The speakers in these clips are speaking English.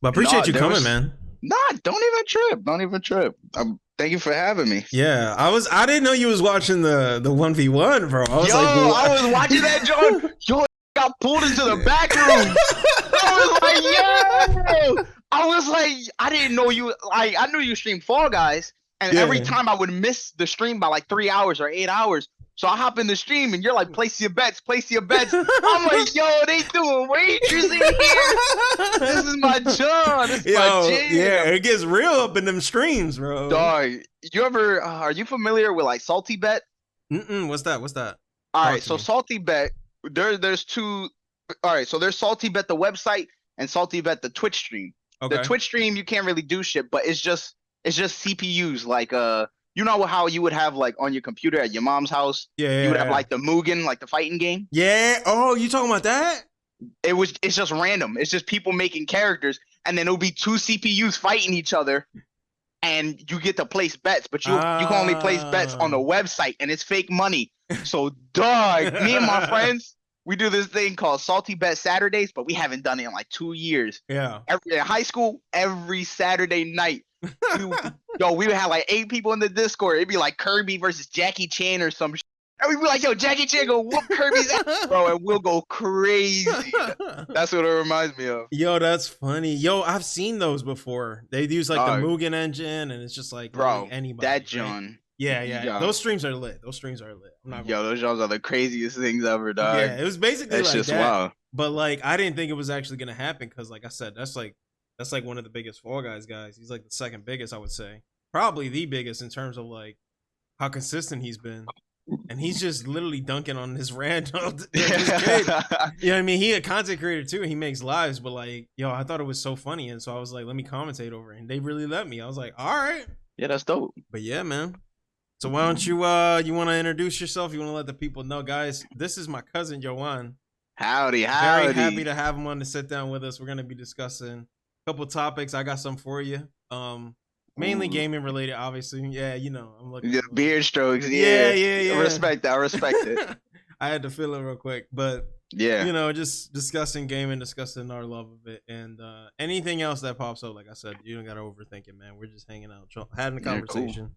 But No, appreciate you coming, man. Nah, don't even trip. Don't even trip. Thank you for having me. Yeah, I didn't know you was watching the 1v1, bro. I was like, I was watching that, John. Yo, got pulled into the back room. I was like, I didn't know you. Like, I knew you streamed Fall Guys, and every time I would miss the stream by like 3 hours or 8 hours. So I hop in the stream, and you're like, place your bets. I'm like, yo, they doing wagers in here. This is my job. This is my jam. Yeah, it gets real up in them streams, bro. Dog, you ever? Are you familiar with like Salty Bet? What's that? All right, so Salty Bet, there's two. All right, so there's Salty Bet the website and Salty Bet the Twitch stream. Okay. The Twitch stream you can't really do shit, but it's just CPUs. Like you know how you would have like on your computer at your mom's house. Yeah. You would have like the Mugen, like the fighting game. Yeah. Oh, you talking about that? It's just random. It's just people making characters, and then it'll be two CPUs fighting each other, and you get to place bets, but you can only place bets on the website, and it's fake money. So, dog, me and my friends, we do this thing called Salty Bet Saturdays, but we haven't done it in like 2 years. Yeah. In high school, every Saturday night, we would have like 8 people in the Discord. It'd be like Kirby versus Jackie Chan or some shit. And we'd be like, yo, Jackie Chan go whoop Kirby's ass, bro, and we'll go crazy. That's what it reminds me of. Yo, that's funny. Yo, I've seen those before. They use like the Mugen engine, and it's just like, bro, anybody. That John. Right? Yeah. Those streams are lit. Those Johns are the craziest things ever, dog. Yeah, it was basically it's like just that. Wow. But like, I didn't think it was actually gonna happen because, like I said, that's like one of the biggest Fall Guys guys. He's like the second biggest, I would say, probably the biggest in terms of like how consistent he's been. And he's just literally dunking on this random this kid. You know what I mean? He a content creator too. He makes lives, but like, yo, I thought it was so funny, and so I was like, let me commentate over it. And they really let me. I was like, all right. Yeah, that's dope. But yeah, man. So why don't you want to introduce yourself? You want to let the people know, guys? This is my cousin Yoan. Howdy. Very happy to have him on to sit down with us. We're gonna be discussing a couple topics. I got some for you. Mainly gaming related, obviously. Yeah, you know, I'm looking. Yeah, beard strokes. Yeah. I respect it. I had to feel it real quick, but yeah, you know, just discussing gaming, discussing our love of it, and anything else that pops up. Like I said, you don't gotta overthink it, man. We're just hanging out, having a conversation.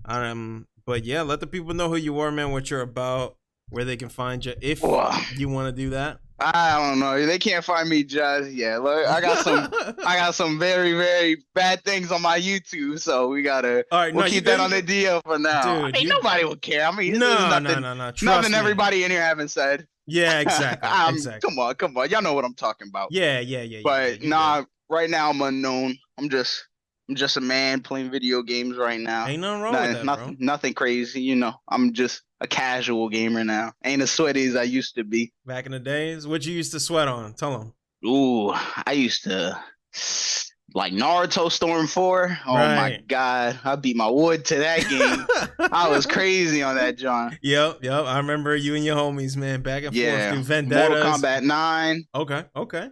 Cool. But yeah, let the people know who you are, man. What you're about, where they can find you, if you want to do that. I don't know. They can't find me just yet. Look, I got some very, very bad things on my YouTube, so we'll keep that on the DL for now. Dude, nobody will care. I mean, no. Nothing everybody in here haven't said. Yeah, exactly. Come on. Y'all know what I'm talking about. Yeah. But right now I'm unknown. I'm just a man playing video games right now. Ain't nothing wrong with that, bro. Nothing crazy, you know. I'm just a casual gamer now. Ain't as sweaty as I used to be. Back in the days, what you used to sweat on? Tell them. Ooh, I used to like Naruto Storm 4. Oh my god, I beat my wood to that game. I was crazy on that, John. Yep. I remember you and your homies, man, back and forth through Vendettas. Mortal Kombat 9. Okay.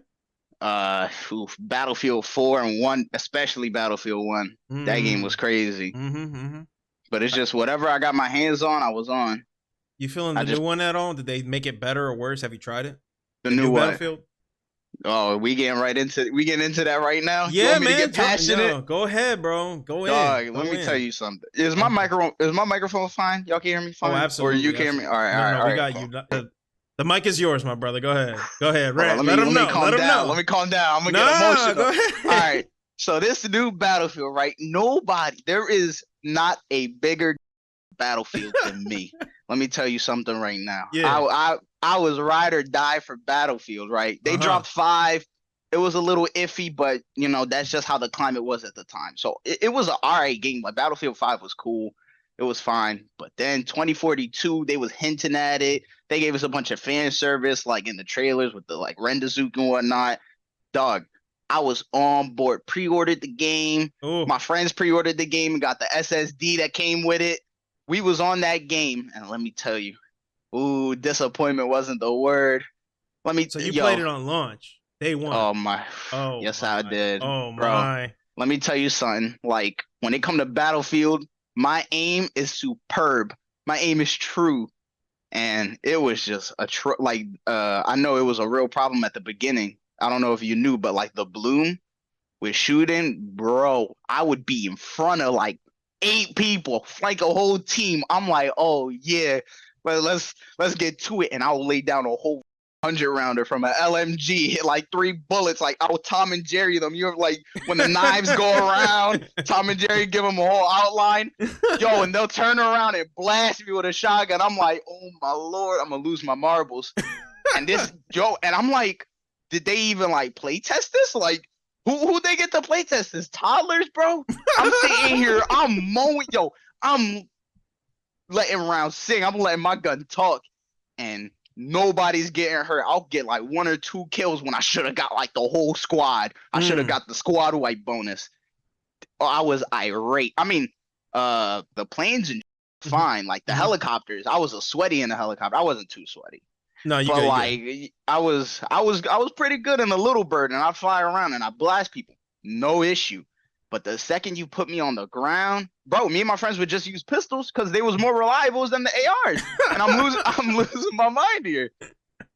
Battlefield 4 and 1, especially Battlefield 1. That game was crazy. But it's just whatever I got my hands on, I was on. You feeling the new one at all? Did they make it better or worse? Have you tried it? The new Battlefield? Oh, we getting into that right now? Yeah, man. Get passionate? No, go ahead, bro. Go ahead. Let me tell you something. Is my microphone fine? Y'all can hear me fine? Oh, absolutely. Or you can hear me? All right. We got you. The mic is yours, my brother. Go ahead. Let him know. Let me calm down. I'm gonna get emotional. Go ahead. All right. So this new Battlefield, right? There is not a bigger Battlefield than me. Let me tell you something right now. Yeah. I was ride or die for Battlefield, right? They dropped 5. It was a little iffy, but you know, that's just how the climate was at the time. So it was an alright game. Like Battlefield 5 was cool. It was fine. But then 2042, they was hinting at it. They gave us a bunch of fan service, like in the trailers with the like Rendazook and whatnot. Dog, I was on board, pre-ordered the game. Ooh. My friends pre-ordered the game and got the SSD that came with it. We was on that game, and let me tell you, disappointment wasn't the word. So you played it on launch, day one. I did. Oh bro. My. Let me tell you something. Like when it come to Battlefield, my aim is superb. My aim is true. And it was just I know it was a real problem at the beginning. I don't know if you knew, but like the bloom, with shooting, bro, I would be in front of like 8 people, flank a whole team. I'm like, oh yeah, but let's get to it, and I'll lay down a whole 100-rounder from an LMG, hit like 3 bullets, like I'll Tom and Jerry them. You're like when the knives go around, Tom and Jerry give them a whole outline, yo, and they'll turn around and blast me with a shotgun. I'm like, oh my lord, I'm gonna lose my marbles. And I'm like, did they even like play test this? Like, who they get to play test this? Toddlers, bro. I'm sitting here, I'm mowing, I'm letting rounds sing. I'm letting my gun talk, and nobody's getting hurt. I'll get like 1 or 2 kills when I should have got like the whole squad. I should have got the squad wipe bonus. I was irate. I mean, the planes and fine, like the helicopters. I was a sweaty in the helicopter. I wasn't too sweaty. No, you but good, like I was pretty good in the little bird, and I'd fly around and I blast people, no issue. But the second you put me on the ground, bro, me and my friends would just use pistols because they was more reliable than the ARs, and I'm losing my mind here.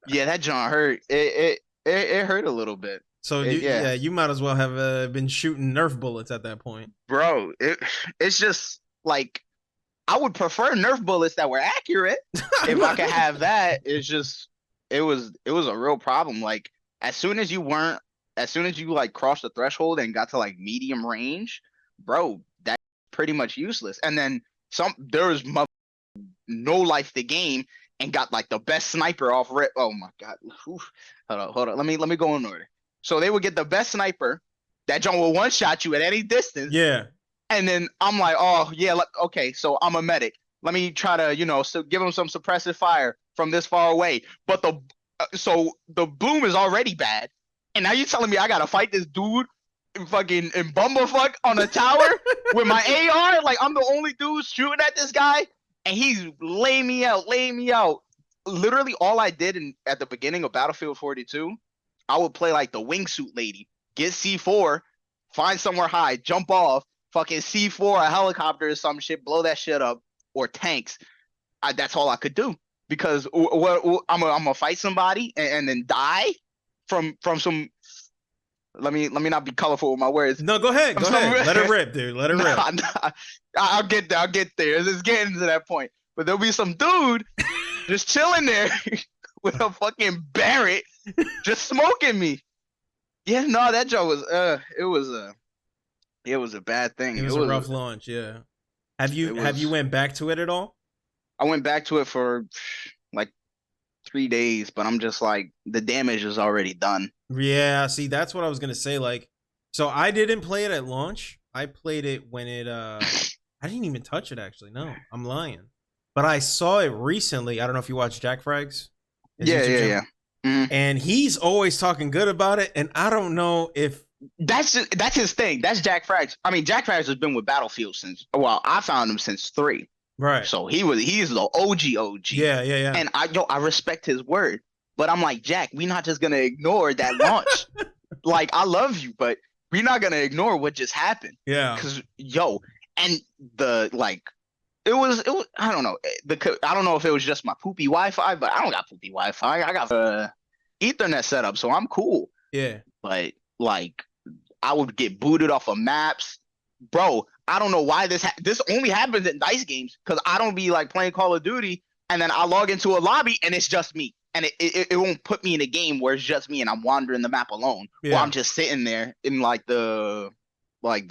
Yeah, that John hurt. It hurt a little bit. So you might as well have been shooting Nerf bullets at that point, bro. It's just like, I would prefer Nerf bullets that were accurate. If I could have that, it was a real problem. Like as soon as you like crossed the threshold and got to like medium range, bro, that's pretty much useless. And then there was no life the game and got like the best sniper off rip. Oh my god. Oof. Hold on. Let me go in order. So they would get the best sniper. That John will one shot you at any distance. Yeah. And then I'm like, oh yeah, okay, so I'm a medic. Let me try to, so give him some suppressive fire from this far away. But the boom is already bad, and now you're telling me I gotta fight this dude in bumblefuck on a tower with my AR? Like I'm the only dude shooting at this guy, and he's laying me out. Literally, all I did at the beginning of Battlefield 42, I would play like the wingsuit lady, get C4, find somewhere high, jump off. Fucking C4, a helicopter or some shit, blow that shit up, or tanks. That's all I could do, because I'm gonna fight somebody and then die from some. Let me not be colorful with my words. No, go ahead. Let it rip, dude. Let it rip. Nah. I'll get there. It's getting to that point. But there'll be some dude just chilling there with a fucking Barrett, just smoking me. Yeah, no, that joke was it was a bad thing. It was a rough launch, yeah. Have you went back to it at all? I went back to it for like 3 days, but I'm just like, the damage is already done. Yeah, see, that's what I was gonna say. Like, so I didn't play it at launch. I played it when it I didn't even touch it actually. No, I'm lying. But I saw it recently. I don't know if you watch Jack Frags. Yeah. Mm-hmm. And he's always talking good about it, and I don't know if that's his thing. That's Jack Frags. I mean, Jack Frags has been with Battlefield since, well, I found him since 3. Right. So he's the OG. Yeah. And I respect his word. But I'm like, Jack, we're not just gonna ignore that launch. Like, I love you, but we're not gonna ignore what just happened. Yeah. Cause and it was I don't know. I don't know if it was just my poopy Wi-Fi, but I don't got poopy Wi-Fi. I got Ethernet set up, so I'm cool. Yeah. But like, I would get booted off of maps, bro. I don't know why this only happens in dice games, because I don't be like playing Call of Duty and then I log into a lobby and it's just me, and it won't put me in a game where it's just me and I'm wandering the map alone. Yeah. Or I'm just sitting there in not the lobby,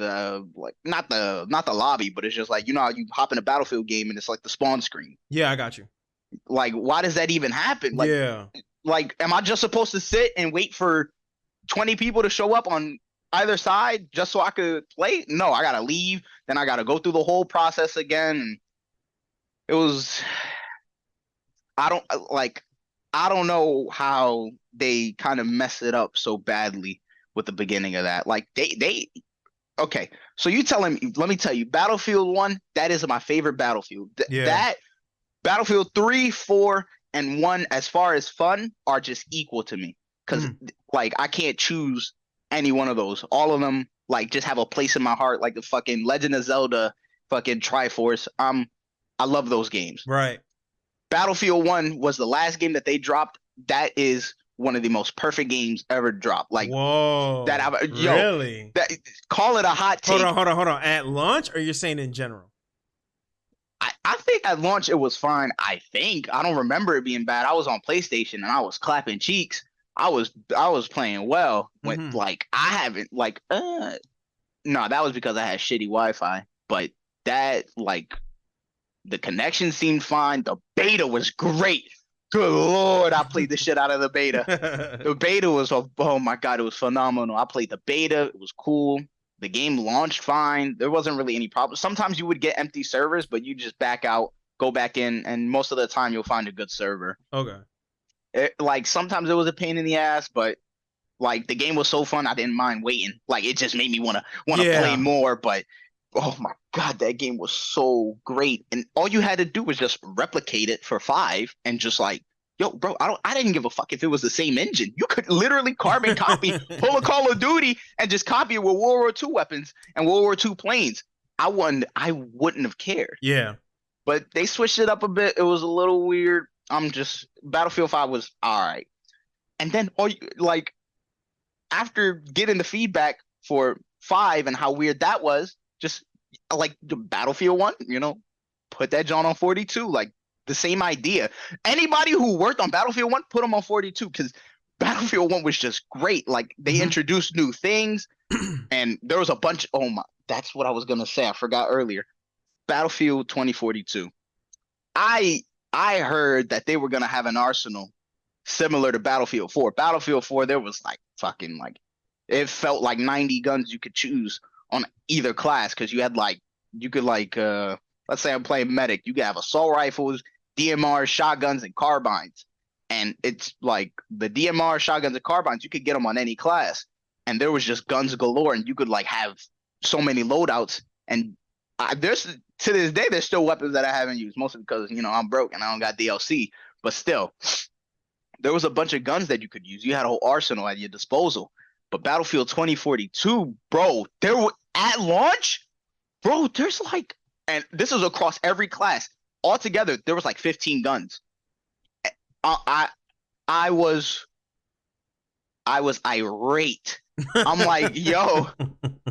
but it's just like, how you hop in a Battlefield game and it's like the spawn screen. Yeah, I got you. Like, why does that even happen? Like, yeah. Like, am I just supposed to sit and wait for 20 people to show up on either side just so I could play? No, I gotta leave. Then I gotta go through the whole process again. It was, I don't know how they kind of mess it up so badly with the beginning of that. Like, okay, so you telling me, let me tell you, Battlefield 1, that is my favorite Battlefield. That Battlefield 3, 4, and 1, as far as fun, are just equal to me. Because, like, I can't choose any one of those. All of them, like, just have a place in my heart, like the fucking Legend of Zelda, fucking Triforce. I love those games. Right. Battlefield 1 was the last game that they dropped. That is one of the most perfect games ever dropped. Like, whoa, really? Call it a hot take. Hold on. At launch, or you're saying in general? I think at launch it was fine. I don't remember it being bad. I was on PlayStation and I was clapping cheeks. I was playing well. When like I haven't like no, that was because I had shitty Wi-Fi. But that like the connection seemed fine. The beta was great. Good Lord, I played the shit out of the beta. The beta was, oh my God, it was phenomenal. I played the beta. It was cool. The game launched fine. There wasn't really any problem. Sometimes you would get empty servers, but you just back out, go back in, and most of the time you'll find a good server. Okay. Like sometimes it was a pain in the ass, but like the game was so fun, I didn't mind waiting. Like it just made me wanna play more. But oh my God, that game was so great. And all you had to do was just replicate it for 5 and just like, yo, bro, I didn't give a fuck if it was the same engine. You could literally carbon copy, pull a Call of Duty and just copy it with World War II weapons and World War II planes. I wouldn't have cared. Yeah. But they switched it up a bit. It was a little weird. Battlefield 5 was all right. And then after getting the feedback for 5 and how weird that was, just like the Battlefield 1, put that John on 42, like the same idea. Anybody who worked on Battlefield 1, put them on 42 because Battlefield 1 was just great. Like they introduced new things and there was a bunch. Oh my, that's what I was going to say. I forgot earlier. Battlefield 2042. I heard that they were going to have an arsenal similar to Battlefield 4. Battlefield 4, there was like fucking like, it felt like 90 guns you could choose on either class because you had like, you could like, let's say I'm playing medic, you could have assault rifles, DMRs, shotguns, and carbines. And it's like the DMR, shotguns, and carbines, you could get them on any class. And there was just guns galore and you could like have so many loadouts. And there's, to this day, there's still weapons that I haven't used, mostly because, I'm broke and I don't got DLC. But still, there was a bunch of guns that you could use. You had a whole arsenal at your disposal. But Battlefield 2042, bro, there were at launch, bro, there's like, and this is across every class. Altogether, there was like 15 guns. I was irate. I'm like, yo.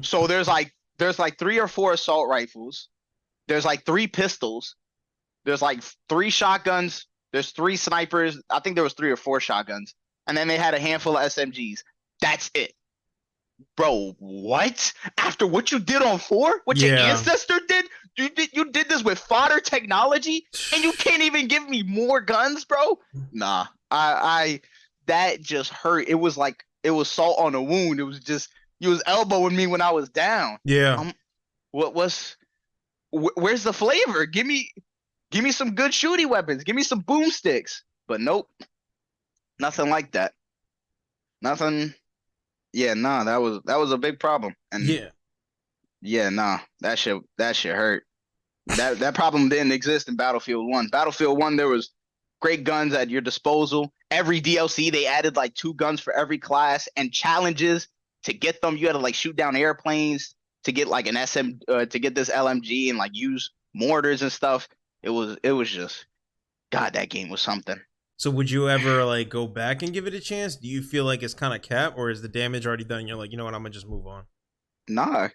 So there's like 3 or 4 assault rifles. There's like 3 pistols. There's like 3 shotguns. There's 3 snipers. I think there was 3 or 4 shotguns. And then they had a handful of SMGs. That's it. Bro, what? After what you did on 4? What your ancestor did? You did this with fodder technology? And you can't even give me more guns, bro? Nah. That just hurt. It was like, it was salt on a wound. It was just, you was elbowing me when I was down. Yeah. Where's the flavor? Give me some good shooting weapons. Give me some boomsticks. But nope. Nothing like that. Nothing. Yeah, nah, that was a big problem. And nah, that shit hurt. That problem didn't exist in Battlefield 1. Battlefield 1, there was great guns at your disposal. Every DLC, they added like 2 guns for every class and challenges to get them. You had to like shoot down airplanes to get like an to get this LMG and like use mortars and stuff. It was just, God, that game was something. So would you ever like go back and give it a chance? Do you feel like it's kind of capped, or is the damage already done? You're like, you know what, I'm gonna just move on. Nah,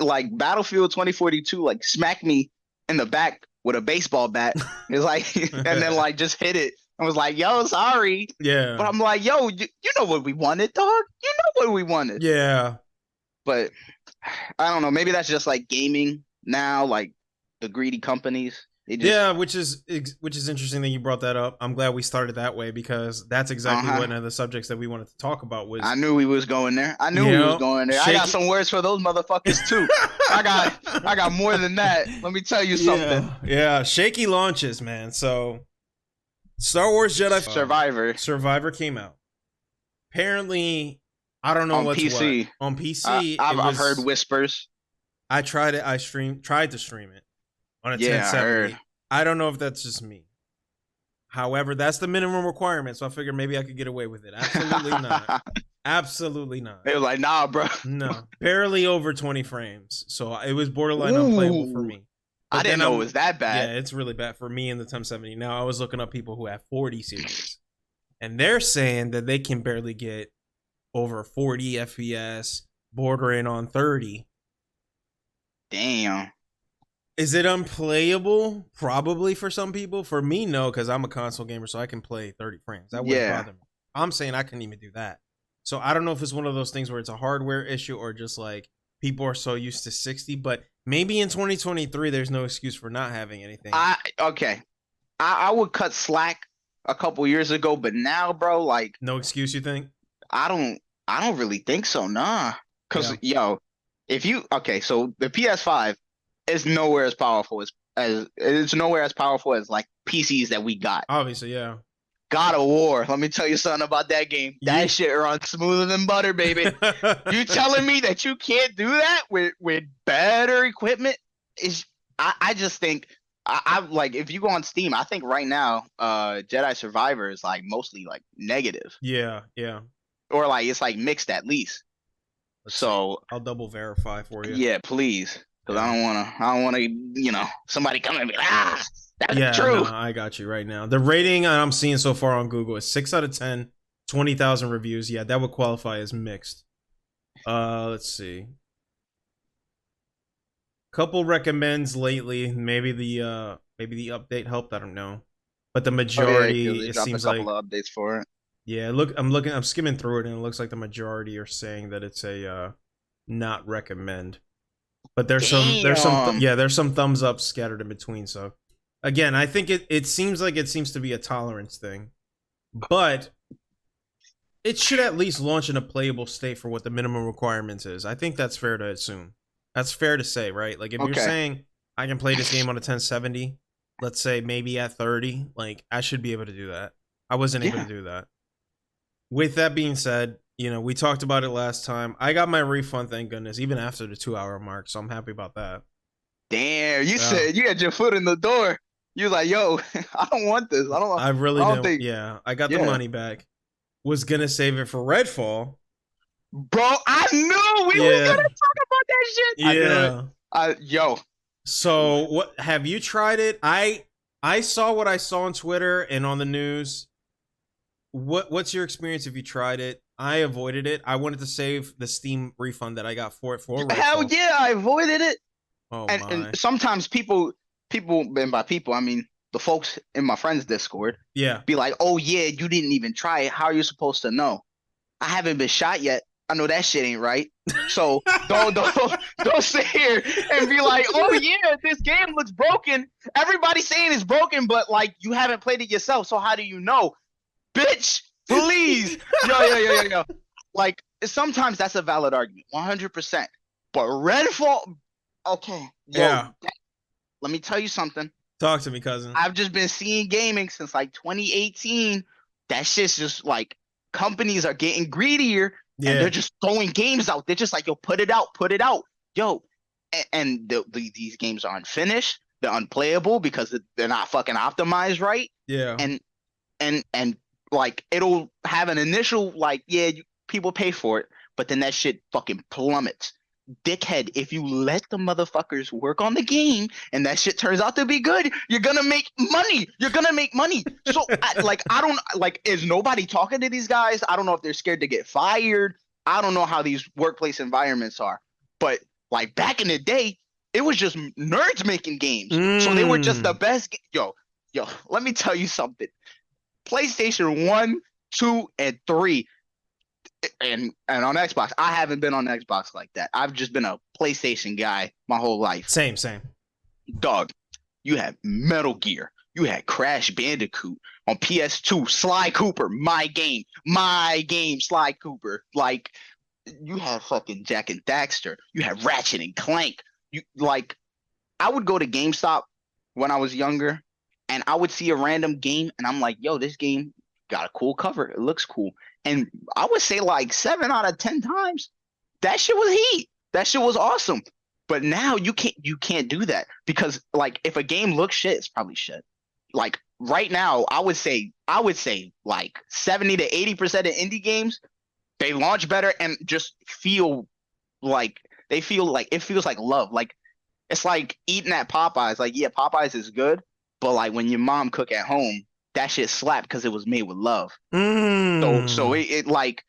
like Battlefield 2042, like smacked me in the back with a baseball bat. It's like, and then like just hit it. I was like, yo, sorry. Yeah. But I'm like, yo, you know what we wanted, dog. You know what we wanted. Yeah. But I don't know. Maybe that's just like gaming now, like the greedy companies. Which is interesting that you brought that up. I'm glad we started that way because that's exactly one of the subjects that we wanted to talk about. Was I knew we was going there. I got some words for those motherfuckers too. I got more than that. Let me tell you something. Yeah, shaky launches, man. So Star Wars Jedi Survivor came out. Apparently, I don't know on what's PC. What. On PC. I've heard whispers. I tried it. Tried to stream it on a 1070. I don't know if that's just me. However, that's the minimum requirement, so I figured maybe I could get away with it. Absolutely not. Absolutely not. They were like, nah, bro. No. Barely over 20 frames. So it was borderline unplayable for me. But I didn't know it was that bad. Yeah, it's really bad for me in the 1070. Now I was looking up people who have 40 series. and they're saying that they can barely get over 40 FPS, bordering on 30. Damn. Is it unplayable? Probably for some people. For me, no, because I'm a console gamer, so I can play 30 frames. That wouldn't bother me. I'm saying I couldn't even do that. So I don't know if it's one of those things where it's a hardware issue or just like people are so used to 60. But maybe in 2023, there's no excuse for not having anything. I would cut slack a couple years ago, but now, bro, like no excuse. You think? I don't really think so, nah. Because so the PS5 is nowhere as powerful as it's nowhere as powerful as like PCs that we got. Obviously, yeah. God of War, let me tell you something about that game. That shit runs smoother than butter, baby. You telling me that you can't do that with better equipment? I just think I like if you go on Steam, I think right now Jedi Survivor is like mostly like negative. Yeah. Or like it's like mixed at least. So I'll double verify for you. Yeah, please. Because I don't wanna, somebody come and be like, that's true. No, I got you right now. The rating I'm seeing so far on Google is 6 out of 10, 20,000 reviews. Yeah, that would qualify as mixed. Let's see. Couple recommends lately. Maybe the update helped. I don't know, but the majority it seems like a couple of updates for it. Yeah, I'm skimming through it, and it looks like the majority are saying that it's a not recommend. But there's some thumbs up scattered in between. So again, I think it seems to be a tolerance thing, but it should at least launch in a playable state for what the minimum requirements is. I think that's fair to assume. That's fair to say, right? Like if you're saying I can play this game on a 1070, let's say maybe at 30, like I should be able to do that. I wasn't able to do that. With that being said, we talked about it last time. I got my refund, thank goodness, even after the 2-hour mark, so I'm happy about that. Damn, you said you had your foot in the door. You was like, yo, I don't want this. I don't think. Yeah, I got the money back. Was gonna save it for Redfall. Bro, I knew we were gonna talk about that shit. Yeah. So what have you tried it? I saw what I saw on Twitter and on the news. What's your experience if you tried it? I avoided it. I wanted to save the Steam refund that I got for Redfall. Hell yeah, I avoided it. Oh my. And sometimes people, and by people, I mean the folks in my friends Discord, be like, oh yeah, you didn't even try it. How are you supposed to know? I haven't been shot yet. I know that shit ain't right. So don't sit here and be like, oh yeah, this game looks broken. Everybody's saying it's broken, but like you haven't played it yourself. So how do you know? Bitch, please. Yo. Like sometimes that's a valid argument, 100%. But Redfall, okay. Let me tell you something. Talk to me, cousin. I've just been seeing gaming since like 2018. That shit's just like companies are getting greedier and they're just throwing games out. They're just like, yo, put it out. Yo, and these games aren't finished. They're unplayable because they're not fucking optimized right. Yeah. And like it'll have an initial like, people pay for it, but then that shit fucking plummets. Dickhead, if you let the motherfuckers work on the game and that shit turns out to be good, you're gonna make money. So I don't like, is nobody talking to these guys? I don't know if they're scared to get fired. I don't know how these workplace environments are, but like back in the day, it was just nerds making games. So they were just the best. Yo, let me tell you something. PlayStation 1, 2, and 3. And on Xbox, I haven't been on Xbox like that. I've just been a PlayStation guy my whole life. Same. Dog, you had Metal Gear. You had Crash Bandicoot on PS2. Sly Cooper, my game, Sly Cooper. Like, you had fucking Jack and Daxter. You had Ratchet and Clank. I would go to GameStop when I was younger, and I would see a random game, and I'm like, yo, this game got a cool cover. It looks cool. And I would say like 7 out of 10 times, that shit was heat. That shit was awesome. But now you can't do that because like if a game looks shit, it's probably shit. Like right now, I would say like 70 to 80% of indie games, they launch better and just feel like it feels like love. Like it's like eating at Popeyes. Like yeah, Popeyes is good, but like when your mom cook at home, that shit slapped because it was made with love. Mm. So it like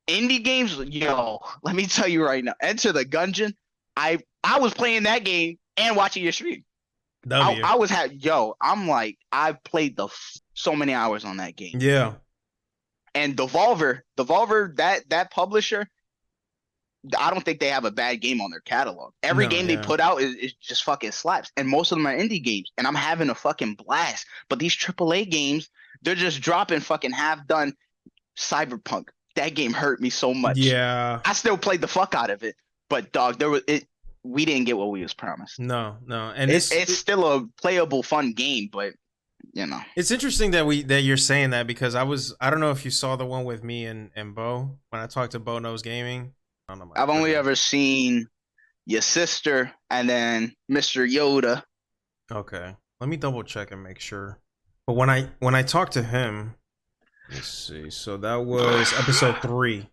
indie games, yo, let me tell you right now, Enter the Gungeon, I was playing that game and watching your stream. I was I'm like, I've played so many hours on that game. Yeah. And Devolver, that publisher, I don't think they have a bad game on their catalog. Every game they put out is just fucking slaps. And most of them are indie games. And I'm having a fucking blast. But these AAA games, they're just dropping fucking half-done Cyberpunk. That game hurt me so much. Yeah. I still played the fuck out of it. But dog, we didn't get what we was promised. No. And it's still a playable, fun game, but you know. It's interesting that you're saying that, because I don't know if you saw the one with me and Bo when I talked to Bo Knows Gaming. I've only ever seen your sister and then Mr. Yoda. Okay. Let me double check and make sure. But when I talked to him, let's see. So that was episode 3.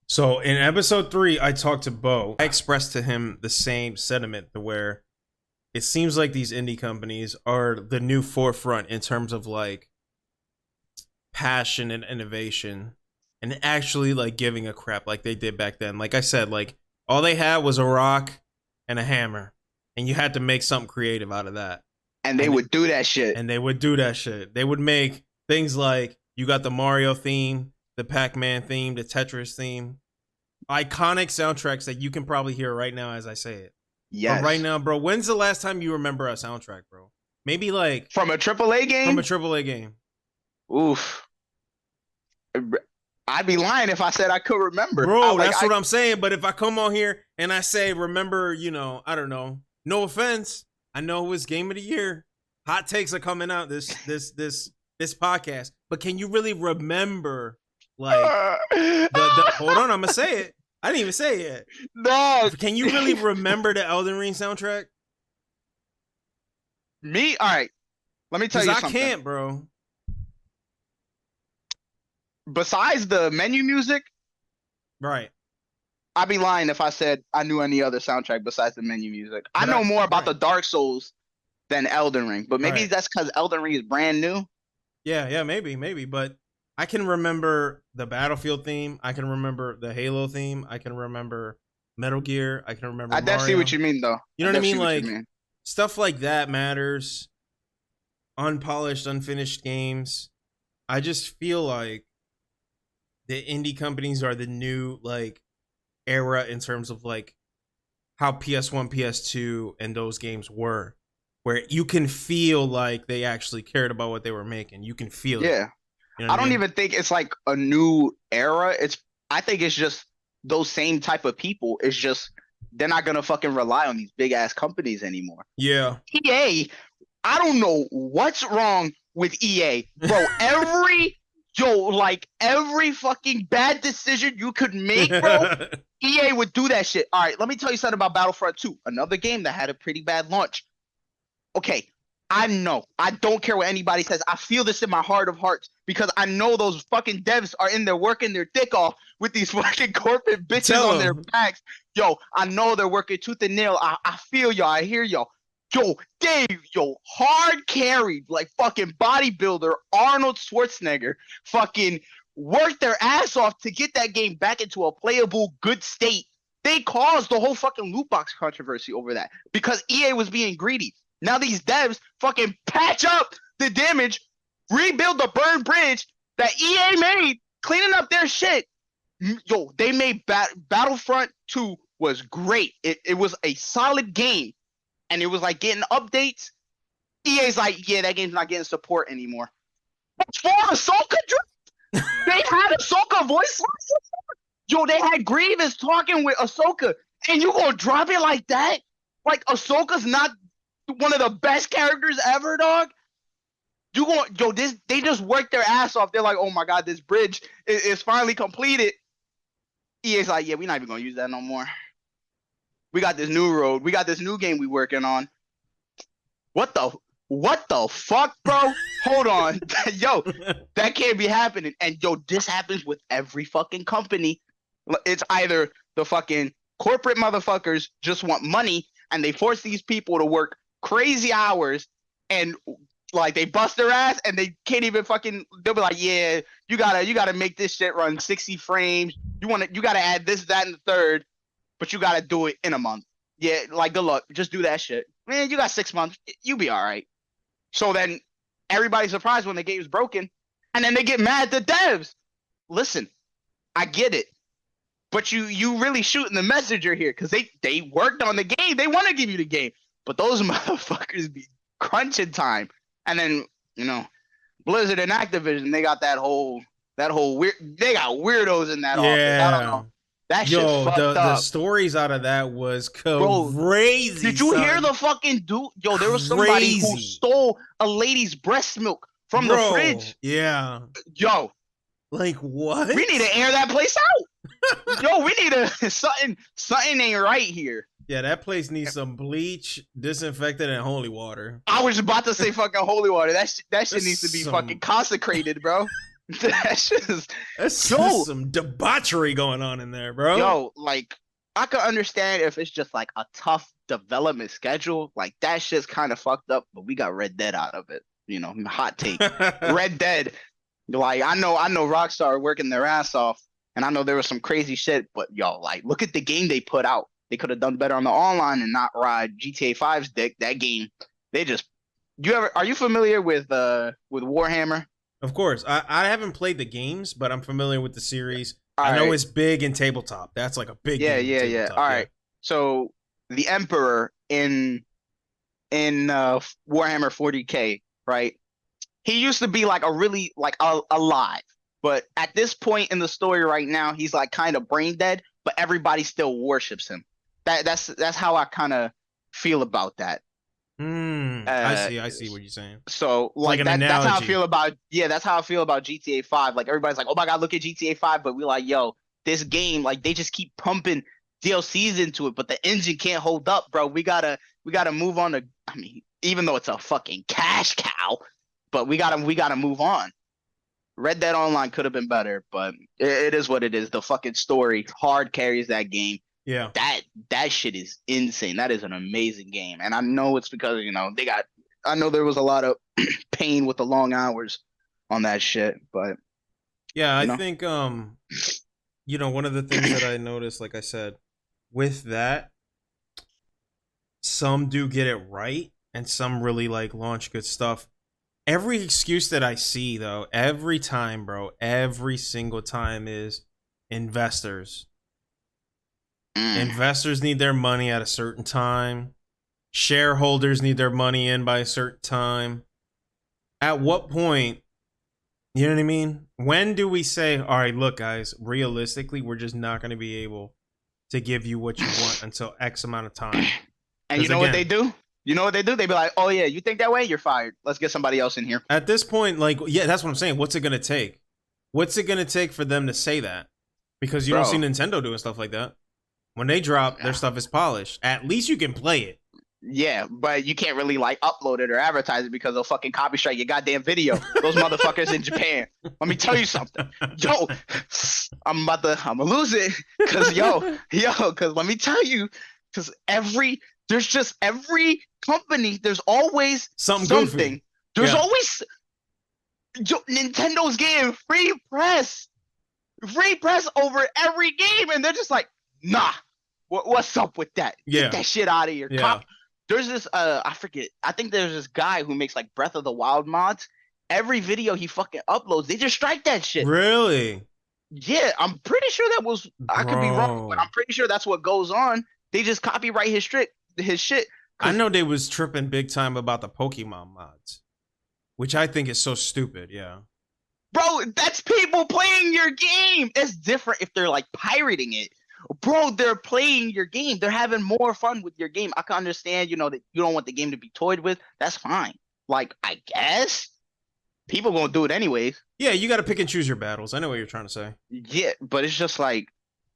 So in episode 3, I talked to Bo. I expressed to him the same sentiment, to where it seems like these indie companies are the new forefront in terms of like passion and innovation, and actually like giving a crap like they did back then. Like I said, like all they had was a rock and a hammer, and you had to make something creative out of that. And they would do that shit. And they would do that shit. They would make things like, you got the Mario theme, the Pac-Man theme, the Tetris theme. Iconic soundtracks that you can probably hear right now as I say it. Yes. But right now, bro, when's the last time you remember a soundtrack, bro? Maybe like... From a AAA game? From a AAA game. Oof. I'd be lying if I said I could remember. Bro, that's what I'm saying. But if I come on here and I say, remember, you know, I don't know. No offense. I know it was Game of the Year. Hot takes are coming out this podcast. But can you really remember, like, hold on, I'm going to say it. I didn't even say it yet. No. Can you really remember the Elden Ring soundtrack? Me? All right. Let me tell you something. I can't, bro. Besides the menu music, right? I'd be lying if I said I knew any other soundtrack besides the menu music. I know more about the Dark Souls than Elden Ring, but maybe that's because Elden Ring is brand new. Yeah, maybe. But I can remember the Battlefield theme. I can remember the Halo theme. I can remember Metal Gear. I can remember. I definitely see what you mean, though. You know what I mean? Like stuff like that matters. Unpolished, unfinished games. I just feel like the indie companies are the new like era in terms of like how PS1, PS2 and those games were, where you can feel like they actually cared about what they were making. You can feel it. Yeah. You know I don't even think it's like a new era. I think it's just those same type of people. It's just they're not gonna fucking rely on these big ass companies anymore. Yeah. EA, I don't know what's wrong with EA, bro. Every fucking bad decision you could make, bro, EA would do that shit. All right, let me tell you something about Battlefront 2, another game that had a pretty bad launch. Okay, I know. I don't care what anybody says. I feel this in my heart of hearts because I know those fucking devs are in there working their dick off with these fucking corporate bitches on their backs. Yo, I know they're working tooth and nail. I feel y'all. I hear y'all. Yo, Dave, hard carried like fucking bodybuilder Arnold Schwarzenegger fucking worked their ass off to get that game back into a playable good state. They caused the whole fucking loot box controversy over that because EA was being greedy. Now these devs fucking patch up the damage, rebuild the burned bridge that EA made, cleaning up their shit. Yo, they made Battlefront 2 was great. It was a solid game. And it was like getting updates. EA's like, yeah, that game's not getting support anymore. For Ahsoka drop, they had Ahsoka voice lines. Yo, they had Grievous talking with Ahsoka, and you gonna drop it like that? Like Ahsoka's not one of the best characters ever, dog. They just worked their ass off. They're like, oh my god, this bridge is finally completed. EA's like, yeah, we're not even gonna use that no more. We got this new road. We got this new game we working on. What the fuck, bro? Hold on. Yo, that can't be happening. And yo, this happens with every fucking company. It's either the fucking corporate motherfuckers just want money and they force these people to work crazy hours and like they bust their ass and they can't even fucking. They'll be like, yeah, you gotta make this shit run 60 frames. You gotta add this, that, and the third, but you gotta do it in a month. Yeah, like good luck. Just do that shit. Man, you got 6 months. You be all right. So then everybody's surprised when the game's broken, and then they get mad at the devs. Listen, I get it, but you really shooting the messenger here because they worked on the game. They want to give you the game, but those motherfuckers be crunching time. And then Blizzard and Activision, they got that whole weird. They got weirdos in that office. I don't know. That shit's fucked up. The stories out of that was crazy. Did you hear the fucking dude? Yo, there was somebody who stole a lady's breast milk from the fridge. Yeah. Yo. Like what? We need to air that place out. Yo, we need to something ain't right here. Yeah, that place needs some bleach, disinfectant, and holy water. I was about to say fucking holy water. That shit needs to be fucking consecrated, bro. That's just some debauchery going on in there, bro. Yo, like I could understand if it's just like a tough development schedule. Like that shit's kind of fucked up, but we got Red Dead out of it. Hot take. Red Dead. Like I know Rockstar working their ass off, and I know there was some crazy shit, but yo, like look at the game they put out. They could have done better on the online and not ride GTA 5's dick. That game, are you familiar with Warhammer? Of course. I haven't played the games, but I'm familiar with the series. I know it's big in tabletop. That's like a big game. Yeah. All right. So the Emperor in Warhammer 40K, right? He used to be like a really like alive, but at this point in the story right now, he's like kind of brain dead, but everybody still worships him. That's how I kind of feel about that. I see what you're saying. So like that's how I feel about GTA 5. Like everybody's like, oh my god, look at GTA 5, but we're like, yo, this game, like they just keep pumping DLCs into it, but the engine can't hold up, bro. We gotta move on to. I mean, even though it's a fucking cash cow, but we gotta move on. Red Dead Online could have been better, but it is what it is. The fucking story hard carries that game. Yeah, that shit is insane. That is an amazing game, and I know it's because I know there was a lot of pain with the long hours on that shit, but yeah, I think one of the things that I noticed, like I said, with that, some do get it right, and some really like launch good stuff. Every excuse that I see, though, every time, bro, every single time is investors. Investors need their money at a certain time. Shareholders need their money in by a certain time. At what point, you know what I mean? When do we say, all right, look, guys, realistically, we're just not going to be able to give you what you want until X amount of time? And you know what they do? You know what they do? They be like, oh, yeah, you think that way? You're fired. Let's get somebody else in here. At this point, like, yeah, that's what I'm saying. What's it going to take? What's it going to take for them to say that? Because you don't see Nintendo doing stuff like that. When they drop, their stuff is polished. At least you can play it. Yeah, but you can't really like upload it or advertise it because they'll fucking copy strike your goddamn video. Those motherfuckers in Japan. Let me tell you something. Yo, I'm gonna lose it. Cause cause let me tell you, cause every company, there's always something. There's always Nintendo's getting free press over every game, and they're just like, nah. What's up with that? Yeah. Get that shit out of here. Yeah. There's this I forget. I think there's this guy who makes like Breath of the Wild mods. Every video he fucking uploads, they just strike that shit. Really? Yeah, I'm pretty sure that was. I could be wrong, but I'm pretty sure that's what goes on. They just copyright his shit. I know they was tripping big time about the Pokemon mods, which I think is so stupid. Yeah. Bro, that's people playing your game. It's different if they're like pirating it. Bro, they're playing your game. They're having more fun with your game. I can understand, that you don't want the game to be toyed with. That's fine. Like, I guess people gonna do it anyways. Yeah, you got to pick and choose your battles. I know what you're trying to say. Yeah, but it's just like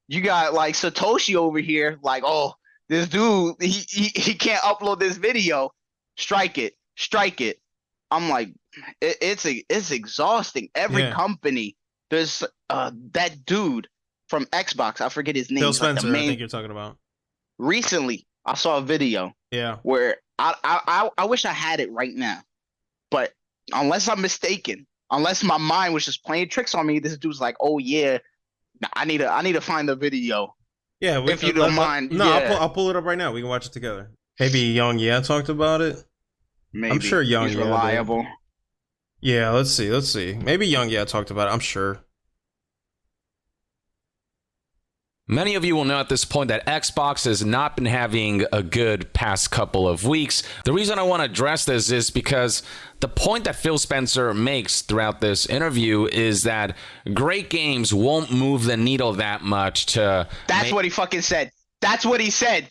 you got like Satoshi over here. Like, oh, this dude, he can't upload this video. Strike it. I'm like, it's exhausting. Every company, there's that dude from Xbox, I forget his name. Phil Spencer, I think you're talking about. Recently, I saw a video. Yeah. Where I wish I had it right now. But unless I'm mistaken, unless my mind was just playing tricks on me, this dude's like, oh yeah, I need to find the video. Yeah, if you don't mind. No, yeah. I'll pull it up right now. We can watch it together. Maybe Yongyea talked about it. Maybe. I'm sure Yongyea He's reliable. Did. Yeah, let's see. Maybe Yongyea talked about it. I'm sure. Many of you will know at this point that Xbox has not been having a good past couple of weeks. The reason I want to address this is because the point that Phil Spencer makes throughout this interview is that great games won't move the needle that much to... That's what he fucking said. That's what he said.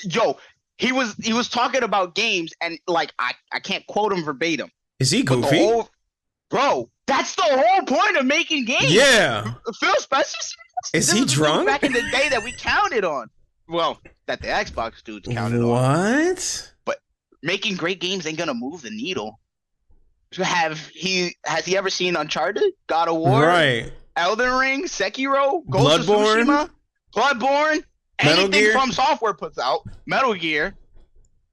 Yo, he was talking about games, and like I can't quote him verbatim. Is he goofy? Bro, that's the whole point of making games. Yeah. Phil Spencer. Is he drunk? Back in the day that we counted on. Well, that the Xbox dudes counted on. What? But making great games ain't gonna move the needle. Has he ever seen Uncharted, God of War, right? Elden Ring, Sekiro, Ghost of Tsushima, Bloodborne, anything From Software puts out, Metal Gear.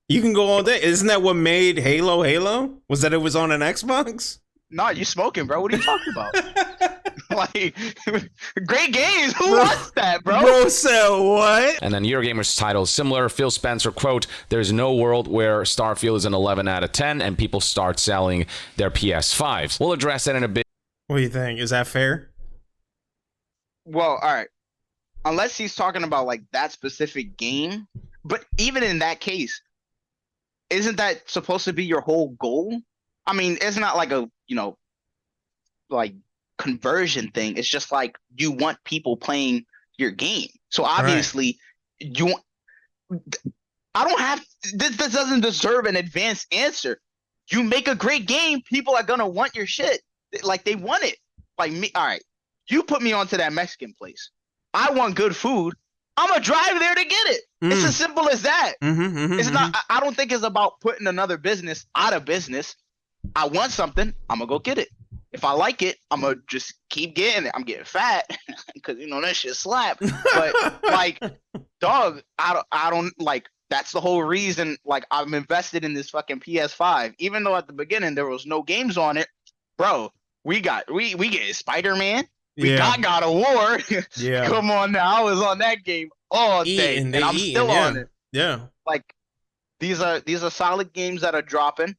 You can go all day. Isn't that what made Halo? Was that it was on an Xbox? Nah, you smoking, bro. What are you talking about? Like, great games. Who wants that, bro? Bro said what? And then Eurogamer's title is similar. Phil Spencer, quote, "There's no world where Starfield is an 11 out of 10 and people start selling their PS5s." We'll address that in a bit. What do you think? Is that fair? Well, all right. Unless he's talking about like that specific game. But even in that case, isn't that supposed to be your whole goal? I mean, it's not like a, like conversion thing. It's just like you want people playing your game. So obviously I don't have this doesn't deserve an advanced answer. You make a great game, people are gonna want your shit. Like they want it. Like me, all right. You put me onto that Mexican place. I want good food. I'm gonna drive there to get it. It's as simple as that. It's not. I don't think it's about putting another business out of business. I want something. I'm gonna go get it. If I like it, I'm gonna just keep getting it. I'm getting fat because that shit slap. But like, dog, I don't like. That's the whole reason. Like, I'm invested in this fucking PS5, even though at the beginning there was no games on it, bro. We get Spider-Man. We got God of War. Yeah. Come on now. I was on that game all day. And I'm still on it. Yeah. Like these are solid games that are dropping.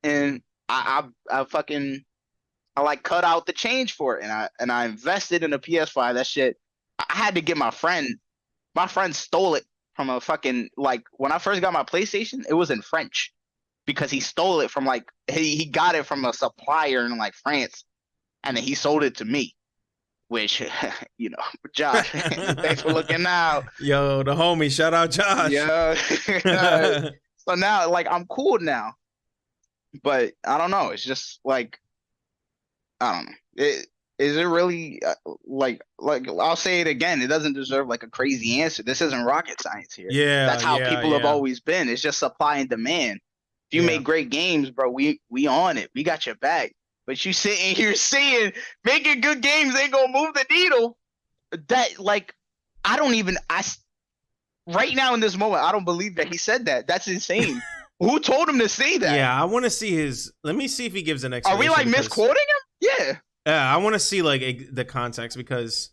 And I like cut out the change for it. And I invested in a PS5. That shit, I had to get my friend stole it from a fucking, like, when I first got my PlayStation, it was in French. Because he stole it from like he got it from a supplier in like France. And then he sold it to me. Which, Josh, thanks for looking out. Yo, the homie, shout out Josh. Yeah. So now, like, I'm cool now. But I don't know. It's just like, I don't know. Is it really, like I'll say it again. It doesn't deserve like a crazy answer. This isn't rocket science here. Yeah. That's how people have always been. It's just supply and demand. If you make great games, bro, we on it. We got your back. But you sitting here saying making good games ain't gonna move the needle. That, like, right now in this moment, I don't believe that he said that. That's insane. Who told him to say that? Yeah, I want to see let me see if he gives an explanation. Are we like misquoting him? Yeah. Yeah, I want to see like the context because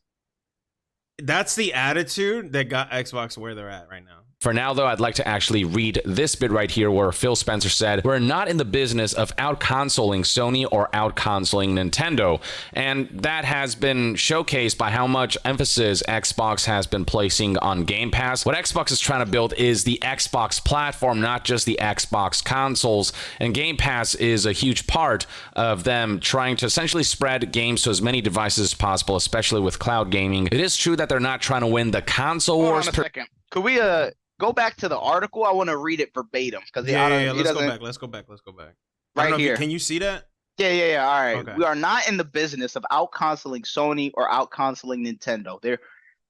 that's the attitude that got Xbox where they're at right now. For now, though, I'd like to actually read this bit right here where Phil Spencer said, "We're not in the business of out-consoling Sony or out-consoling Nintendo." And that has been showcased by how much emphasis Xbox has been placing on Game Pass. What Xbox is trying to build is the Xbox platform, not just the Xbox consoles. And Game Pass is a huge part of them trying to essentially spread games to as many devices as possible, especially with cloud gaming. It is true that they're not trying to win the console wars. Hold on a second. Could we go back to the article? I want to read it verbatim because Let's go back. Right here. Can you see that? Yeah. All right. Okay. We are not in the business of out-consoling Sony or out-consoling Nintendo. There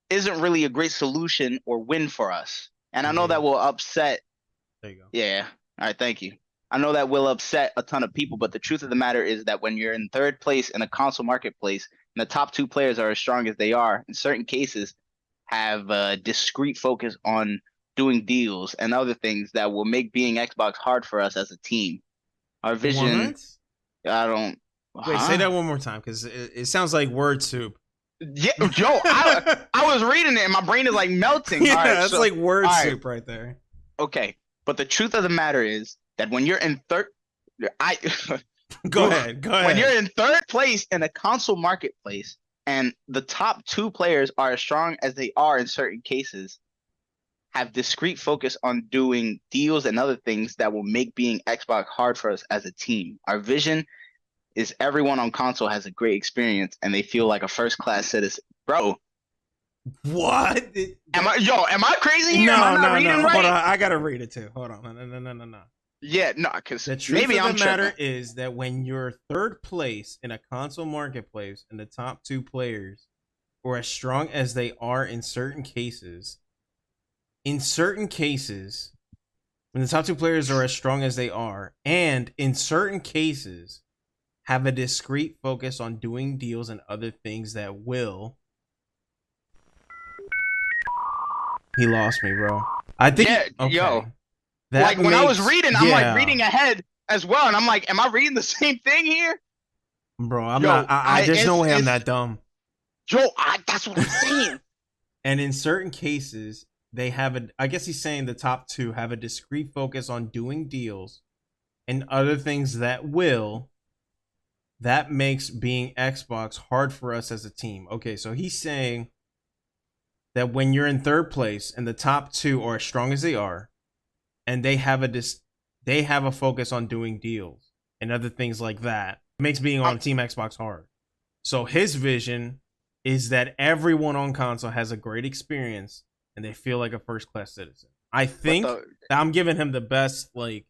isn't really a great solution or win for us, and I know that will upset. There you go. Yeah. All right. Thank you. I know that will upset a ton of people, but the truth of the matter is that when you're in third place in a console marketplace and the top two players are as strong as they are, in certain cases, have a discrete focus on doing deals and other things that will make being Xbox hard for us as a team. Our vision. What? I don't. Wait, say that one more time, because it sounds like word soup. Yeah, Joe, I was reading it and my brain is like melting. Yeah, All right, that's like word soup right there. Okay, but the truth of the matter is that when you're in third, Go ahead. When you're in third place in a console marketplace, and the top 2 players are as strong as they are in certain cases, have discrete focus on doing deals and other things that will make being Xbox hard for us as a team. Our vision is everyone on console has a great experience and they feel like a first-class citizen. Bro. What? Am I crazy here? No, am I not reading right? Hold on, I gotta read it too. Hold on. No. Yeah, no, because the truth of the matter is that when you're third place in a console marketplace and the top 2 players are as strong as they are in certain cases, when the top 2 players are as strong as they are, and in certain cases have a discrete focus on doing deals and other things that will. He lost me, bro. I think. Yeah, okay. Yo. Like when I was reading, I'm like reading ahead as well, and I'm like, am I reading the same thing here? Bro, I'm not. There's no way I'm that dumb. Yo, that's what I'm saying. And in certain cases, they have I guess he's saying the top 2 have a discrete focus on doing deals and other things that makes being Xbox hard for us as a team. Okay, so he's saying that when you're in third place and the top 2 are as strong as they are, and they have a focus on doing deals and other things like that, it makes being on Team Xbox hard. So his vision is that everyone on console has a great experience and they feel like a first-class citizen. I think that I'm giving him the best, like,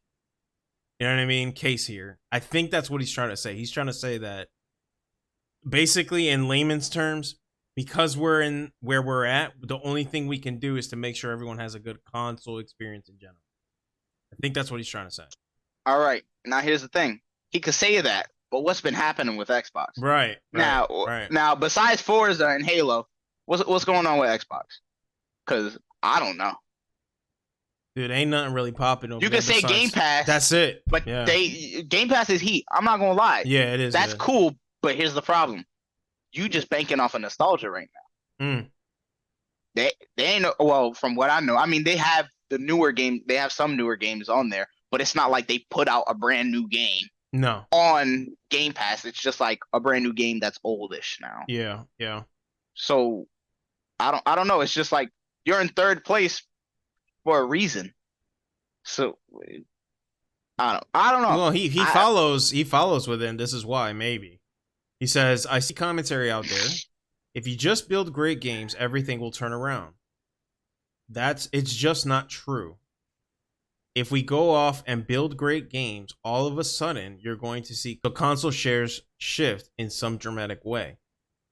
you know what I mean, case here. I think that's what he's trying to say. He's trying to say that basically in layman's terms, because we're in where we're at, the only thing we can do is to make sure everyone has a good console experience in general. I think that's what he's trying to say. All right. Now here's the thing. He could say that, but what's been happening with Xbox? Right. Now besides Forza and Halo, what's going on with Xbox? Because I don't know. Dude, ain't nothing really popping over. You can say Game Pass. That's it. But Game Pass is heat. I'm not gonna lie. Yeah, it is. That's cool, but here's the problem. You just banking off of nostalgia right now. They ain't, well, from what I know, I mean, they have the newer game. They have some newer games on there, but it's not like they put out a brand new game. No. On Game Pass, it's just like a brand new game that's oldish now. Yeah. So I don't know. It's just like you're in third place for a reason. So I don't know. Well, he follows within. This is why, maybe. He says, I see commentary out there. If you just build great games, everything will turn around. It's just not true. If we go off and build great games, all of a sudden you're going to see the console shares shift in some dramatic way.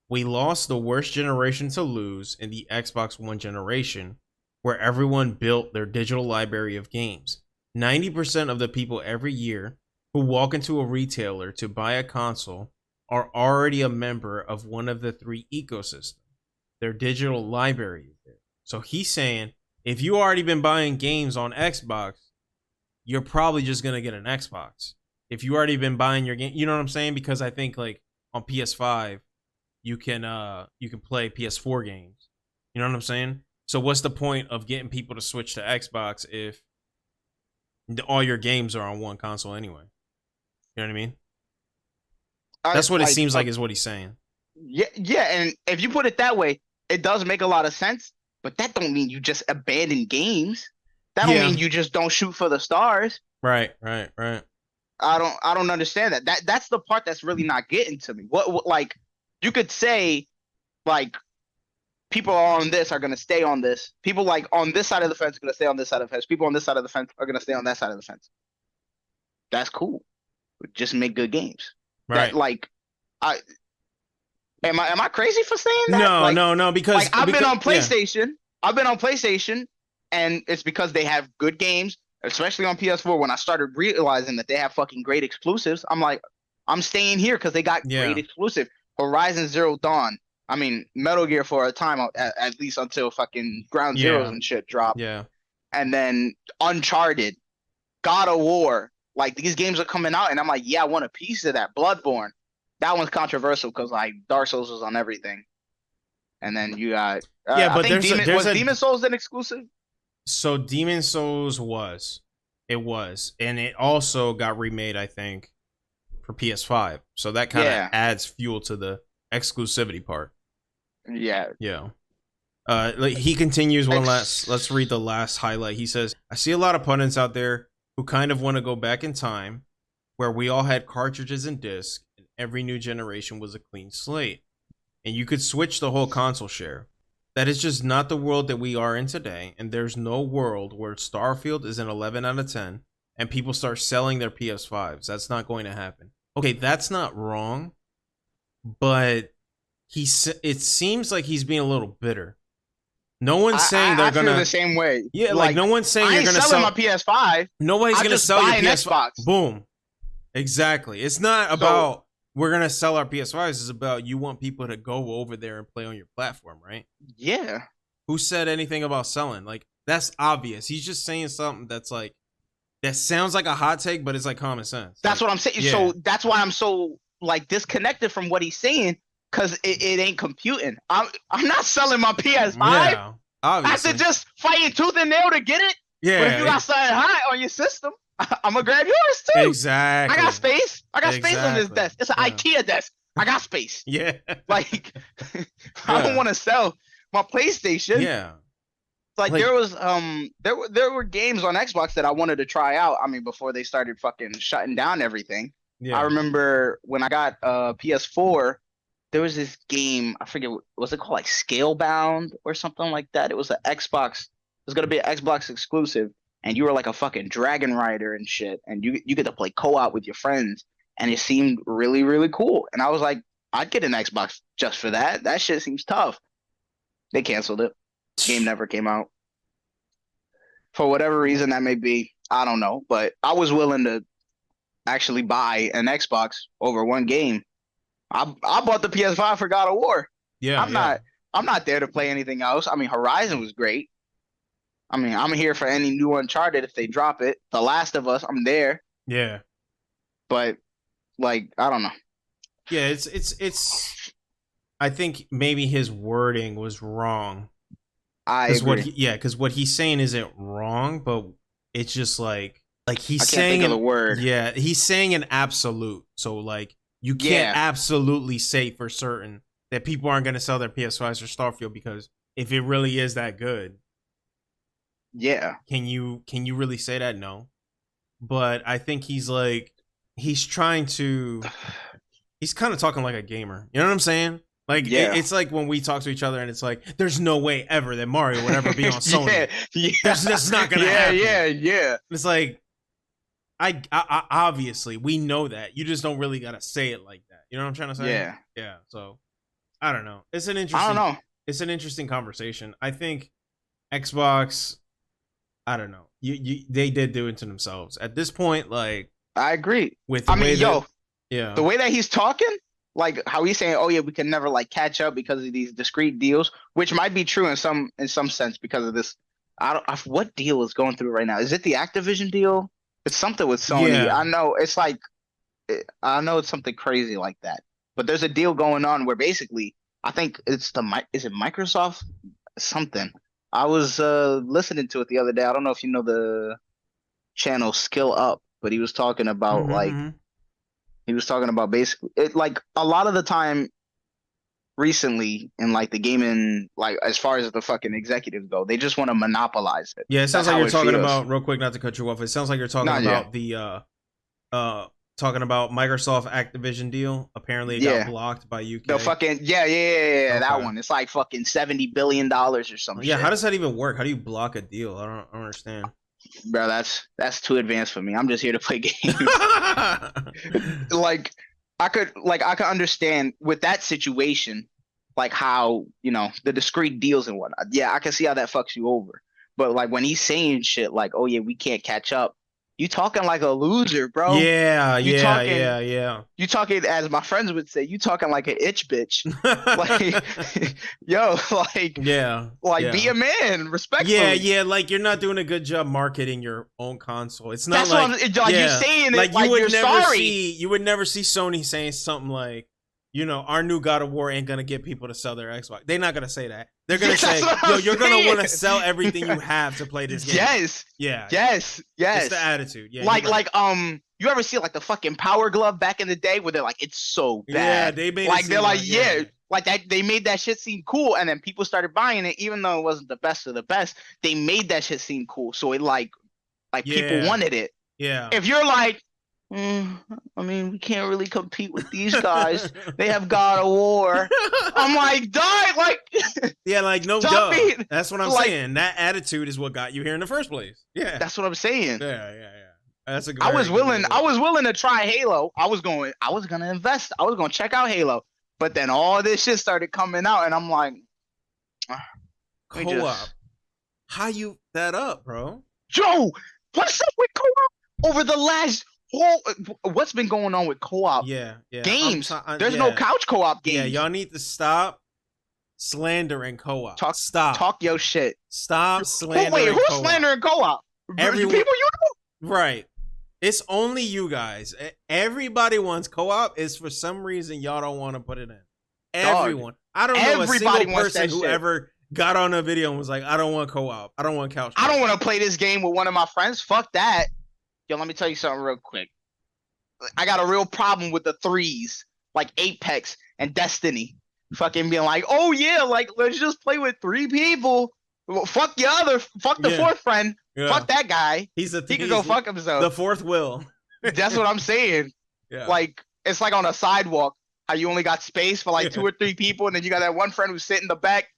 We lost the worst generation to lose in the Xbox One generation, where everyone built their digital library of games. 90% of the people every year who walk into a retailer to buy a console are already a member of one of the 3 ecosystems. Their digital library is there. So he's saying, if you already been buying games on Xbox, you're probably just going to get an Xbox. If you already been buying your game, you know what I'm saying? Because I think like on PS5, you can play PS4 games. You know what I'm saying? So what's the point of getting people to switch to Xbox if all your games are on one console anyway? You know what I mean? That's what it seems like is what he's saying. Yeah, and if you put it that way, it does make a lot of sense, but that don't mean you just abandon games. That don't mean you just don't shoot for the stars. Right. I don't understand that. That's the part that's really not getting to me. What like you could say like people on this are going to stay on this. People like on this side of the fence are going to stay on this side of the fence. People on this side of the fence are going to stay on that side of the fence. That's cool. Just make good games. Right. That, like, am I crazy for saying that? No, because like I've been on PlayStation. Yeah. I've been on PlayStation, and it's because they have good games, especially on PS4. When I started realizing that they have fucking great exclusives, I'm like, I'm staying here because they got great exclusive. Horizon Zero Dawn. I mean, Metal Gear for a time, at least until fucking Ground Zeroes and shit dropped. Yeah. And then Uncharted, God of War. like these games are coming out, and I'm like, yeah, I want a piece of that. Bloodborne, that one's controversial because like Dark Souls was on everything, and then you got yeah, but I think Demon Souls an exclusive? So Demon Souls was, and it also got remade, I think, for PS5. So that kind of adds fuel to the exclusivity part. Yeah. Yeah. He continues let's read the last highlight. He says, I see a lot of pundits out there who kind of want to go back in time where we all had cartridges and discs and every new generation was a clean slate and you could switch the whole console share. That is just not the world that we are in today, and there's no world where Starfield is an 11 out of 10 and people start selling their PS5s. That's not going to happen. Okay, that's not wrong, but it seems like he's being a little bitter. No one's saying they're gonna feel the same way. Yeah, like no one's saying you're gonna sell my PS5. Nobody's gonna sell your PS5. Xbox. Boom. Exactly. It's not about we're gonna sell our PS5s. It's about you want people to go over there and play on your platform, right? Yeah. Who said anything about selling? Like that's obvious. He's just saying something that's like that sounds like a hot take, but it's like common sense. That's what I'm saying. Yeah. So that's why I'm so like disconnected from what he's saying. Cause it ain't computing. I'm not selling my PS5. Yeah, obviously. After just fighting tooth and nail to get it. Yeah. But if you got something hot on your system, I'm gonna grab yours too. Exactly. I got space. I got space on this desk. It's an IKEA desk. I got space. Yeah. Like I don't want to sell my PlayStation. Yeah. Like there was there were games on Xbox that I wanted to try out. I mean, before they started fucking shutting down everything. Yeah. I remember when I got PS4. There was this game, I forget, was it called like Scalebound or something like that? It was an Xbox. It was gonna be an Xbox exclusive, and you were like a fucking dragon rider and shit, and you get to play co-op with your friends, and it seemed really, really cool. And I was like, I'd get an Xbox just for that. That shit seems tough. They canceled it. Game never came out. For whatever reason that may be, I don't know. But I was willing to actually buy an Xbox over one game. I bought the PS5 for God of War. Yeah, I'm not there to play anything else. I mean, Horizon was great. I mean, I'm here for any new Uncharted if they drop it. The Last of Us, I'm there. Yeah. But like, I don't know. Yeah, it's I think maybe his wording was wrong. I agree. Because what he's saying isn't wrong, but it's just like he's I can't think of the word. Yeah, he's saying an absolute. So like you can't absolutely say for certain that people aren't going to sell their PS5s or Starfield because if it really is that good, can you really say that? No. But I think he's kind of talking like a gamer. You know what I'm saying? Like it's like when we talk to each other and it's like there's no way ever that Mario would ever be on Sony. That's not going to happen. Yeah. It's like I obviously we know that. You just don't really gotta say it like that. You know what I'm trying to say? Yeah. So I don't know. It's an interesting conversation. I think Xbox. I don't know. They did do it to themselves at this point. Like I agree. The way that he's talking, like how he's saying, "Oh yeah, we can never like catch up because of these discrete deals," which might be true in some sense because of this. What deal is going through right now? Is it the Activision deal? It's something with Sony. Yeah. I know it's something crazy like that. But there's a deal going on where basically, I think is it Microsoft something? I was listening to it the other day. I don't know if you know the channel Skill Up, but he was talking about basically it like a lot of the time recently in like the gaming, like as far as the fucking executives go, they just want to monopolize it. Yeah, it sounds like you're talking about, real quick, not to cut you off, it sounds like you're talking about the talking about Microsoft Activision deal. Apparently it got blocked by UK. The fucking okay. That one. It's like fucking $70 billion or something. Yeah, how does that even work? How do you block a deal? I don't understand. Bro, that's too advanced for me. I'm just here to play games. Like I could understand with that situation, like how, you know, the discrete deals and whatnot. Yeah, I can see how that fucks you over. But like when he's saying shit like, "Oh yeah, we can't catch up," You talking like a loser, bro. Yeah, You yeah, talking, yeah. You talking, as my friends would say, you talking like an itch bitch. Like, yo, like be a man, respectfully. Yeah, like you're not doing a good job marketing your own console. It's not That's like, what I'm, like you're saying it like you would you're never sorry. you would never see Sony saying something like, you know, our new God of War ain't gonna get people to sell their Xbox. They're not gonna say that. They're gonna say, yo, you're gonna want to sell everything you have to play this game. Yes. Yeah. Yes. It's the attitude. Yeah. Like you ever see like the fucking Power Glove back in the day where they're like, it's so bad. Yeah, they made like it they're like, yeah. Like that they made that shit seem cool, and then people started buying it, even though it wasn't the best of the best. They made that shit seem cool, so it like people wanted it. Yeah. If you're like, I mean, we can't really compete with these guys. They have God of War. I'm like, die, like. Yeah, like no duh. That's what I'm saying. That attitude is what got you here in the first place. Yeah. That's what I'm saying. Yeah. That's a good. I was willing to try Halo. I was gonna invest. I was gonna check out Halo. But then all this shit started coming out, and I'm like, co-op. How you that up, bro? Joe, what's up with co-op? Over the last what's been going on with co-op games? There's no couch co-op games. Yeah, y'all need to stop slandering co-op. Talk your shit. Stop slandering. Wait, who's slandering co-op? Everyone, people you know? Right. It's only you guys. Everybody wants co-op. Is for some reason y'all don't want to put it in. Everyone. I don't know a single person who ever got on a video and was like, I don't want co-op. I don't want couch co-op. I don't want to play this game with one of my friends. Fuck that. Yo, let me tell you something real quick. I got a real problem with the threes, like Apex and Destiny. Fucking being like, oh yeah, like let's just play with 3 people. Well, fuck the fourth friend. Yeah. Fuck that guy. He can go fuck himself. The fourth will. That's what I'm saying. Yeah. Like, it's like on a sidewalk, how you only got space for like 2 or 3 people, and then you got that one friend who's sitting in the back.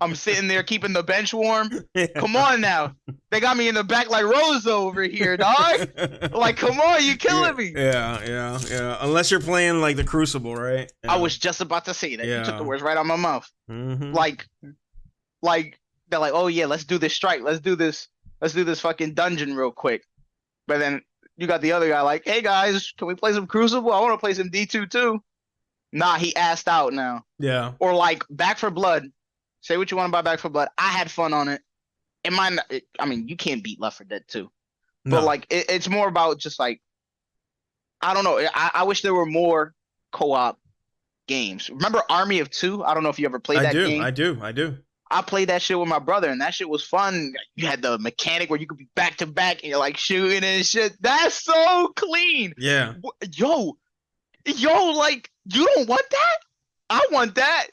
I'm sitting there keeping the bench warm. Come on now. They got me in the back like Rosa over here, dog. Like, come on, you killing me. Yeah. Unless you're playing like the Crucible, right? Yeah. I was just about to say that. You took the words right out of my mouth. Mm-hmm. Like they're like, oh yeah, let's do this strike. Let's do this fucking dungeon real quick. But then you got the other guy like, hey guys, can we play some Crucible? I want to play some D2 too. Nah, he asked out now. Yeah. Or like Back 4 Blood. Say what you want about Back 4 Blood. I had fun on it. I mean, you can't beat Left 4 Dead 2. No. But like, it's more about just like, I don't know. I wish there were more co-op games. Remember Army of Two? I don't know if you ever played that game. I do. I played that shit with my brother, and that shit was fun. You had the mechanic where you could be back to back, and you're like shooting and shit. That's so clean. Yeah. Yo, like, you don't want that? I want that.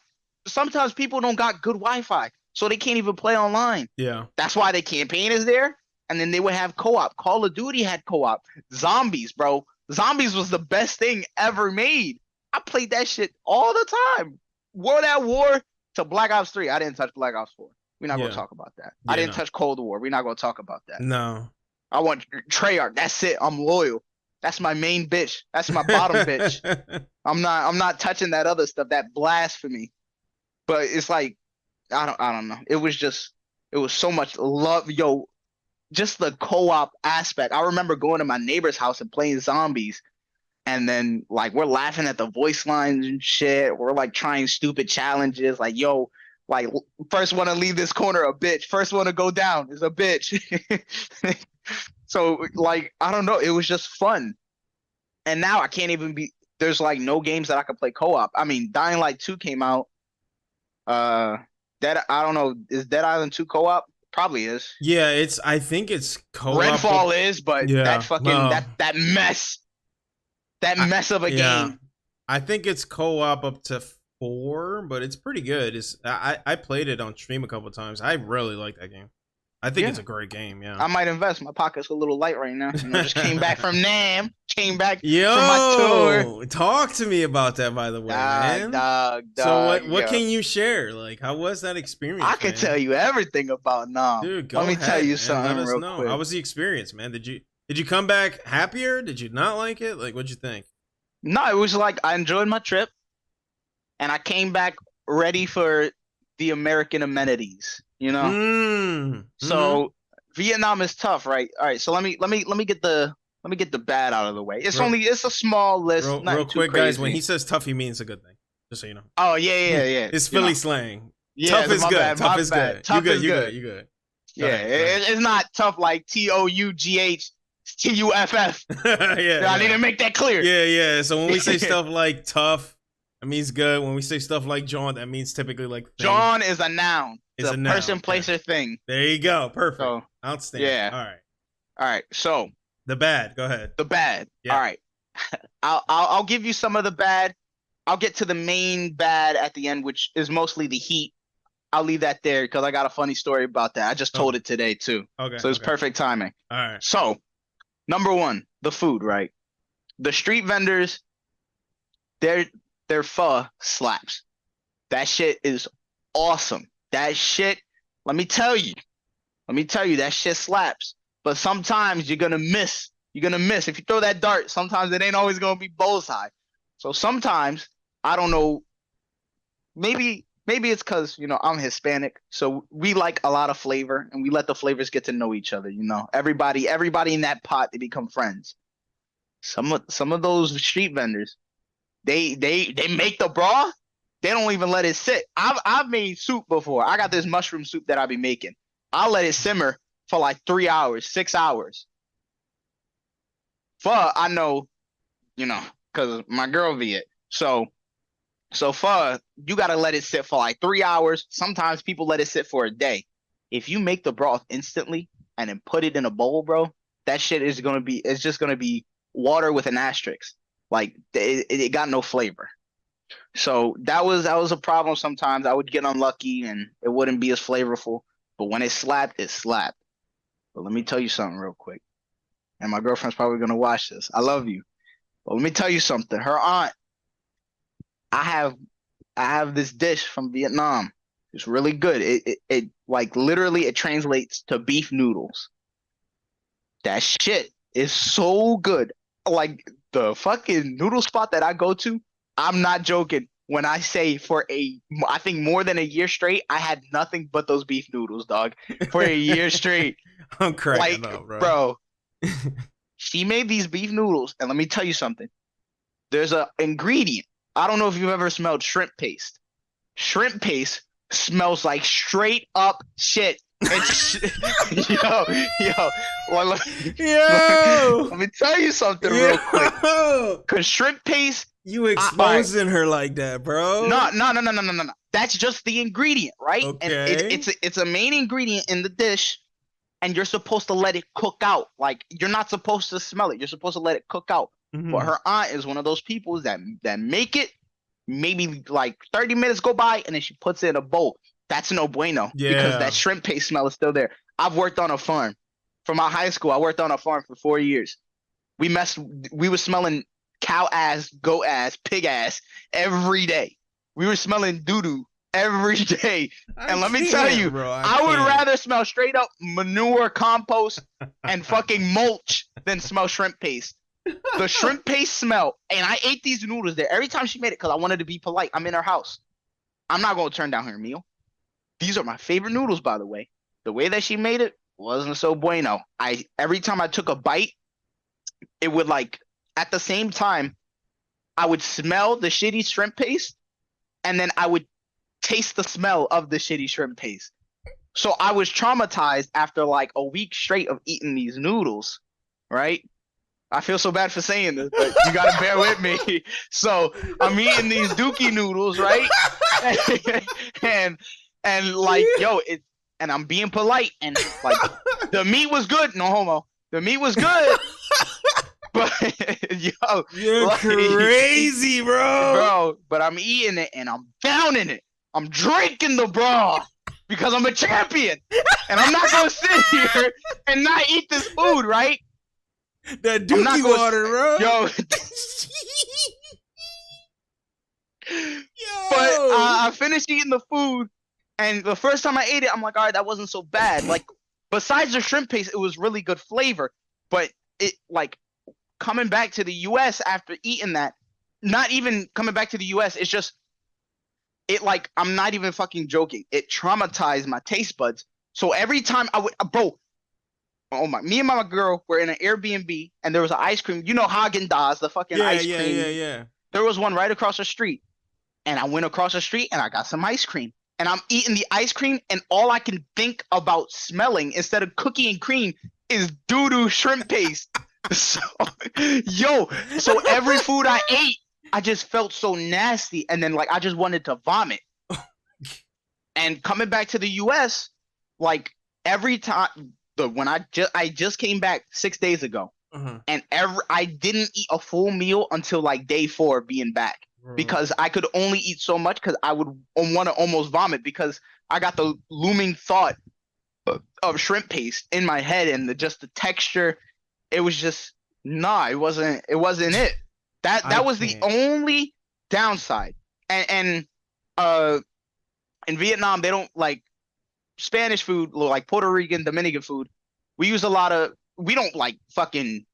Sometimes people don't got good Wi-Fi, so they can't even play online. Yeah. That's why the campaign is there, and then they would have co-op. Call of Duty had co-op. Zombies, bro. Zombies was the best thing ever made. I played that shit all the time. World at War to Black Ops 3. I didn't touch Black Ops 4. We're not going to talk about that. I didn't touch Cold War. We're not going to talk about that. No. I want Treyarch. That's it. I'm loyal. That's my main bitch. That's my bottom bitch. I'm not touching that other stuff. That blasphemy. But it's like, I don't know. It was so much love. Yo, just the co-op aspect. I remember going to my neighbor's house and playing zombies. And then, like, we're laughing at the voice lines and shit. We're, like, trying stupid challenges. Like, yo, like, first one to leave this corner, a bitch. First one to go down is a bitch. So, like, I don't know. It was just fun. And now I can't even be – there's, like, no games that I can play co-op. I mean, Dying Light 2 came out. I don't know. Is Dead Island 2 co-op? Probably is. Yeah, I think it's co-op. Redfall is, but that fucking that mess. That mess of a game. I think it's co-op up to 4, but it's pretty good. I played it on stream a couple of times. I really like that game. I think it's a great game. Yeah, I might invest. My pocket's a little light right now. Just came back from NAMM. Came back from my tour. Talk to me about that, by the way, man. Dog. So what can you share? Like, how was that experience? I can tell you everything about NAMM. Dude, let me tell you something real quick. How was the experience, man? Did you come back happier? Did you not like it? Like, what'd you think? No, it was like I enjoyed my trip, and I came back ready for the American amenities. You know, so Vietnam is tough, right? All right, so let me get the bad out of the way. It's a small list. Real quick, guys. When he says tough, he means a good thing. Just so you know. Oh yeah. It's Philly slang. Yeah, tough is good. Bad, tough is good. Tough You is good. You good. Yeah, it's not tough like TOUGH TUFF. I need to make that clear. Yeah. So when we say stuff like tough, it means good. When we say stuff like John, that means typically like thing. John is a noun. It's a person, place, or thing. There you go. Perfect. So, outstanding. Yeah. All right. So the bad. Go ahead. The bad. Yeah. All right. I'll give you some of the bad. I'll get to the main bad at the end, which is mostly the heat. I'll leave that there because I got a funny story about that. I just told it today too. Okay. So it's perfect timing. All right. So, number one, the food, right? The street vendors, their pho slaps. That shit is awesome. That shit, let me tell you, that shit slaps. But sometimes you're gonna miss. You're gonna miss. If you throw that dart, sometimes it ain't always gonna be bullseye. So sometimes, I don't know, maybe it's because, I'm Hispanic, so we like a lot of flavor, and we let the flavors get to know each other. Everybody in that pot, they become friends. Some of those street vendors, they make the broth. They don't even let it sit. I've made soup before. I got this mushroom soup that I be making. I'll let it simmer for like 3 hours, 6 hours. Pho, I know, because my girl be it. So pho, you got to let it sit for like 3 hours. Sometimes people let it sit for a day. If you make the broth instantly and then put it in a bowl, bro, that shit is just going to be water with an asterisk. Like it got no flavor. So that was a problem. Sometimes I would get unlucky and it wouldn't be as flavorful. But when it slapped, it slapped. But let me tell you something real quick. And my girlfriend's probably going to watch this. I love you. But let me tell you something. Her aunt, I have this dish from Vietnam. It's really good. It like literally it translates to beef noodles. That shit is so good. Like the fucking noodle spot that I go to, I'm not joking when I say I think more than a year straight, I had nothing but those beef noodles, dog. For a year straight. I'm cracking up, bro. She made these beef noodles, and let me tell you something. There's an ingredient. I don't know if you've ever smelled shrimp paste. Shrimp paste smells like straight up shit. It's let me tell you something real quick. Cause shrimp paste. You exposing her like that, bro? No. That's just the ingredient, right? Okay. And it's a main ingredient in the dish, and you're supposed to let it cook out. Like you're not supposed to smell it. You're supposed to let it cook out. Mm-hmm. But her aunt is one of those people that make it. Maybe like 30 minutes go by, and then she puts it in a bowl. That's no bueno. Yeah. Because that shrimp paste smell is still there. I've worked on a farm. For my high school, I worked on a farm for 4 years. We were smelling cow ass, goat ass, pig ass every day. We were smelling doo-doo every day. And let me tell you, bro, I would rather smell straight up manure, compost, and fucking mulch than smell shrimp paste. The shrimp paste smell, and I ate these noodles there every time she made it because I wanted to be polite. I'm in her house. I'm not going to turn down her meal. These are my favorite noodles, by the way. The way that she made it wasn't so bueno. Every time I took a bite, it would like, at the same time, I would smell the shitty shrimp paste, and then I would taste the smell of the shitty shrimp paste. So I was traumatized after like a week straight of eating these noodles, right? I feel so bad for saying this, but you gotta bear with me. So I'm eating these dookie noodles, right? and like, and I'm being polite, and like the meat was good, no homo. The meat was good, but you're like, crazy, bro. But I'm eating it and I'm downing it. I'm drinking the broth because I'm a champion, and I'm not gonna sit here and not eat this food, right? That dookie water, bro. Yo. But I finished eating the food, and the first time I ate it, I'm like, all right, that wasn't so bad. Like, besides the shrimp paste, it was really good flavor. But it, like, coming back to the U.S. after eating that, not even coming back to the U.S., it's just, it, like, I'm not even fucking joking. It traumatized my taste buds. So every time I would, bro, Oh my! Me and my girl were in an Airbnb, and there was an ice cream. You know Haagen-Dazs, the fucking ice cream. Yeah. There was one right across the street, and I went across the street and I got some ice cream. And I'm eating the ice cream, and all I can think about smelling instead of cookie and cream is doo-doo shrimp paste. So every food I ate, I just felt so nasty, and then like I just wanted to vomit. And coming back to the US, like every time when I just came back 6 days ago, and I didn't eat a full meal until like day 4 being back. Because I could only eat so much because I would want to almost vomit because I got the looming thought of shrimp paste in my head, and just the texture. It was just it wasn't it. That was the only downside. And in Vietnam they don't like Spanish food, like Puerto Rican, Dominican food. We don't like fucking,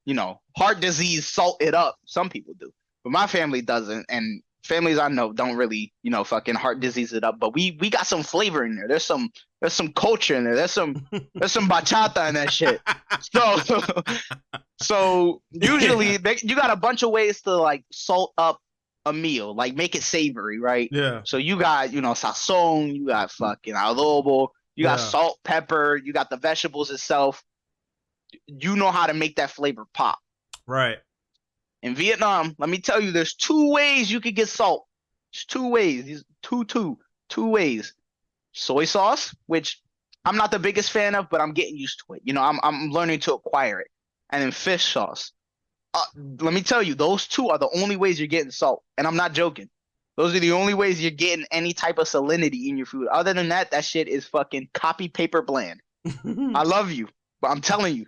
heart disease salt it up. Some people do. But my family doesn't, and families I know don't really, fucking heart disease it up. But we got some flavor in there. There's some culture in there. There's some bachata in that shit. So usually you got a bunch of ways to like salt up a meal, like make it savory, right? Yeah. So you got, sazon, you got fucking adobo, you got salt, pepper, you got the vegetables itself. You know how to make that flavor pop. Right. In Vietnam, let me tell you, there's 2 ways you could get salt. There's 2 ways. These two ways. Soy sauce, which I'm not the biggest fan of, but I'm getting used to it. I'm learning to acquire it. And then fish sauce. Let me tell you, those 2 are the only ways you're getting salt. And I'm not joking. Those are the only ways you're getting any type of salinity in your food. Other than that, that shit is fucking copy paper bland. I love you, but I'm telling you.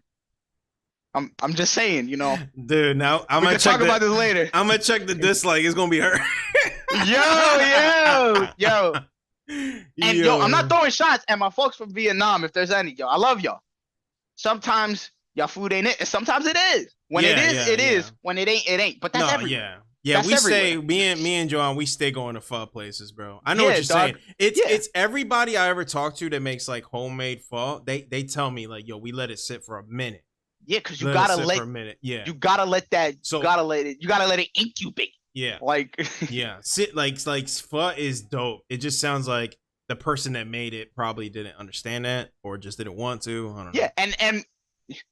I'm just saying, Dude, now I'm gonna talk about this later. I'm gonna check the dislike. It's gonna be her. Yo. And I'm not throwing shots at my folks from Vietnam if there's any. I love y'all. Sometimes y'all food ain't it, and sometimes it is. When it is, it is. When it ain't, it ain't. But that's everywhere. Yeah, we stay. Me and Joan, we stay going to pho places, bro. I know what you're saying. It's everybody I ever talk to that makes like homemade pho. They tell me like, yo, we let it sit for a minute. Yeah, because you gotta let you gotta let it incubate. Yeah, like sit like pho is dope. It just sounds like the person that made it probably didn't understand that or just didn't want to. I don't know. Yeah, and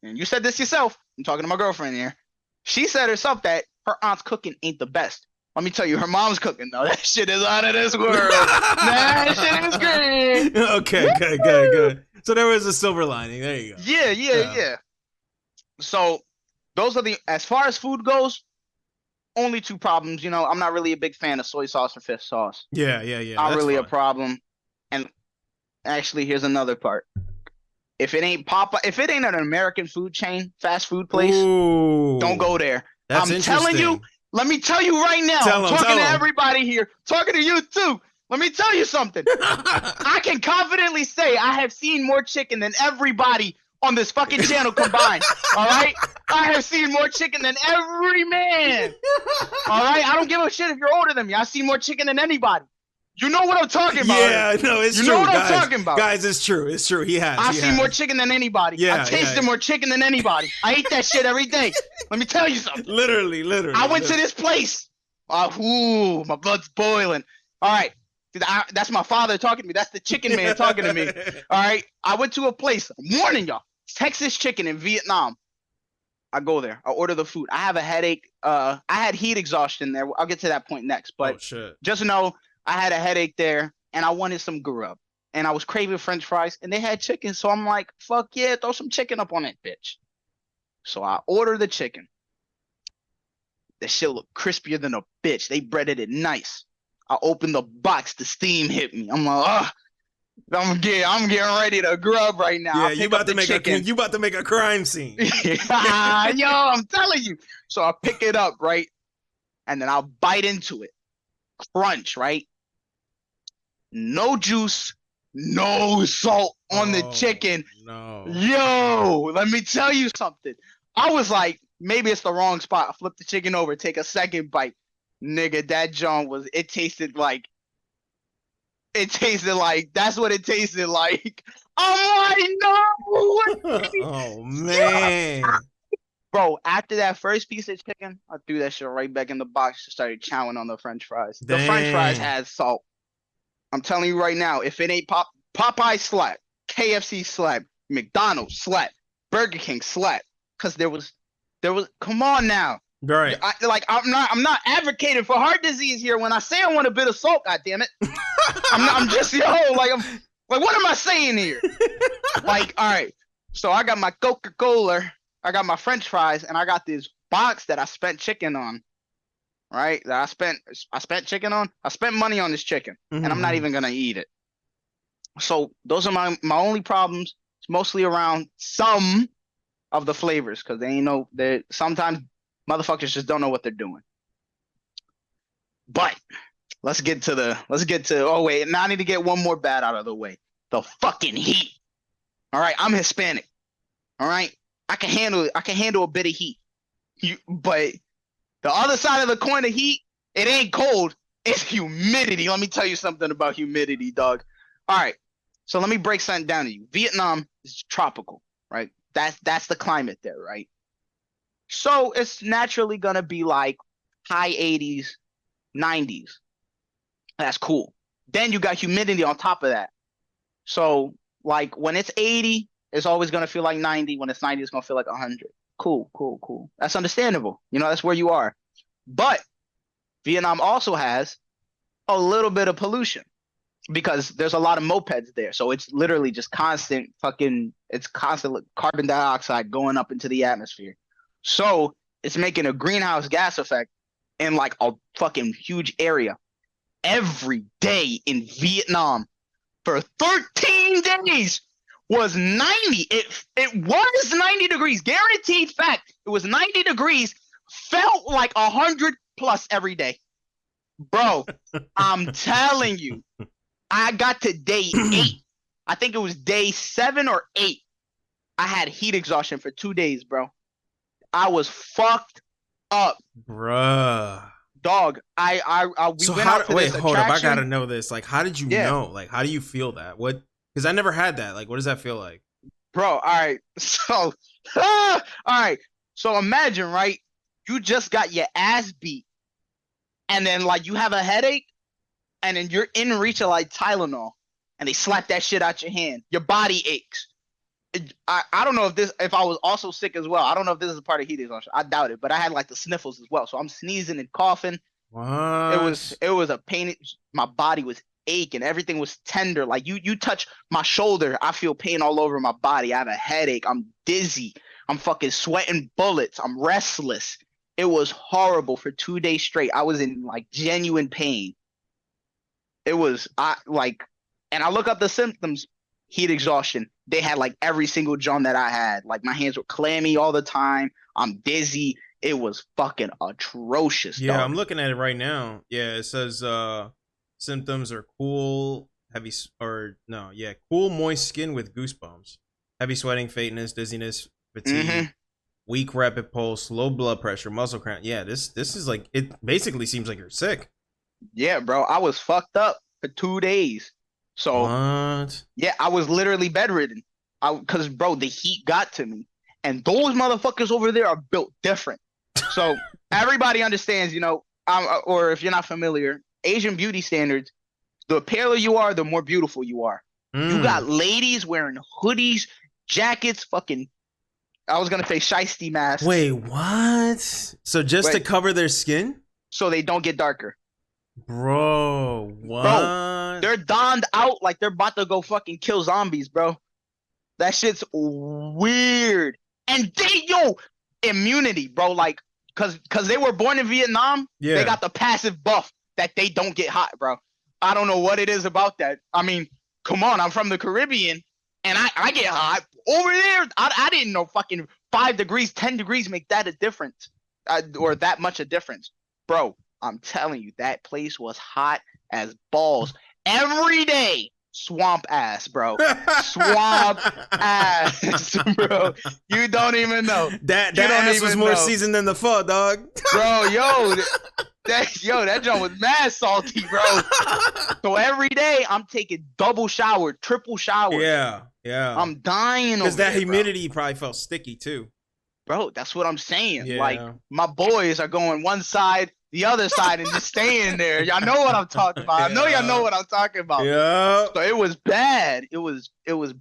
you said this yourself. I'm talking to my girlfriend here. She said herself that her aunt's cooking ain't the best. Let me tell you, her mom's cooking though. That shit is out of this world. That shit is great. Okay, good. So there was a silver lining. There you go. Yeah. So those are as far as food goes, only 2 problems. I'm not really a big fan of soy sauce or fish sauce. Yeah. Not really a problem. And actually, here's another part. If it ain't an American food chain, fast food place, don't go there. I'm telling you. Let me tell you right now. I'm talking to everybody here. Talking to you too. Let me tell you something. I can confidently say I have seen more chicken than everybody on this fucking channel combined. All right? I have seen more chicken than every man. All right? I don't give a shit if you're older than me. I've seen more chicken than anybody. You know what I'm talking about. Yeah, no, it's true. You know what I'm talking about. Guys, it's true. It's true. He has. I've seen more chicken than anybody. Yeah, I've tasted more chicken than anybody. I eat that shit every day. Let me tell you something. Literally. I went to this place. My blood's boiling. All right. That's my father talking to me. That's the chicken man talking to me. All right. I went to a place. I'm warning y'all. Texas chicken in Vietnam. I go there. I order the food. I have a headache. I had heat exhaustion there. I'll get to that point next. But just know I had a headache there, and I wanted some grub. And I was craving French fries, and they had chicken. So I'm like, fuck yeah, throw some chicken up on that bitch. So I order the chicken. The shit looked crispier than a bitch. They breaded it nice. I opened the box. The steam hit me. I'm like, I'm getting ready to grub right now. Yeah, you about to make a crime scene. Yo, I'm telling you. So I pick it up, right? And then I'll bite into it. Crunch, right? No juice, no salt on the chicken. No. Yo, let me tell you something. I was like, maybe it's the wrong spot. I flip the chicken over, take a second bite. Nigga, that John it tasted like It tasted like, that's what it tasted like. I'm like, no. Oh man. Bro, after that first piece of chicken, I threw that shit right back in the box and started chowing on the French fries. Dang. The French fries had salt. I'm telling you right now, if it ain't Popeye slap, KFC slap, McDonald's slap, Burger King slap, because there was, come on now. Right. I'm not advocating for heart disease here when I say I want a bit of salt, goddammit. I'm just, what am I saying here? Like, all right, so I got my Coca-Cola, I got my French fries, and I got this box that I spent chicken on. Right? That I spent chicken on. I spent money on this chicken, and I'm not even gonna eat it. So those are my only problems. It's mostly around some of the flavors, because they sometimes motherfuckers just don't know what they're doing. But let's get to oh wait, now I need to get one more bad out of the way. The fucking heat. All right, I'm Hispanic. All right, I can handle a bit of heat. But the other side of the coin of heat, it ain't cold, it's humidity. Let me tell you something about humidity, dog. All right, so let me break something down to you. Vietnam is tropical, right? That's the climate there, right? So it's naturally gonna be like high 80s, 90s. That's cool. Then you got humidity on top of that. So like when it's 80, it's always gonna feel like 90. When it's 90, it's gonna feel like 100. Cool. That's understandable. That's where you are. But Vietnam also has a little bit of pollution because there's a lot of mopeds there. So it's literally just constant carbon dioxide going up into the atmosphere. So it's making a greenhouse gas effect in like a fucking huge area. Every day in Vietnam for 13 days was 90. It was 90 degrees. Guaranteed fact. It was 90 degrees. Felt like 100 plus every day. Bro, I'm telling you. I got to day 8. I think it was day 7 or 8. I had heat exhaustion for 2 days, bro. I was fucked up. Bruh. Dog, we went out to this attraction. Hold up. I gotta know this. Like, how did you know? Like, how do you feel that? What? Because I never had that. Like, what does that feel like? Bro, all right. So, all right. So imagine, right? You just got your ass beat. And then, like, you have a headache. And then you're in reach of, like, Tylenol. And they slap that shit out your hand. Your body aches. I don't know if I was also sick as well. I don't know if this is a part of heat exhaustion. I doubt it. But I had, like, the sniffles as well. So I'm sneezing and coughing. What? It was a pain. My body was aching. Everything was tender. Like you touch my shoulder, I feel pain all over my body. I have a headache. I'm dizzy. I'm fucking sweating bullets. I'm restless. It was horrible for 2 days straight. I was in like genuine pain. It was and I look up the symptoms. Heat exhaustion. They had like every single John that I had. Like my hands were clammy all the time. I'm dizzy. It was fucking atrocious. Yeah, dog. I'm looking at it right now. Yeah, it says symptoms are cool, cool, moist skin with goosebumps, heavy sweating, faintness, dizziness, fatigue, weak rapid pulse, low blood pressure, muscle cramp. Yeah, this is like, it basically seems like you're sick. Yeah, bro, I was fucked up for 2 days. So what? Yeah, I was literally bedridden. Because bro, the heat got to me, and those motherfuckers over there are built different. So everybody understands, or if you're not familiar, Asian beauty standards, the paler you are, the more beautiful you are. You got ladies wearing hoodies, jackets, fucking, I was going to say shiesty masks. Wait, what? So just to cover their skin? So they don't get darker. Bro, what? Bro, they're donned out like they're about to go fucking kill zombies, bro. That shit's weird. And immunity, bro, like, cause they were born in Vietnam, they got the passive buff that they don't get hot, bro. I don't know what it is about that. I mean, come on, I'm from the Caribbean, and I get hot. Over there, I didn't know fucking 5 degrees, 10 degrees make that a difference, or that much a difference. Bro, I'm telling you, that place was hot as balls. Every day, swamp ass, bro. Swamp ass, bro. You don't even know. That ass was more seasoned than the pho, dog. Bro, yo, That joint was mad salty, bro. So every day I'm taking double shower, triple showers. Yeah. I'm dying because that there, humidity probably felt sticky too. bro. That's what I'm saying. Yeah. Like my boys are going one side, the other side, and just staying there. Y'all know what I'm talking about. I know y'all know what I'm talking about. Yeah. So it was bad. It was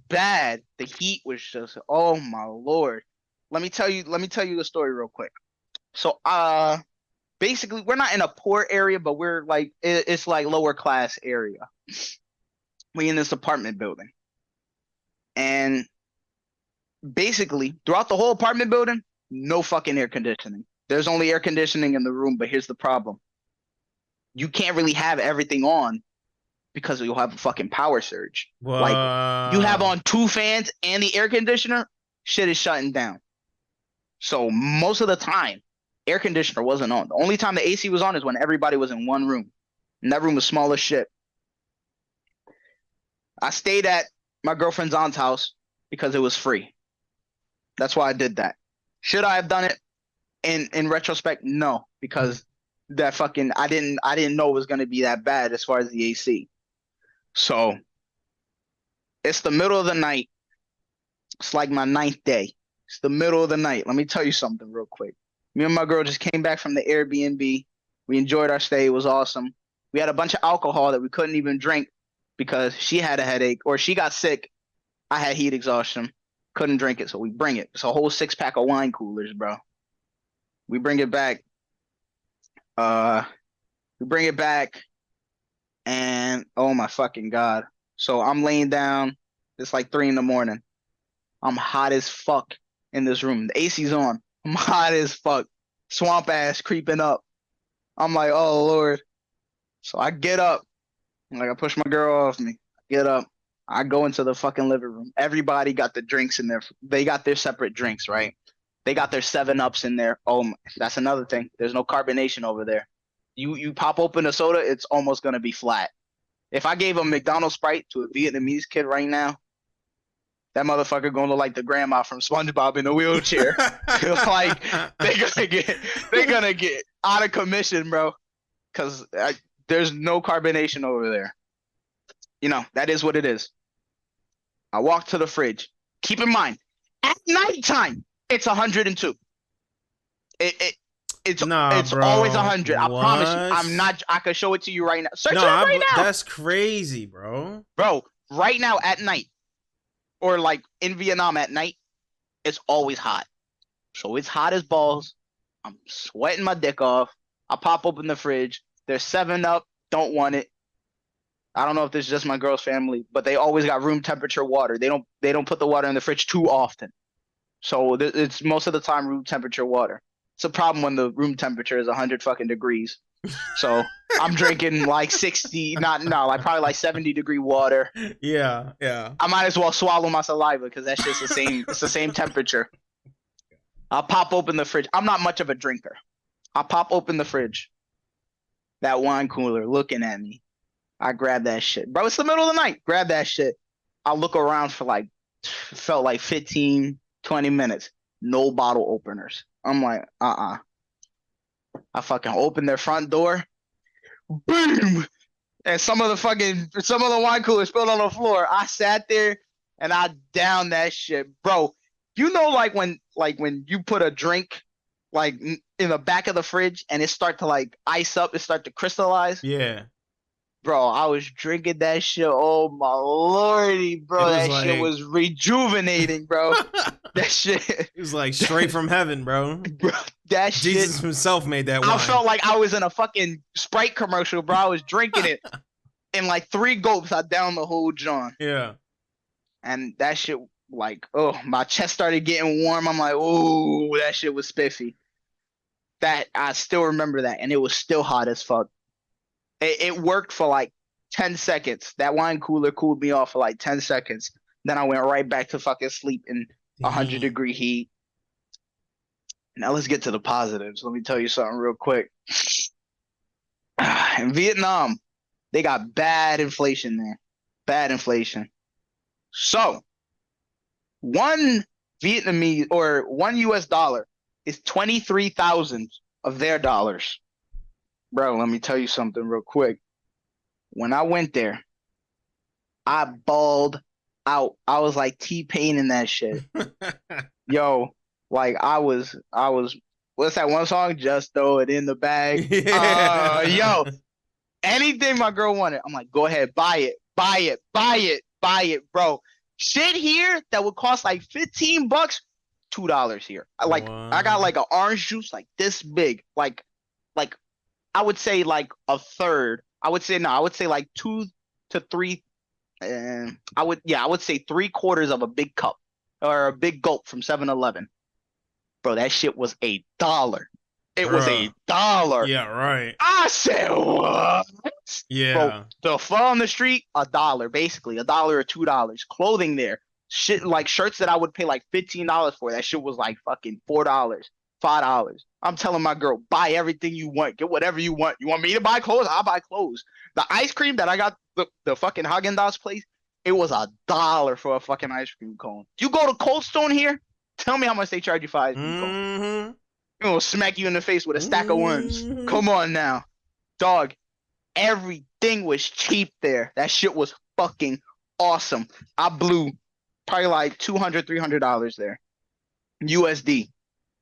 bad. The heat was just, oh my Lord. Let me tell you the story real quick. So basically we're not in a poor area, but we're like it's like lower class area. We in this apartment building. And basically throughout the whole apartment building, no fucking air conditioning. There's only air conditioning in the room, but here's the problem. You can't really have everything on because you'll have a fucking power surge. Wow. Like you have on 2 fans and the air conditioner, shit is shutting down. So most of the time, air conditioner wasn't on. The only time the AC was on is when everybody was in one room. And that room was small as shit. I stayed at my girlfriend's aunt's house because it was free. That's why I did that. Should I have done it? In retrospect, no, because that fucking I didn't know it was gonna be that bad as far as the AC. So it's the middle of the night. It's like my 9th day. It's the middle of the night. Let me tell you something real quick. Me and my girl just came back from the Airbnb. We enjoyed our stay. It was awesome. We had a bunch of alcohol that we couldn't even drink because she had a headache or she got sick. I had heat exhaustion. Couldn't drink it, so we bring it. It's a whole 6-pack of wine coolers, bro. We bring it back. And oh my fucking God. So I'm laying down. It's like 3 a.m. I'm hot as fuck in this room. The AC's on. I'm hot as fuck. Swamp ass creeping up. I'm like, oh Lord. So I get up. Like I push my girl off me. I get up. I go into the fucking living room. Everybody got the drinks in there. They got their separate drinks, right? They got their 7-Ups in there. Oh, that's another thing. There's no carbonation over there. You pop open a soda, it's almost gonna be flat. If I gave a McDonald's Sprite to a Vietnamese kid right now, that motherfucker gonna look like the grandma from SpongeBob in a wheelchair. Like they're gonna get out of commission, bro. Cause there's no carbonation over there. You know, that is what it is. I walk to the fridge. Keep in mind, at nighttime, it's 102. It's bro. always 100. I What? promise you. I'm not. I can show it to you right now. Search it up right now. That's crazy, bro. Bro, right now at night, or like in Vietnam at night, it's always hot. So it's hot as balls. I'm sweating my dick off. I pop open the fridge. There's 7-Up. Don't want it. I don't know if this is just my girl's family, but they always got room temperature water. They don't put the water in the fridge too often. So it's most of the time room temperature water. It's a problem when the room temperature is 100 fucking degrees. So I'm drinking like 60, like probably like 70-degree water. Yeah. I might as well swallow my saliva because that's just the same. It's the same temperature. I'll pop open the fridge. I'm not much of a drinker. I'll pop open the fridge. That wine cooler looking at me. I grab that shit. Bro, it's the middle of the night. Grab that shit. I look around for felt like 15, 20 minutes. No bottle openers. I'm like, I fucking open their front door. Boom! And some of the wine cooler spilled on the floor. I sat there and I downed that shit. Bro, you know like when you put a drink like in the back of the fridge and it start to like ice up, it start to crystallize? Yeah. Bro, I was drinking that shit. Oh my lordy, bro. That shit was rejuvenating, bro. That shit. It was like straight from heaven, bro. Bro, that shit. Jesus himself made that wine. I felt like I was in a fucking Sprite commercial, bro. I was drinking it. In like 3 gulps, I downed the whole joint. Yeah. And that shit, like, oh, my chest started getting warm. I'm like, oh, that shit was spiffy. That, I still remember that. And it was still hot as fuck. It worked for like 10 seconds. That wine cooler cooled me off for like 10 seconds. Then I went right back to fucking sleep in 100-degree heat. Now let's get to the positives. Let me tell you something real quick. In Vietnam, they got bad inflation there. Bad inflation. So, one Vietnamese or $1 is 23,000 of their dollars. Bro, let me tell you something real quick. When I went there, I bawled out. I was like T-Pain in that shit. Yo, like I was what's that one song? Just throw it in the bag. Yo, anything my girl wanted, I'm like, go ahead, buy it, buy it, buy it, buy it, bro. Shit here that would cost like $15, $2 here. I got like an orange juice like this big, like I would say like a third. I would say no, I would say like 2 to 3. And I would say 3/4 of a big cup or a big gulp from 7-Eleven. Bro, that shit was $1. It was $1. Yeah, right. I said, what? Yeah. Bro, the pho on the street, $1, basically. $1 or $2. Clothing there. Shit like shirts that I would pay like $15 for. That shit was like fucking $4, $5. I'm telling my girl, buy everything you want. Get whatever you want. You want me to buy clothes? I'll buy clothes. The ice cream that I got, the fucking Haagen-Dazs place, it was $1 for a fucking ice cream cone. You go to Cold Stone here, tell me how much they charge you for ice cream cone. It will smack you in the face with a stack of ones. Come on now. Dog, everything was cheap there. That shit was fucking awesome. I blew probably like $200, $300 there. USD.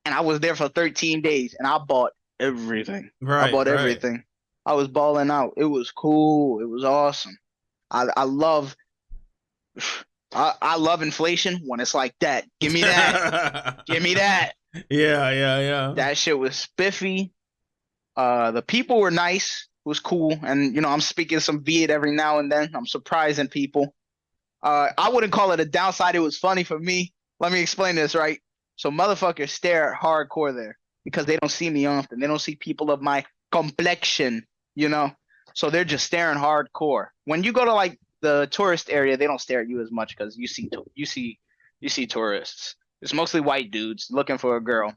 And I was there for 13 days and I bought everything. Right, I bought everything. I was balling out. It was cool. It was awesome. I love inflation when it's like that. Give me that. Give me that. Yeah. That shit was spiffy. The people were nice. It was cool. And, I'm speaking some Viet every now and then. I'm surprising people. I wouldn't call it a downside. It was funny for me. Let me explain this, right? So motherfuckers stare hardcore there because they don't see me often. They don't see people of my complexion, So they're just staring hardcore. When you go to like the tourist area, they don't stare at you as much because you see tourists. It's mostly white dudes looking for a girl.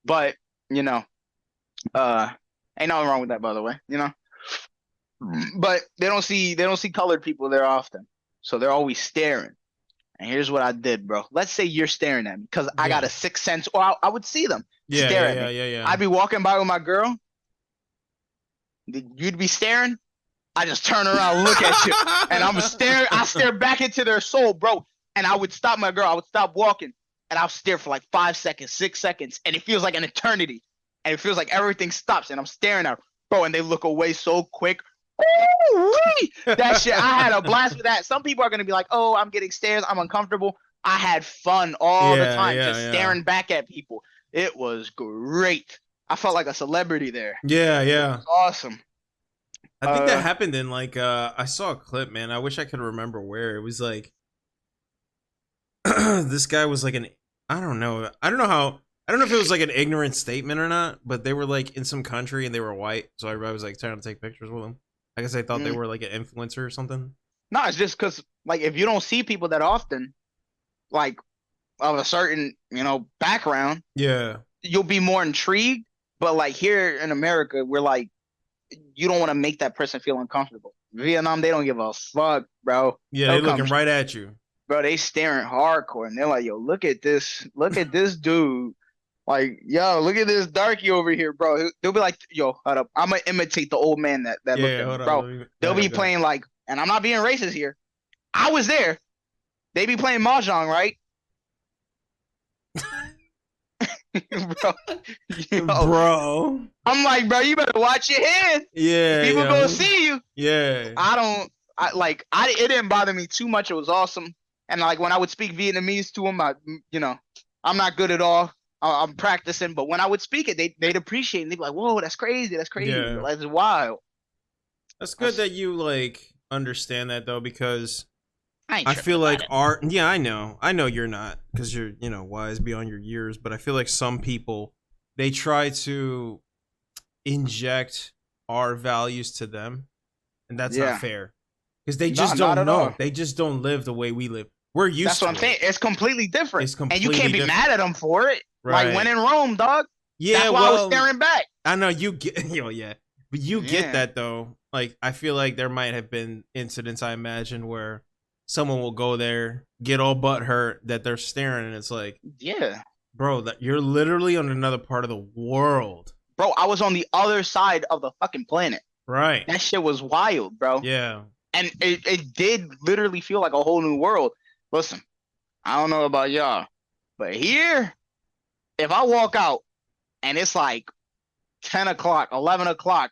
But, ain't nothing wrong with that, by the way, But they don't see colored people there often. So they're always staring. And here's what I did, bro. Let's say you're staring at me because I got a sixth sense, or I would see them stare at me. Yeah. I'd be walking by with my girl. You'd be staring. I just turn around, look at you, and I'm staring. I stare back into their soul, bro. And I would stop my girl. I would stop walking, and I'll stare for like 5 seconds, 6 seconds, and it feels like an eternity. And it feels like everything stops, and I'm staring at her, bro. And they look away so quick. Ooh-wee! That shit, I had a blast with that. Some people are gonna be like, "Oh, I'm getting stares. I'm uncomfortable." I had fun all the time, just staring back at people. It was great. I felt like a celebrity there. Yeah. It was awesome. I think that happened in like I saw a clip, man. I wish I could remember where. It was like this guy was like I don't know if it was like an ignorant statement or not, but they were like in some country and they were white, so I was like trying to take pictures with them. I guess I thought they were like an influencer or something. No, it's just because like if you don't see people that often, like of a certain background, you'll be more intrigued. But like here in America, we're like, you don't want to make that person feel uncomfortable. Vietnam, they don't give a fuck, bro. Yeah, they're looking right at you, bro. They staring hardcore, and they're like, "Yo, look at this dude." Like, yo, look at this darky over here, bro. They'll be like, yo, hold up. I'm going to imitate the old man that looked at me, bro. They'll be playing like, and I'm not being racist here. I was there. They be playing Mahjong, right? Bro. I'm like, bro, you better watch your hand. Yeah. People gonna see you. Yeah. It didn't bother me too much. It was awesome. And like when I would speak Vietnamese to them, I'm not good at all. I'm practicing, but when I would speak it, they'd appreciate it. And they'd be like, "Whoa, that's crazy! That's crazy! Yeah. That's wild." That's good that you like understand that though, because I feel like art. Yeah, I know you're not because you're wise beyond your years. But I feel like some people they try to inject our values to them, and that's not fair because they just don't know. They just don't live the way we live. We're used. That's what I'm saying. It's completely different, and you can't be mad at them for it. Right. Like when in Rome, dog. Yeah, that's why I was staring back. I know you get, but you get that though. Like I feel like there might have been incidents, I imagine, where someone will go there, get all butt hurt that they're staring, and it's like, yeah, bro, that you're literally on another part of the world. bro, I was on the other side of the fucking planet. Right. That shit was wild, bro. Yeah. And it did literally feel like a whole new world. Listen, I don't know about y'all, but here, if I walk out and it's like 10 o'clock, 11 o'clock,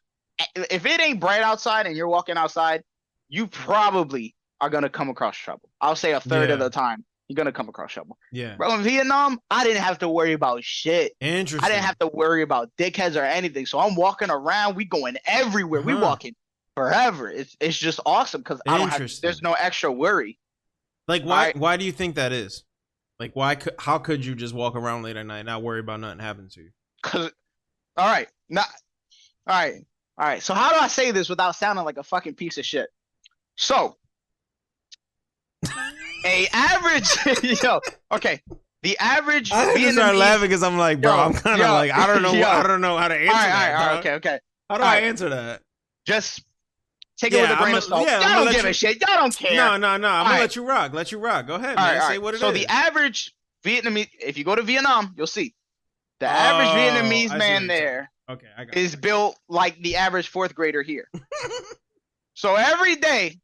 if it ain't bright outside and you're walking outside, you probably are going to come across trouble. I'll say a third of the time, you're going to come across trouble. Yeah. Bro, in Vietnam, I didn't have to worry about shit. Interesting. I didn't have to worry about dickheads or anything. So I'm walking around. We going everywhere. We walking forever. It's just awesome because I don't have. There's no extra worry. Like why do you think that is? Like how could you just walk around late at night and not worry about nothing happening to you? Cause all right. So how do I say this without sounding like a fucking piece of shit? So a average okay. The average I just start laughing because I'm like, bro, I'm kind of like I don't know how to answer that. All right, okay. How do I answer that? Just take it with a grain of salt. Y'all don't give a shit. Y'all don't care. No. I'm gonna let you rock. Go ahead, man. Say what it is. So the average Vietnamese, if you go to Vietnam, you'll see the average Vietnamese man there is built like the average fourth grader here. So every day,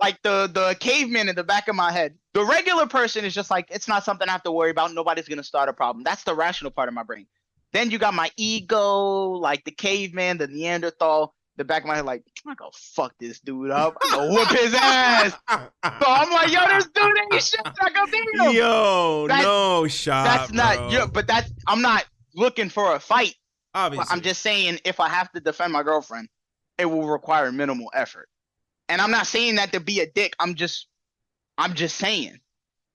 like the caveman in the back of my head, the regular person is just like, it's not something I have to worry about. Nobody's gonna start a problem. That's the rational part of my brain. Then you got my ego, like the caveman, the Neanderthal. The back of my head, like, I'm gonna fuck this dude up. I'm gonna whoop his ass. So I'm like, yo, this dude ain't shit. I go beat him. Yo, no shot. That's not, but I'm not looking for a fight. Obviously. I'm just saying, if I have to defend my girlfriend, it will require minimal effort. And I'm not saying that to be a dick. I'm just saying.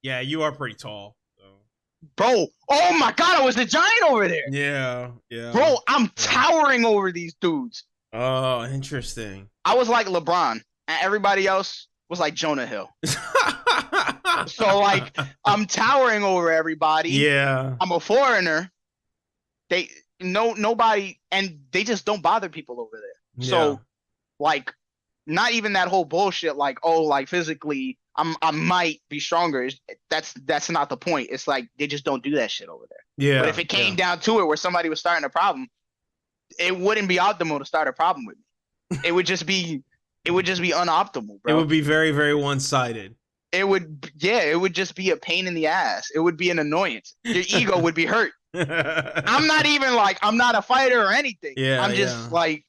Yeah, you are pretty tall. So. Bro, oh my God, I was the giant over there. Yeah. Bro, I'm towering over these dudes. Oh, interesting. I was like LeBron, and everybody else was like Jonah Hill. So like, I'm towering over everybody. Yeah. I'm a foreigner. Nobody, and they just don't bother people over there. Yeah. So, like, not even that whole bullshit. Like, oh, like physically, I might be stronger. That's not the point. It's like they just don't do that shit over there. Yeah. But if it came down to it, where somebody was starting a problem, it wouldn't be optimal to start a problem with me. It would just be unoptimal, bro. It would be very, very one-sided. It would just be a pain in the ass. It would be an annoyance. Your ego would be hurt. I'm not even like, I'm not a fighter or anything. Yeah. I'm just like,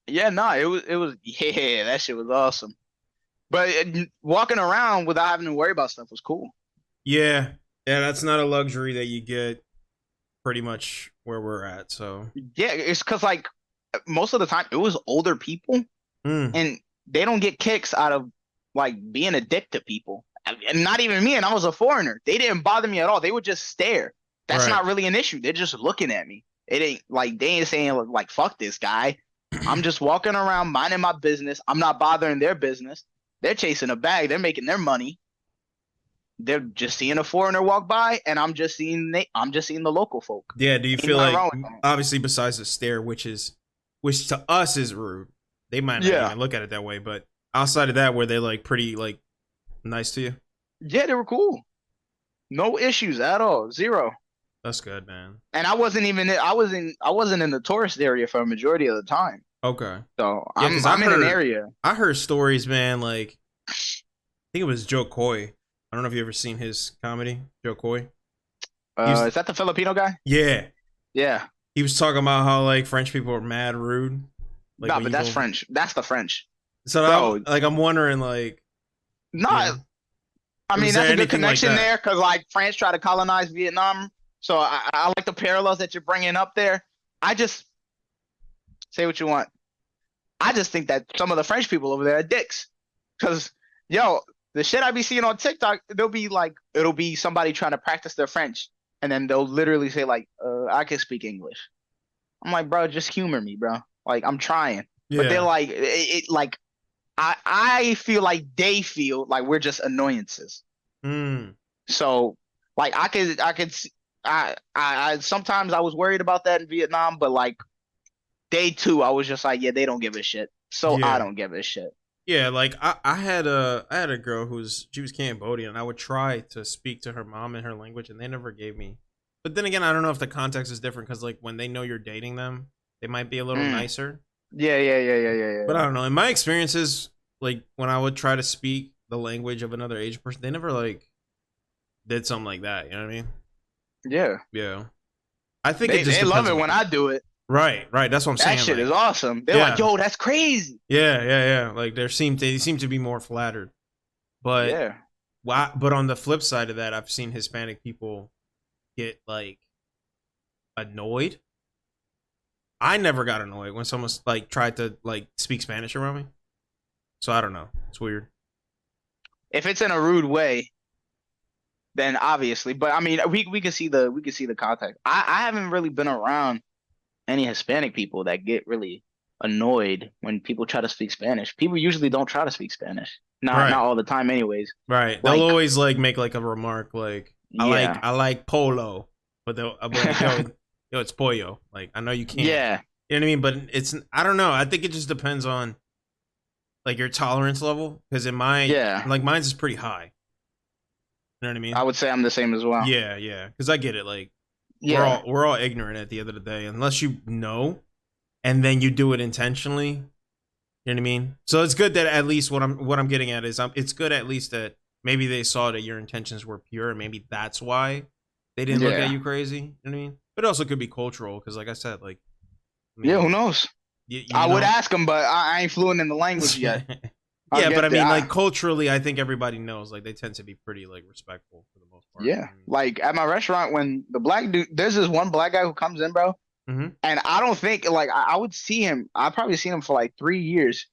it was that shit was awesome. But walking around without having to worry about stuff was cool. Yeah, that's not a luxury that you get pretty much where we're at. So yeah, it's because like most of the time it was older people, and they don't get kicks out of like being a dick to people. And not even me, and I was a foreigner. They didn't bother me at all. They would just stare. That's not really an issue. They're just looking at me. It ain't like they ain't saying like fuck this guy. I'm just walking around minding my business. I'm not bothering their business. They're chasing a bag. They're making their money. They're just seeing a foreigner walk by, and I'm just seeing the local folk. Yeah. Do you feel like, obviously, besides the stare, which to us is rude, they might not even look at it that way, but outside of that, were they like pretty like nice to you? Yeah, they were cool. No issues at all. Zero. That's good, man. And I wasn't in the tourist area for a majority of the time. Okay. So I'm in an area. I heard stories, man, like I think it was Joe Coy. I don't know if you ever seen his comedy, Joe Coy. Is that the Filipino guy? Yeah. Yeah. He was talking about how like French people are mad rude. Like, no, but that's French. That's the French. So I'm wondering like. No, I mean that's a good connection there because like France tried to colonize Vietnam. So I like the parallels that you're bringing up there. I just say what you want. I just think that some of the French people over there are dicks. Because, the shit I be seeing on TikTok, it'll be somebody trying to practice their French. And then they'll literally say, like, I can speak English. I'm like, bro, just humor me, bro. Like, I'm trying. Yeah. But they're like, I feel like they feel like we're just annoyances. So, like, I sometimes I was worried about that in Vietnam, but like day 2, I was just like, they don't give a shit. So I don't give a shit. Yeah, like I had a girl she was Cambodian, and I would try to speak to her mom in her language, and they never gave me But then again, I don't know if the context is different because like when they know you're dating them, they might be a little nicer. Yeah. But I don't know. In my experiences, like when I would try to speak the language of another Asian person, they never like did something like that. You know what I mean? Yeah. Yeah. I think they love it when I do it. Right. That's what I'm saying. That shit like, is awesome. They're like, yo, that's crazy. Yeah. Like they seem to be more flattered. But yeah. But on the flip side of that, I've seen Hispanic people get like annoyed. I never got annoyed when someone like tried to like speak Spanish around me. So I don't know. It's weird. If it's in a rude way, then obviously. But I mean, we can see the context. I haven't really been around any Hispanic people that get really annoyed when people try to speak Spanish. People usually don't try to speak Spanish. Not all the time, anyways. Right. Like, they'll always like make like a remark like I like polo, but they'll I'm like, yo, it's pollo. Like I know you can't. Yeah. You know what I mean? But it's I don't know. I think it just depends on like your tolerance level. Because in my like mine's is pretty high. You know what I mean? I would say I'm the same as well. Yeah. Because I get it. Like we're all ignorant at the end of the day, unless you know, and then you do it intentionally. You know what I mean? So it's good that at least what I'm getting at is it's good at least that maybe they saw that your intentions were pure, and maybe that's why they didn't look at you crazy. You know what I mean? But it also could be cultural, because like I said, like I mean, who knows? I would ask them, but I ain't fluent in the language yet. But I mean, like culturally, I think everybody knows. Like they tend to be pretty like respectful for the most part. Yeah, like at my restaurant, when the black dude, there's this one black guy who comes in, bro, and I don't think like I would see him. I probably seen him for like 3 years,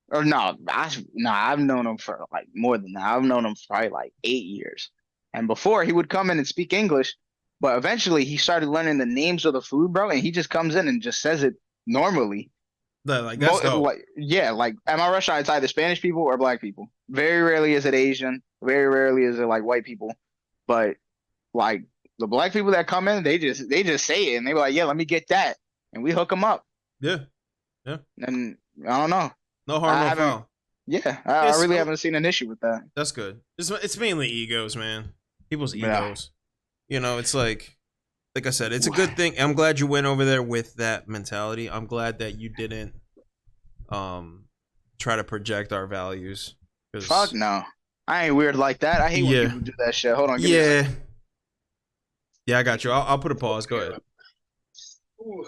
or no, I've known him for like more than that. I've known him for probably like 8 years, and before he would come in and speak English, but eventually he started learning the names of the food, bro, and he just comes in and just says it normally. Like that's dope. Like at my restaurant, it's either Spanish people or black people. Very rarely is it Asian. Very rarely is it like white people. But like the black people that come in, they just say it, and they were like, "Yeah, let me get that," and we hook them up. Yeah. And I don't know. No harm, no foul. Yeah, I really haven't seen an issue with that. That's good. It's mainly egos, man. People's egos. You know, it's like I said, it's a good thing. I'm glad you went over there with that mentality. I'm glad that you didn't try to project our values. Fuck no. I ain't weird like that. I hate when people do that shit. Hold on. Give me a second. Yeah, I got you. I'll put a pause. Go ahead. Ooh.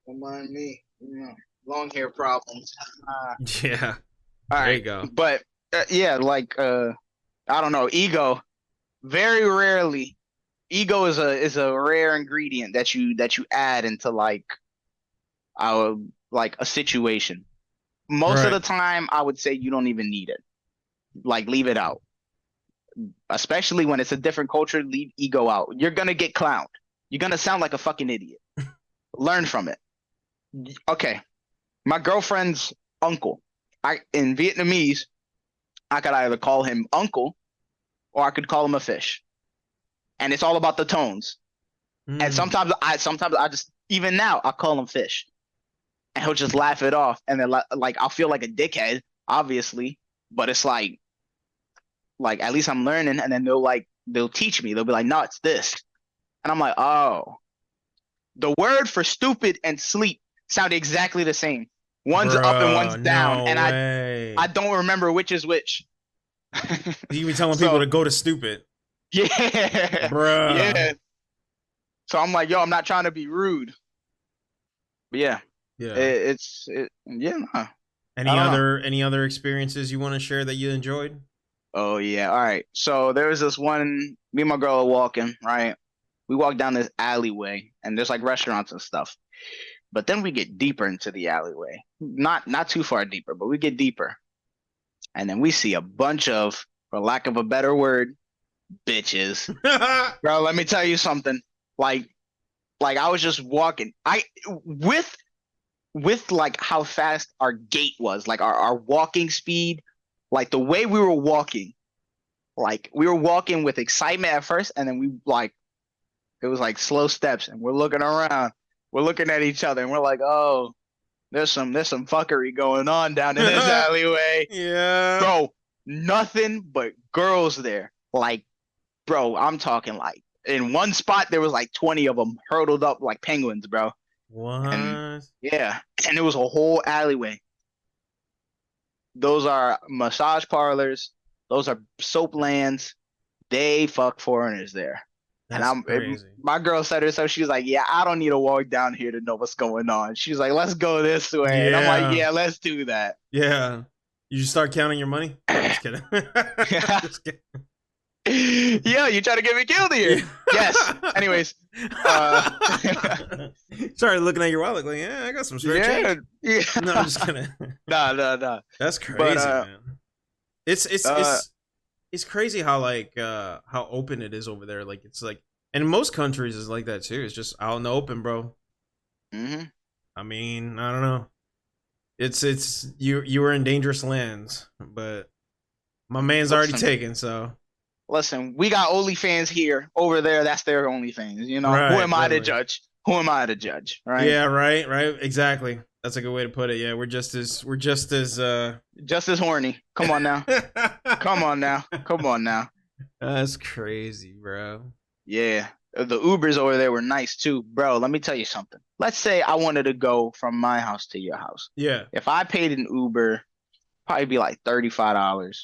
Don't mind me. Long hair problems. Yeah. All right. There you go. But like I don't know. Ego. Very rarely. Ego is a rare ingredient that you add into like a situation. Most of the time, I would say you don't even need it. Like leave it out. Especially when it's a different culture, leave ego out. You're gonna get clowned. You're gonna sound like a fucking idiot. Learn from it. Okay, my girlfriend's uncle. In Vietnamese, I could either call him uncle, or I could call him a fish. And it's all about the tones. And sometimes I just, even now, I call him fish. And he'll just laugh it off. And then like I'll feel like a dickhead, obviously. But it's like at least I'm learning. And then they'll teach me. They'll be like, no, it's this. And I'm like, oh. The word for stupid and sleep sound exactly the same. One's up and one's down. And I don't remember which is which. You be telling people to go to stupid. Yeah. Bruh. Yeah. So I'm like, yo, I'm not trying to be rude. But yeah. Nah. Any other experiences you want to share that you enjoyed? Oh yeah. All right. So there was this one, me and my girl are walking, right? We walk down this alleyway and there's like restaurants and stuff. But then we get deeper into the alleyway. Not too far deeper, but we get deeper. And then we see a bunch of, for lack of a better word, bitches. Bro, let me tell you something. Like I was just walking. With like how fast our gait was, like our walking speed, like the way we were walking, like we were walking with excitement at first, and then it was like slow steps, and we're looking around, we're looking at each other, and we're like, oh, there's some fuckery going on down in this alleyway. Yeah. Bro, nothing but girls there. Like bro, I'm talking like in one spot there was like 20 of them hurtled up like penguins, bro. What? And yeah, and it was a whole alleyway. Those are massage parlors. Those are soap lands. They fuck foreigners there. That's crazy. My girl said herself, she was like, yeah, I don't need to walk down here to know what's going on. She's like, let's go this way. And I'm like, yeah, let's do that. Yeah. You just start counting your money? Just kidding. Just kidding. Yeah, you trying to get me killed here? Yes. Anyways. Started looking at your wallet like, yeah, I got some spare change. Yeah. No, I'm just kidding. Nah. That's crazy, man. It's crazy how like how open it is over there. Like it's like, and most countries is like that too. It's just out in the open, bro. Mm-hmm. I mean, I don't know. It's you were in dangerous lands, but my man's already taken. So listen, we got OnlyFans here. Over there, that's their OnlyFans. You know, right, who am I to judge? Who am I to judge? Right? Yeah, right. Exactly. That's a good way to put it. Yeah, we're just as horny. Come on now. Come on now. That's crazy, bro. Yeah. The Ubers over there were nice too, bro. Let me tell you something. Let's say I wanted to go from my house to your house. Yeah. If I paid an Uber, probably be like $35,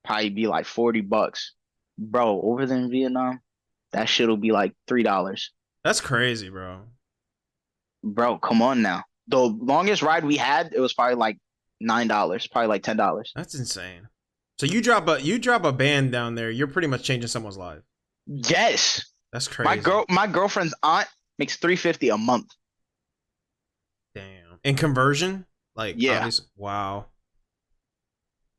probably be like $40. Bro, over there in Vietnam, that shit'll be like $3. That's crazy, bro. Bro, come on now. The longest ride we had, it was probably like $9, probably like $10. That's insane. So you drop a band down there, you're pretty much changing someone's life. Yes. That's crazy. My girlfriend's aunt makes $350 a month. Damn. In conversion? Like, yeah. Wow.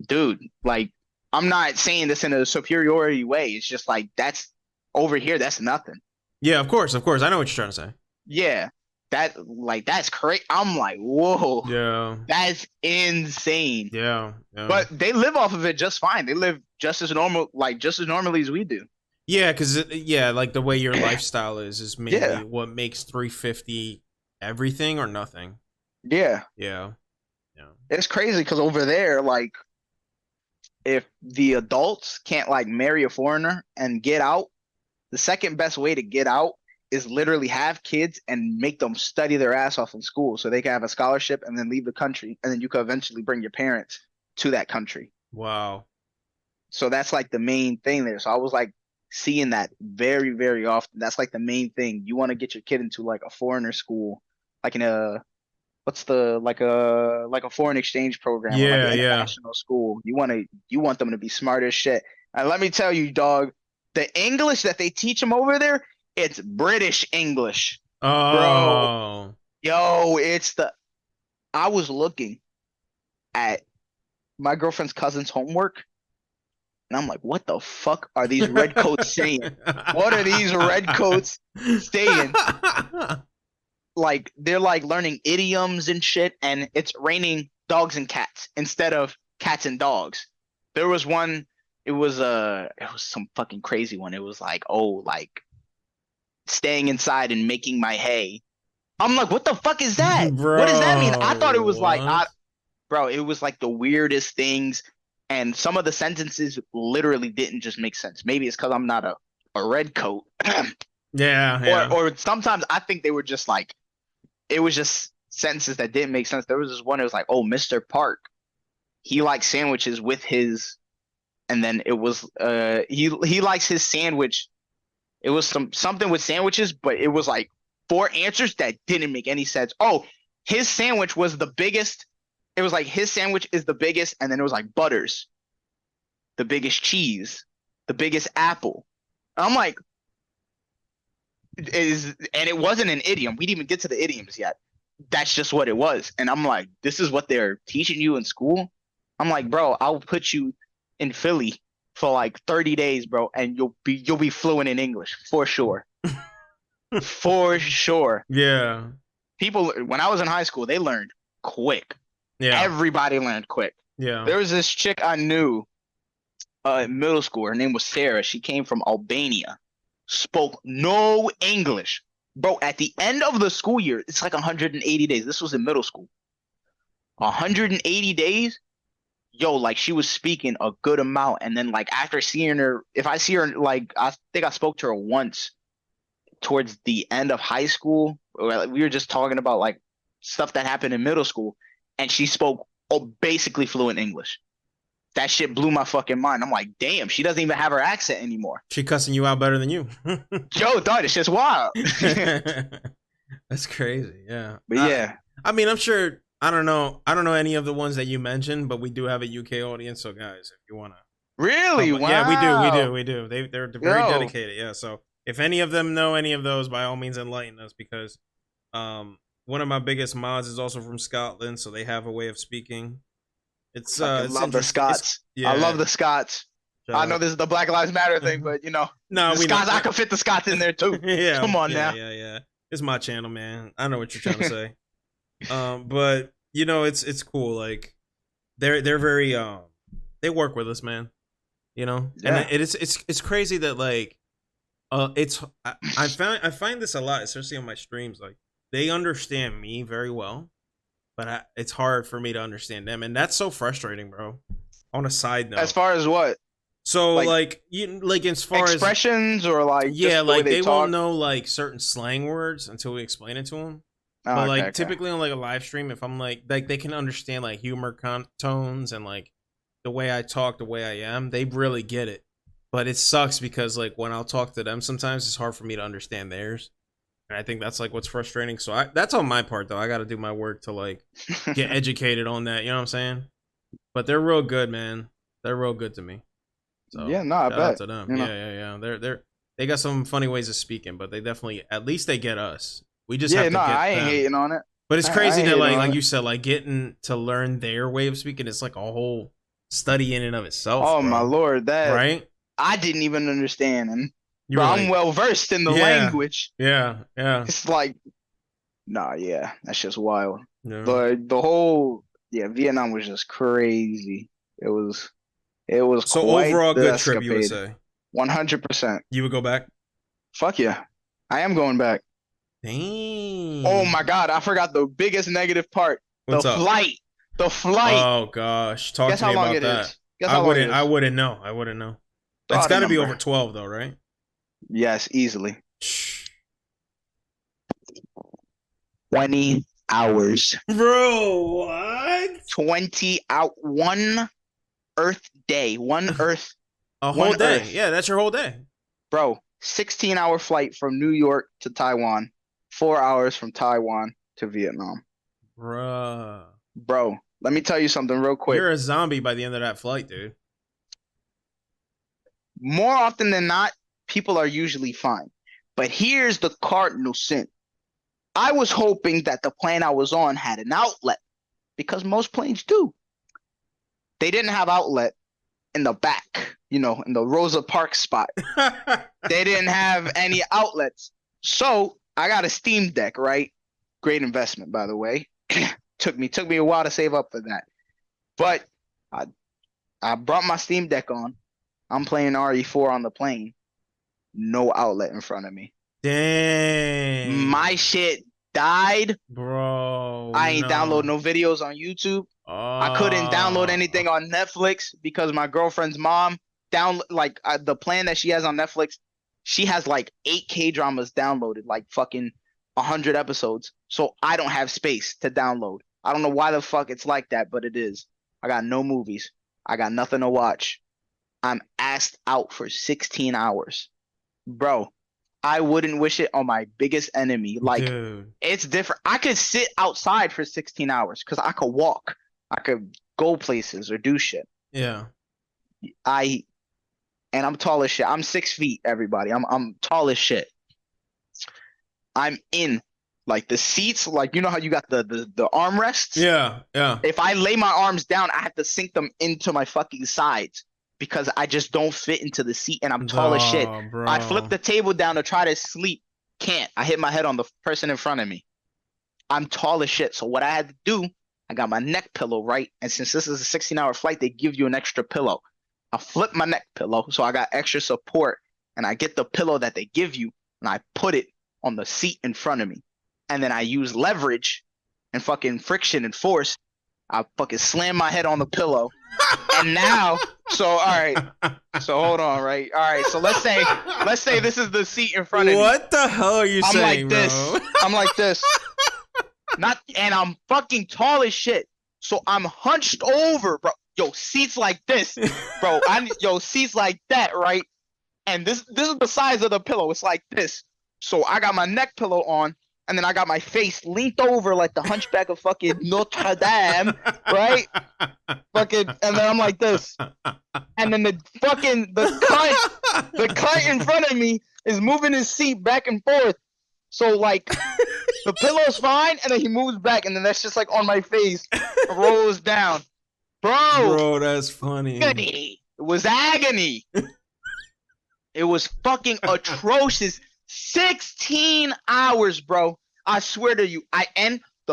Dude, like, I'm not saying this in a superiority way. It's just like, that's over here, that's nothing. Yeah, of course. I know what you're trying to say. Yeah. That's crazy. I'm like, whoa. Yeah. That's insane. Yeah. But they live off of it just fine. They live just as normally as we do. Yeah, because like the way your lifestyle is mainly what makes 350 everything or nothing. Yeah. Yeah. It's crazy because over there, like, if the adults can't like marry a foreigner and get out, the second best way to get out is literally have kids and make them study their ass off in school so they can have a scholarship and then leave the country, and then you can eventually bring your parents to that country. Wow. So that's like the main thing there. So I was like seeing that very, very often. That's like the main thing. You want to get your kid into like a foreigner school, like in a like a foreign exchange program, or like an international school. You want them to be smart as shit. And let me tell you, dog, the English that they teach them over there, it's British English. Oh. Bro. Yo, I was looking at my girlfriend's cousin's homework, and I'm like, what the fuck are these redcoats saying? What are these redcoats saying? Like, they're like learning idioms and shit, and it's raining dogs and cats instead of cats and dogs. There was one, it was some fucking crazy one. It was like, oh, like staying inside and making my hay. I'm like, what the fuck is that? Bro, what does that mean? I thought it was like, bro, it was like the weirdest things, and some of the sentences literally didn't just make sense. Maybe it's because I'm not a redcoat. Yeah. Or sometimes I think they were just like, it was just sentences that didn't make sense. There was this one, it was like, oh, Mr. Park, he likes sandwiches with his, and then it was he likes his sandwich. It was something with sandwiches, but it was like 4 answers that didn't make any sense. Oh, his sandwich was the biggest. It was like his sandwich is the biggest, and then it was like Butters, the biggest cheese, the biggest apple. I'm like, and it wasn't an idiom. We didn't even get to the idioms yet. That's just what it was. And I'm like, this is what they're teaching you in school? I'm like, bro, I'll put you in Philly for like 30 days, bro, and you'll be fluent in English for sure. For sure. Yeah. People, when I was in high school, they learned quick. Yeah. Everybody learned quick. Yeah. There was this chick I knew in middle school. Her name was Sarah. She came from Albania. Spoke no English. Bro, at the end of the school year, it's like 180 days. This was in middle school. 180 days. yo, like she was speaking a good amount, and then like after seeing her, if I see her, like I think I spoke to her once towards the end of high school. Like, we were just talking about like stuff that happened in middle school, and she spoke basically fluent English. That shit blew my fucking mind. I'm like, damn, she doesn't even have her accent anymore. She cussing you out better than you. Yo, dog, it's just wild. That's crazy. Yeah. But yeah. I mean, I'm sure. I don't know any of the ones that you mentioned, but we do have a UK audience. So guys, if you wanna, really, wow. Yeah, we do. They're very dedicated. Yeah. So if any of them know any of those, by all means, enlighten us, because one of my biggest mods is also from Scotland, so they have a way of speaking. It's I love the Scots. I love the Scots. I know this is the Black Lives Matter thing, but you know, the Scots, I can fit the Scots in there too. Yeah, come on now. Yeah. It's my channel, man. I know what you're trying to say. But you know, it's cool. Like they're very they work with us, man. You know, and it's crazy that like I find this a lot, especially on my streams. Like they understand me very well, but it's hard for me to understand them, and that's so frustrating, bro. On a side note, as far as what? So like you like as far expressions as or like yeah, like they won't know like certain slang words until we explain it to them. Oh, but like typically on like a live stream, if I'm like they can understand like humor tones and like the way I talk, the way I am, they really get it. But it sucks because like when I'll talk to them, sometimes it's hard for me to understand theirs. And I think that's like what's frustrating. So that's on my part though. I got to do my work to like get educated on that. You know what I'm saying? But they're real good, man. They're real good to me. So yeah, no, I bet. Out to them. Yeah. They got some funny ways of speaking, but they definitely at least they get us. We just have to get I ain't them. hating on it. But it's crazy that like you said, like getting to learn their way of speaking, it's like a whole study in and of itself. Oh my lord, that right? I didn't even understand, and I'm well versed in the language. Yeah. It's like, that's just wild. Yeah. But the whole Vietnam was just crazy. It was so overall good trip, you would say? 100%. You would go back? Fuck yeah, I am going back. Dang. Oh my god, I forgot the biggest negative part. What's the up? flight. The flight. Oh gosh, talk Guess to me how long about it that. Is? Guess how long it is? I wouldn't know. It's got to be over 12 though, right? Yes, easily. 20 hours. Bro, what? 20 out 1 Earth day. 1 Earth. A whole day. Earth. Yeah, that's your whole day. Bro, 16-hour flight from New York to Taiwan. 4 hours from Taiwan to Vietnam. Bruh. Bro, let me tell you something real quick. You're a zombie by the end of that flight, dude. More often than not, people are usually fine. But here's the cardinal sin. I was hoping that the plane I was on had an outlet, because most planes do. They didn't have outlet in the back, in the Rosa Parks spot. They didn't have any outlets. So I got a Steam Deck, right? Great investment, by the way. Took me a while to save up for that. But I brought my Steam Deck on. I'm playing RE4 on the plane. No outlet in front of me. Dang. My shit died. Bro. I ain't download no videos on YouTube. I couldn't download anything on Netflix because my girlfriend's mom the plan that she has on Netflix, she has like 8 K-dramas downloaded, like fucking 100 episodes. So I don't have space to download. I don't know why the fuck it's like that, but it is. I got no movies. I got nothing to watch. I'm assed out for 16 hours. Bro, I wouldn't wish it on my biggest enemy. Like, dude, it's different. I could sit outside for 16 hours because I could walk. I could go places or do shit. Yeah. And I'm tall as shit. I'm 6 feet, everybody. I'm tall as shit. I'm in like the seats, like how you got the armrests? Yeah. If I lay my arms down, I have to sink them into my fucking sides because I just don't fit into the seat, and I'm tall as shit. Bro. I flip the table down to try to sleep. Can't. I hit my head on the person in front of me. I'm tall as shit. So what I had to do, I got my neck pillow, right? And since this is a 16-hour flight, they give you an extra pillow. I flip my neck pillow so I got extra support, and I get the pillow that they give you, and I put it on the seat in front of me. And then I use leverage and fucking friction and force. I fucking slam my head on the pillow, And now, so all right, so hold on, right? All right, so let's say this is the seat in front of me. What the hell are you saying, like this. bro? I'm like this. And I'm fucking tall as shit. So I'm hunched over, bro. Yo, seats like this, bro. Seats like that, right? And this is the size of the pillow. It's like this. So I got my neck pillow on, and then I got my face leaned over like the hunchback of fucking Notre Dame, right? Fucking, and then I'm like this. And then the cunt in front of me is moving his seat back and forth. So like the pillow's fine, and then he moves back, and then that's just like on my face, rolls down. Bro, that's funny. Agony. It was agony. It was fucking atrocious. 16 hours, bro. I swear to you.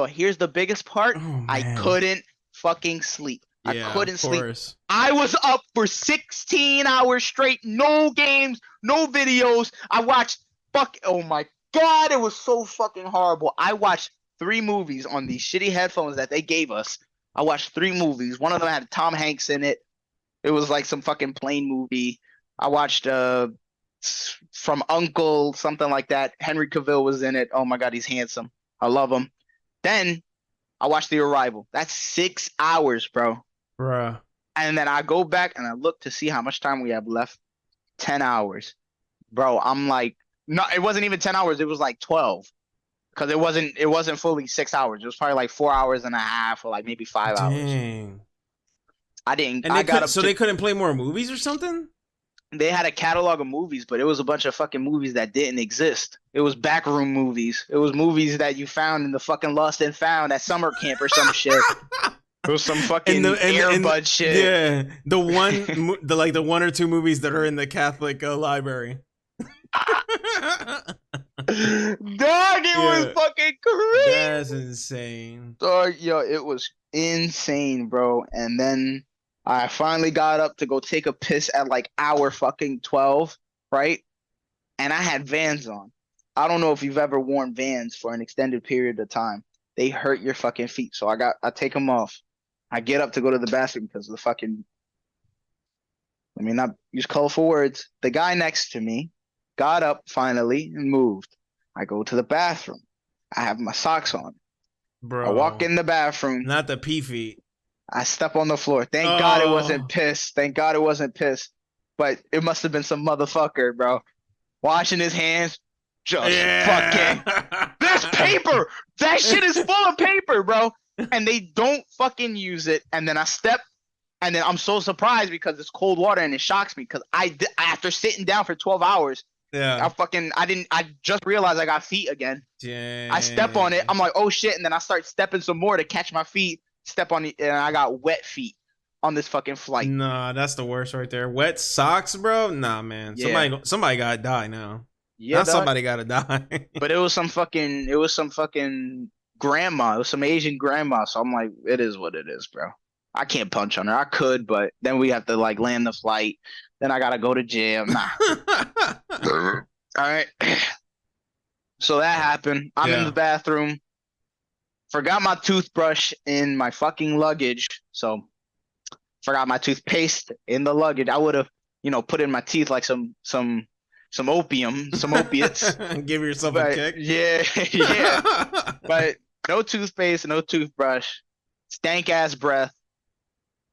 Here's the biggest part. Oh, I couldn't fucking sleep. Yeah, I couldn't sleep. I was up for 16 hours straight. No games, no videos. I watched oh my God, it was so fucking horrible. I watched 3 movies on these shitty headphones that they gave us. I watched 3 movies. One of them had Tom Hanks in it. It was like some fucking plane movie. I watched From Uncle, something like that. Henry Cavill was in it. Oh my God, he's handsome. I love him. Then I watched The Arrival. That's 6 hours, bro. Bruh. And then I go back and I look to see how much time we have left. 10 hours. Bro, I'm like, no, it wasn't even 10 hours. It was like 12. Because it wasn't fully 6 hours. It was probably like 4 hours and a half or like maybe 5 hours. Dang. So they couldn't play more movies or something? They had a catalog of movies, but it was a bunch of fucking movies that didn't exist. It was backroom movies. It was movies that you found in the fucking Lost and Found at summer camp or some shit. It was some fucking Airbud shit. Yeah, the 1 or 2 movies that are in the Catholic library. Dog, it was fucking crazy. That's insane. Dog, yo, it was insane, bro. And then I finally got up to go take a piss at like hour fucking 12, right? And I had Vans on. I don't know if you've ever worn Vans for an extended period of time. They hurt your fucking feet. So I take them off. I get up to go to the bathroom because of the fucking, let me not use colorful words. The guy next to me got up finally and moved. I go to the bathroom. I have my socks on. Bro. I walk in the bathroom. Not the pee feet. I step on the floor. Thank God it wasn't piss. Thank God it wasn't piss. But it must have been some motherfucker, bro. Washing his hands. Just fucking. There's paper. That shit is full of paper, bro. And they don't fucking use it. And then I step. And then I'm so surprised because it's cold water and it shocks me because after sitting down for 12 hours, I just realized I got feet again. Dang. I step on it. I'm like, oh shit. And then I start stepping some more to catch my feet, step on it, and I got wet feet on this fucking flight. Nah, that's the worst right there. Wet socks, bro? Nah, man. Yeah. Somebody gotta die now. Yeah, somebody gotta die. But it was some fucking grandma. It was some Asian grandma. So I'm like, it is what it is, bro. I can't punch on her. I could, but then we have to like land the flight. Then I gotta go to jail. Nah. All right. So that happened. I'm in the bathroom. Forgot my toothbrush in my fucking luggage. So forgot my toothpaste in the luggage. I would have, put in my teeth like some opium, some opiates. Give yourself a kick. Yeah, yeah. But no toothpaste, no toothbrush. Stank ass breath.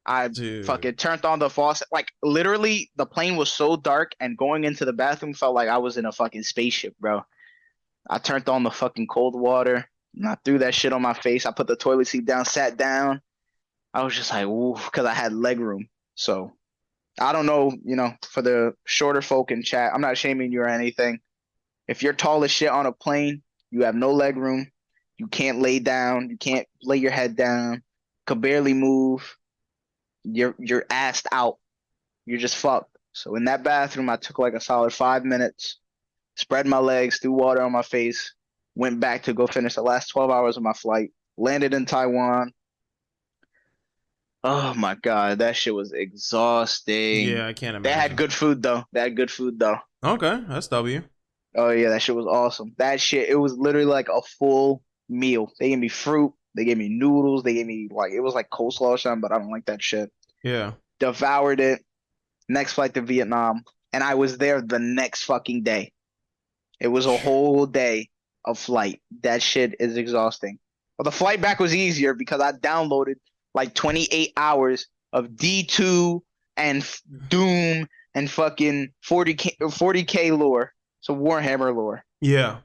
I fucking turned on the faucet. Like literally the plane was so dark and going into the bathroom felt like I was in a fucking spaceship, bro. I turned on the fucking cold water and I threw that shit on my face. I put the toilet seat down, sat down. I was just like, ooh, because I had leg room. So I don't know, for the shorter folk in chat, I'm not shaming you or anything. If you're tall as shit on a plane, you have no leg room. You can't lay down. You can't lay your head down. Could barely move. You're assed out. You're just fucked. So in that bathroom, I took like a solid 5 minutes, spread my legs, threw water on my face, went back to go finish the last 12 hours of my flight, landed in Taiwan. Oh my God, that shit was exhausting. Yeah, I can't imagine. They had good food though. Okay, that's W. Oh yeah, that shit was awesome. That shit, it was literally like a full meal. They gave me fruit. They gave me noodles. They gave me it was like coleslaw or something, but I don't like that shit. Yeah. Devoured it. Next flight to Vietnam, and I was there the next fucking day. It was a whole day of flight. That shit is exhausting. Well, the flight back was easier because I downloaded like 28 hours of D2 and Doom and fucking 40K lore. So Warhammer lore. Yeah.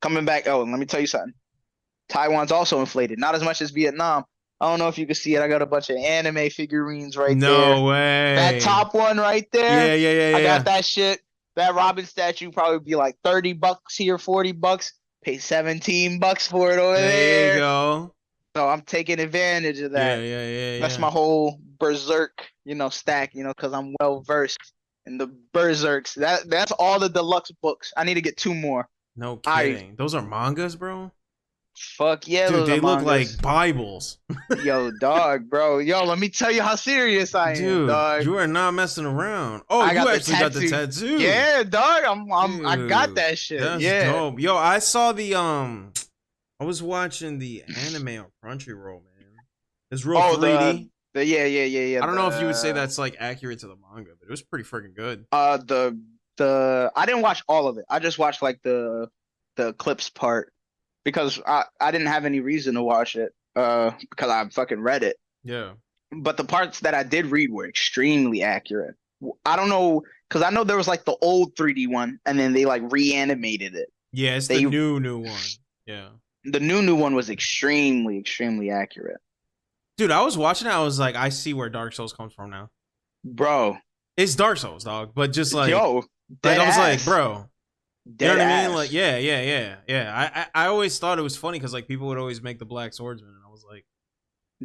Coming back. Oh, and let me tell you something. Taiwan's also inflated. Not as much as Vietnam. I don't know if you can see it. I got a bunch of anime figurines right there. No way. That top one right there. Yeah. I got that shit. That Robin statue probably be like $30 here, $40. Pay $17 for it over there. There you go. So I'm taking advantage of that. Yeah. That's my whole Berserk, stack, because I'm well versed in the Berserks. That's all the deluxe books. I need to get 2 more. No kidding. Those are mangas, bro? Fuck yeah, dude, those they are look mangas. like Bibles. Yo, dog, bro. Yo, let me tell you how serious I am, dog. You are not messing around. Oh, you actually got the tattoo. Yeah, dog. I got that shit. That's dope. Yo, I saw the I was watching the anime on Crunchyroll, man. It's real 3D. Yeah. I don't know if you would say that's like accurate to the manga, but it was pretty freaking good. The I didn't watch all of it. I just watched like the clips part. Because I didn't have any reason to watch it because I fucking read it. Yeah. But the parts that I did read were extremely accurate. I don't know, because I know there was like the old 3D one, and then they like reanimated it. Yeah, it's the new one. Yeah. The new one was extremely accurate. Dude, I was watching it. I was like, I see where Dark Souls comes from now. Bro. It's Dark Souls, dog. But just like, yo, I was like, bro. You know what I mean? Like, yeah. I always thought it was funny because like people would always make the Black Swordsman, and I was like,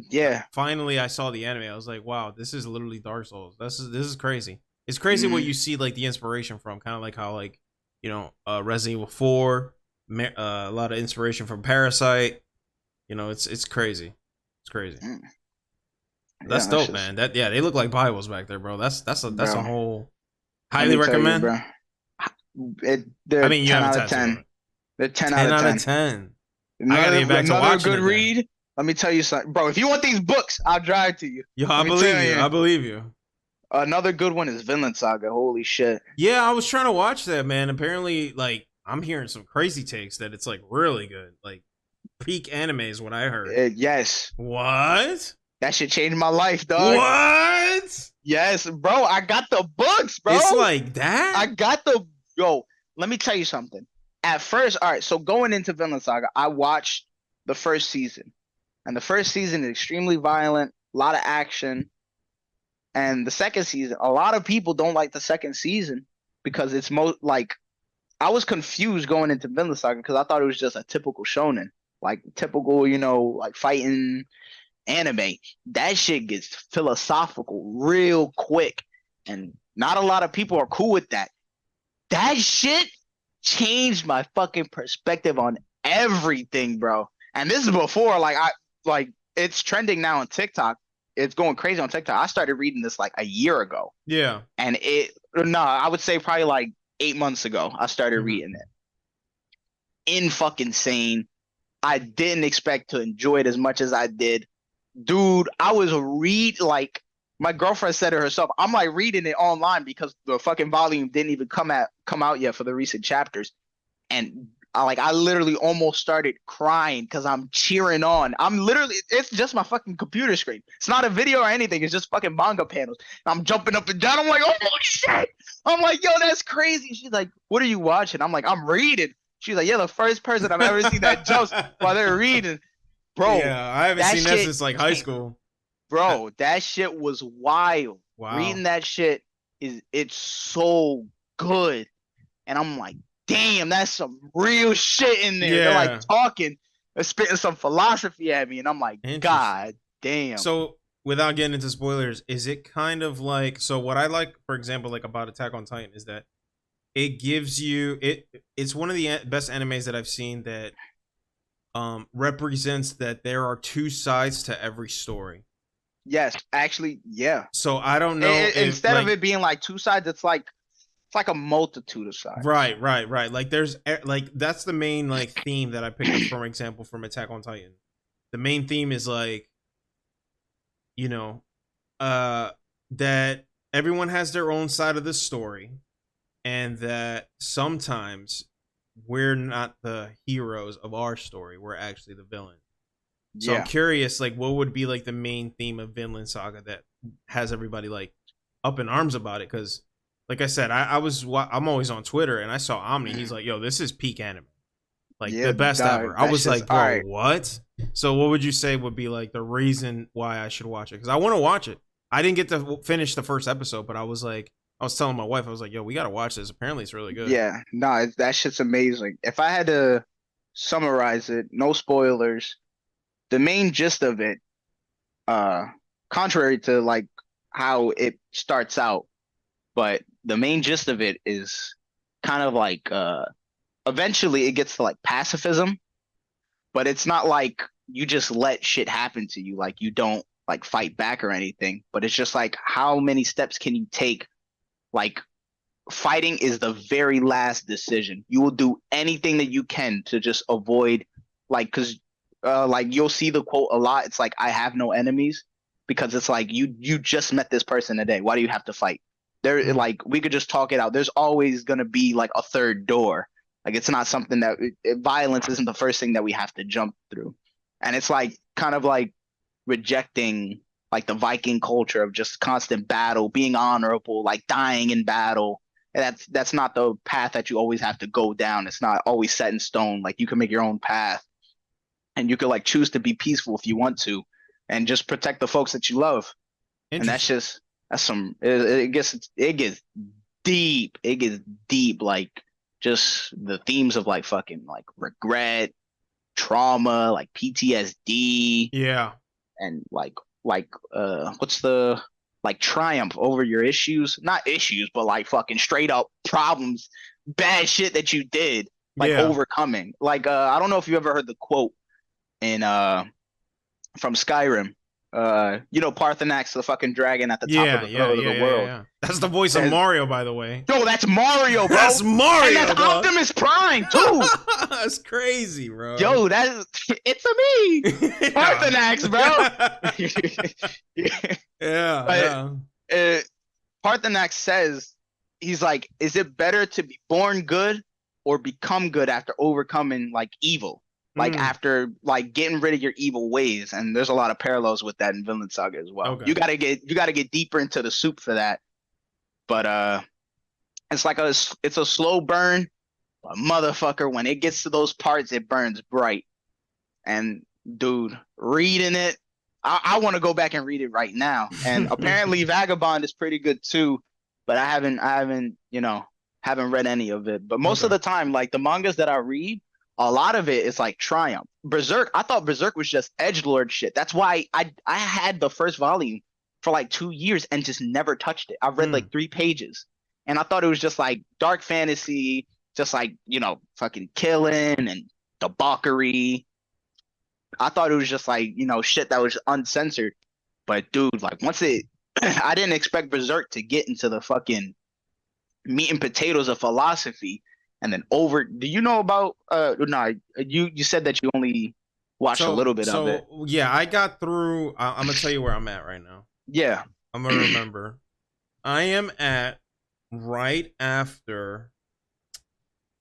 yeah. Finally, I saw the anime. I was like, wow, this is literally Dark Souls. This is crazy. It's crazy what you see like the inspiration from, kind of like how like Resident Evil 4, a lot of inspiration from Parasite. It's crazy. It's crazy. That's dope, man. They look like Bibles back there, bro. That's a whole. Highly recommend. Bro. I mean, 10 out of 10. They're 10 out of 10. I gotta get back to watching good read. Let me tell you something, bro. If you want these books, I'll drive to you. Yo, I believe you. Another good one is Vinland Saga. Holy shit. Yeah, I was trying to watch that, man. Apparently, like, I'm hearing some crazy takes that it's like really good. Like, peak anime is what I heard. Yes. What? That shit changed my life, dog. What? Yes, bro. I got the books, bro. It's like that? I got the. Yo, let me tell you something. At first, all right, so going into Vinland Saga, I watched the first season. And the first season is extremely violent, a lot of action. And the second season, a lot of people don't like the second season because it's I was confused going into Vinland Saga because I thought it was just a typical shonen, like typical, like fighting anime. That shit gets philosophical real quick. And not a lot of people are cool with that. That shit changed my fucking perspective on everything, bro. And this is before, it's trending now on TikTok. It's going crazy on TikTok. I started reading this like a year ago. Yeah. And I would say probably like 8 months ago, I started reading it. Fucking insane. I didn't expect to enjoy it as much as I did. Dude, I was my girlfriend said it herself. I'm like reading it online because the fucking volume didn't even come out yet for the recent chapters. And I literally almost started crying because I'm cheering on. It's just my fucking computer screen. It's not a video or anything. It's just fucking manga panels. And I'm jumping up and down. I'm like, oh shit. I'm like, yo, that's crazy. She's like, what are you watching? I'm like, I'm reading. She's like, yeah, the first person I've ever seen that jumps while they're reading. Bro. Yeah, I haven't seen that since like high school. Bro, that shit was wild. Wow. Reading that shit it's so good. And I'm like, damn, that's some real shit in there. Yeah. They're like talking, they're spitting some philosophy at me, and I'm like, God damn. So without getting into spoilers, is it kind of like, so what I like, for example, like about Attack on Titan is that it gives you it's one of the best animes that I've seen that represents that there are two sides to every story. Yes, actually, yeah. So I don't know instead of it being like two sides, it's like a multitude of sides. Right. Like there's that's the main like theme that I picked up, for example, from Attack on Titan. The main theme is like, that everyone has their own side of the story, and that sometimes we're not the heroes of our story. We're actually the villain. So I'm curious, like, what would be like the main theme of Vinland Saga that has everybody like up in arms about it? Because, like I said, I'm always on Twitter, and I saw Omni. He's like, "Yo, this is peak anime, like the best ever." I was like, "Bro, what?" So what would you say would be like the reason why I should watch it? Because I want to watch it. I didn't get to finish the first episode, but I was telling my wife, I was like, "Yo, we gotta watch this. Apparently, it's really good." Yeah, no, that shit's amazing. If I had to summarize it, no spoilers. The main gist of it, contrary to like how it starts out, but the main gist of it is kind of like eventually it gets to like pacifism, but it's not like you just let shit happen to you, like you don't like fight back or anything, but it's just like how many steps can you take? Like fighting is the very last decision. You will do anything that you can to just avoid, like, because like you'll see the quote a lot. It's like, I have no enemies, because it's like you just met this person today. Why do you have to fight? There, like, we could just talk it out. There's always gonna be like a third door. Like, it's not something that violence isn't the first thing that we have to jump through. And it's like kind of like rejecting like the Viking culture of just constant battle, being honorable, like dying in battle. And that's not the path that you always have to go down. It's not always set in stone. Like, you can make your own path. And you could like choose to be peaceful if you want to, and just protect the folks that you love. And that's some. It gets deep. It gets deep. Like, just the themes of like fucking like regret, trauma, like PTSD. Yeah. And like what's the like triumph over your issues? Not issues, but like fucking straight up problems, bad shit that you did, like overcoming. Like I don't know if you ever heard the quote in from Skyrim, Parthenax, the fucking dragon at the top of the world. Yeah. That's the voice of Mario, by the way. Yo, that's Mario, bro. That's Mario, and that's dog. Optimus Prime too. That's crazy, bro. Yo, it's a me, Parthenax, bro. Parthenax says, he's like, is it better to be born good or become good after overcoming like evil? Like after like getting rid of your evil ways. And there's a lot of parallels with that in Vinland Saga as well. Okay. You gotta get deeper into the soup for that. But it's like it's a slow burn, but motherfucker, when it gets to those parts, it burns bright. And dude, reading it, I want to go back and read it right now. And apparently Vagabond is pretty good too, but I haven't read any of it. But most of the time, like the mangas that I read, a lot of it is like triumph. Berserk, I thought Berserk was just edgelord shit. That's why I had the first volume for like 2 years and just never touched it. I read like 3 pages, and I thought it was just like dark fantasy, just like, fucking killing and debauchery. I thought it was just like, shit that was uncensored. But dude, like I didn't expect Berserk to get into the fucking meat and potatoes of philosophy. And then do you know about you said that you only watched a little bit of it. Yeah, I got through. I'm gonna tell you where I'm at right now. Yeah, I'm gonna remember. I am at right after.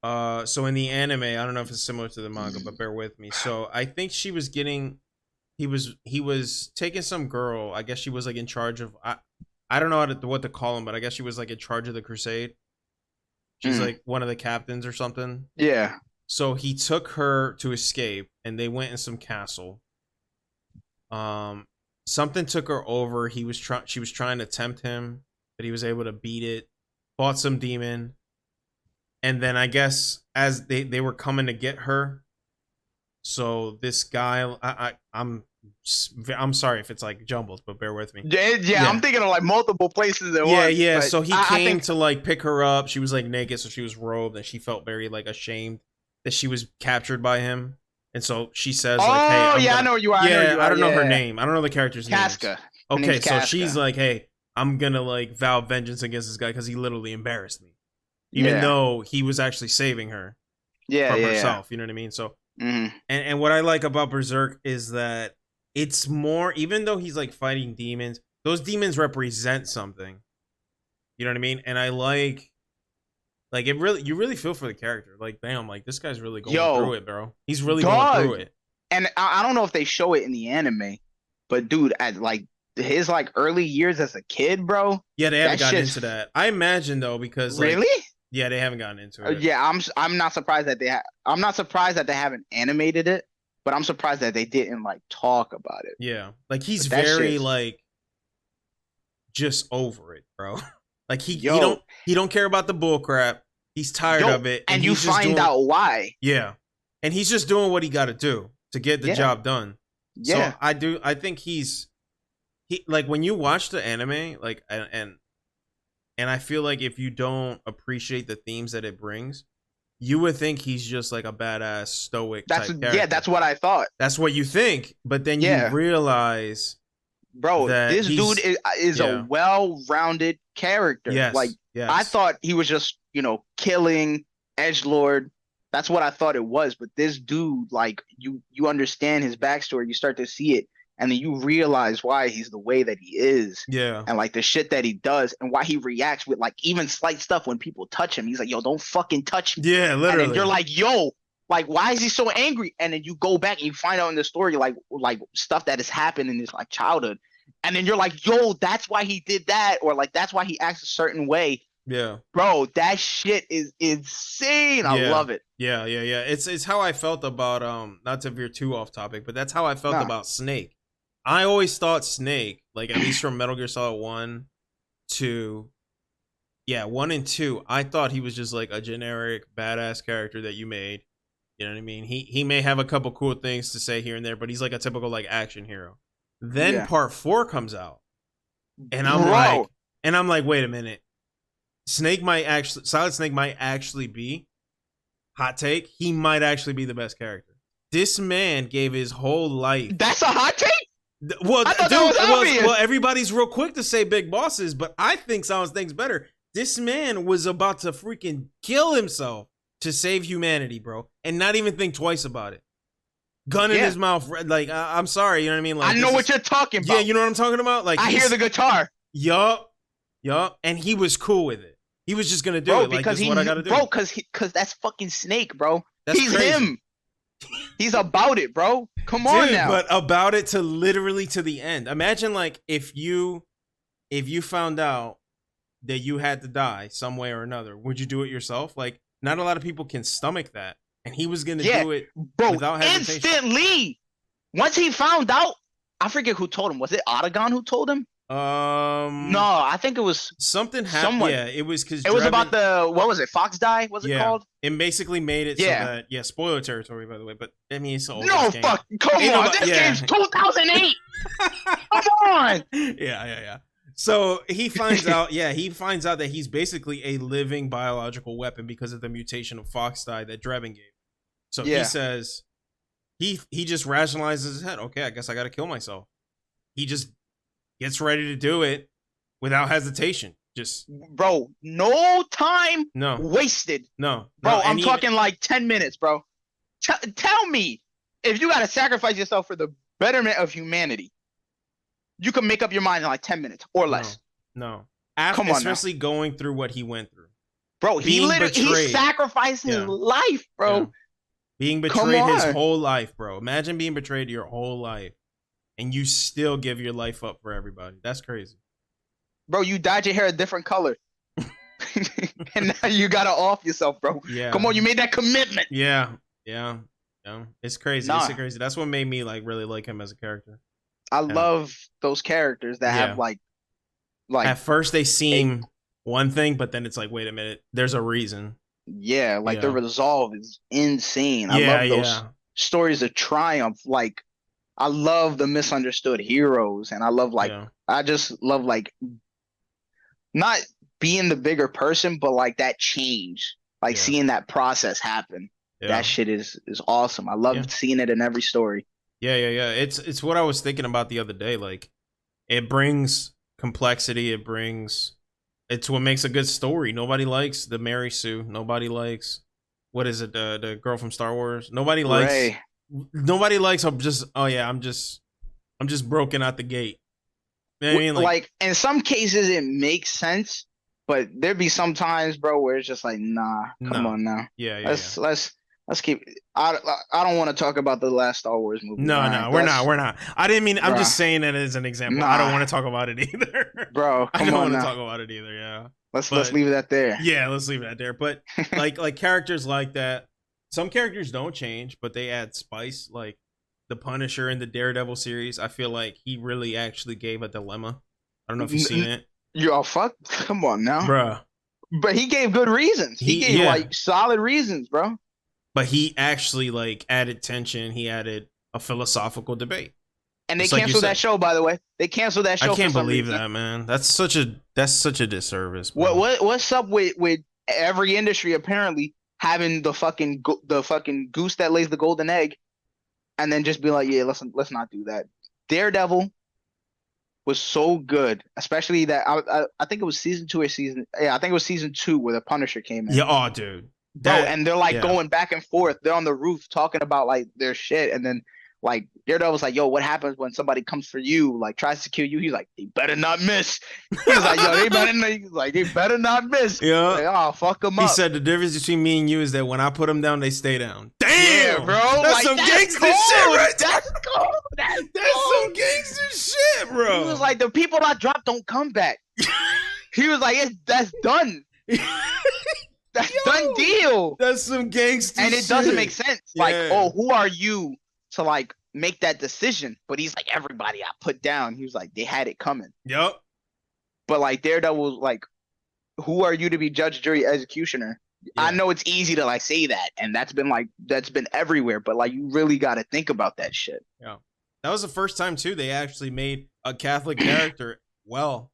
So in the anime, I don't know if it's similar to the manga, but bear with me. So I think he was taking some girl. I guess she was like in charge of. I don't know what to call him, but I guess she was like in charge of the crusade. She's like one of the captains or something. Yeah. So he took her to escape, and they went in some castle. Something took her over. She was trying to tempt him, but he was able to beat it. Fought some demon, and then I guess as they were coming to get her, so this guy, I'm sorry if it's like jumbled, but bear with me. Yeah, I'm thinking of like multiple places at once. Yeah. So he came to like pick her up. She was like naked, so she was robed, and she felt very like ashamed that she was captured by him. And so she says, like, "Hey, I know you are. Yeah, I don't know her name. I don't know the character's name. Casca. Okay, so she's like, "Hey, I'm gonna like vow vengeance against this guy because he literally embarrassed me, even though he was actually saving her from herself." You know what I mean? So, and what I like about Berserk is that it's more, even though he's like fighting demons, those demons represent something. You know what I mean? And I like it really, you really feel for the character. Like, damn, like this guy's really going through it, bro. He's really going through it. And I don't know if they show it in the anime, but dude, at like his like early years as a kid, bro. Yeah, they haven't gotten into that. I imagine though, because like, really, yeah, they haven't gotten into it. Yeah, I'm not surprised that I'm not surprised that they haven't animated it, but I'm surprised that they didn't like talk about it. Yeah, like he's very like just over it, bro. Like he don't care about the bull crap. He's tired of it, and you find out why. Yeah, and he's just doing what he got to do to get the job done. Yeah, so I think he like when you watch the anime, like and I feel like if you don't appreciate the themes that it brings, you would think he's just like a badass stoic type character. Yeah, that's what I thought. That's what you think, but then you realize, bro, this dude is a well-rounded character. Yes, like I thought he was just, killing edgelord. That's what I thought it was. But this dude, like you understand his backstory, you start to see it, and then you realize why he's the way that he is. Yeah. And like the shit that he does, and why he reacts with like even slight stuff when people touch him. He's like, yo, don't fucking touch me. Yeah, literally. And you're like, yo, like, why is he so angry? And then you go back and you find out in the story, like stuff that has happened in his like childhood. And then you're like, yo, that's why he did that, or like that's why he acts a certain way. Yeah, bro, that shit is insane. I love it. Yeah. It's how I felt about not to veer too off topic, but that's how I felt about Snake. I always thought Snake, like at least from Metal Gear Solid 1 to 1 and 2, I thought he was just like a generic badass character that you made. You know what I mean? He may have a couple cool things to say here and there, but he's like a typical like action hero. Then part 4 comes out, and I'm like, wait a minute. Solid Snake might actually be, hot take, he might actually be the best character. This man gave his whole life. That's a hot take? Well, dude, everybody's real quick to say big bosses, but I think Solid Snake's better. This man was about to freaking kill himself to save humanity, bro, and not even think twice about it. Gun in his mouth, like I'm sorry, you know what I mean? Like I know what you're talking about. Yeah, you know what I'm talking about? Like I hear the guitar. Yup, and he was cool with it. He was just gonna do it. Like, this is what I gotta do. Bro, because that's fucking Snake, bro. He's crazy. Him. He's about it, bro. Come on now. But about it to literally to the end. Imagine like if you found out that you had to die some way or another, would you do it yourself? Like, not a lot of people can stomach that. And he was gonna do it, bro, without hesitation. Instantly. Once he found out, I forget who told him. Was it Otagon who told him? No, I think it was something happened. Yeah, it was because it was about the, what was it? Fox Die? Was it called? It basically made it so that spoiler territory, by the way. But I mean, it's old. No, fuck, come on, this game's 2008. Come on. Yeah. So he finds out. He finds out that he's basically a living biological weapon because of the mutation of Fox Die that Drebin gave. So he says, he just rationalizes his head. Okay, I guess I got to kill myself. He just gets ready to do it without hesitation. Just, bro, no time wasted. No, bro, I'm talking like 10 minutes, bro. Tell me, if you got to sacrifice yourself for the betterment of humanity, you can make up your mind in like 10 minutes or less. No. Come on, especially going through what he went through. Bro, he sacrificed his life, bro. Yeah. Being betrayed his whole life, bro. Imagine being betrayed your whole life and you still give your life up for everybody. That's crazy. Bro, you dyed your hair a different color. And now you gotta off yourself, bro. Yeah. Come on, you made that commitment. Yeah. It's crazy. It's crazy. That's what made me like really like him as a character. I love those characters that have like at first they seem one thing, but then it's like, wait a minute, there's a reason. Yeah, like the resolve is insane. I love those stories of triumph. Like, I love the misunderstood heroes, and I love I just love like not being the bigger person, but like that change, like seeing that process happen. Yeah. That shit is awesome. I love seeing it in every story. Yeah. It's what I was thinking about the other day. Like, it brings complexity. It's what makes a good story. Nobody likes the Mary Sue. Nobody likes, what is it? The girl from Star Wars. Nobody likes. Ray. Nobody likes. I'm just broken out the gate. I mean, like in some cases it makes sense, but there'd be some times, bro, where it's just like, nah, come on now. Yeah. Let's keep. I don't want to talk about the last Star Wars movie. No, we're not. I didn't mean. I'm just saying that as an example. Nah. I don't want to talk about it either, bro. I don't want to talk about it either. Yeah. Let's leave that there. Yeah, let's leave that there. But like characters like that, some characters don't change, but they add spice. Like the Punisher in the Daredevil series, I feel like he really actually gave a dilemma. I don't know if you've seen it. Yo, fuck, come on now, bruh. But he gave good reasons. He gave like solid reasons, bro. But he actually like added tension. He added a philosophical debate. And they canceled that show, by the way. They canceled that show. I can't believe that, man. That's such a disservice. Bro. What's up with every industry apparently having the fucking goose that lays the golden egg, and then just be like, yeah, let's not do that. Daredevil was so good, especially that I think it was season 2 or season. Yeah, I think it was season 2 where the Punisher came in. Yeah, oh, dude. Bro, and they're like going back and forth. They're on the roof talking about like their shit, and then like Daredevil's like, yo, what happens when somebody comes for you, like tries to kill you? He's like, they better not miss. He's like, yo, they better not miss. Yeah. Like, oh, fuck them up. He said the difference between me and you is that when I put them down, they stay down. Damn, yeah, bro. That's like, some gangster shit right there. That's cool. That's some gangster shit, bro. He was like, the people that drop don't come back. He was like, that's done. That's done deal. That's some gangster shit. And it doesn't make sense. Yeah. Like, oh, who are you to like make that decision? But he's like, everybody I put down. He was like, they had it coming. Yep. But like Daredevil was like, who are you to be judge, jury, executioner? Yeah. I know it's easy to like say that, and that's been everywhere, but like you really got to think about that shit. Yeah. That was the first time too they actually made a Catholic character well.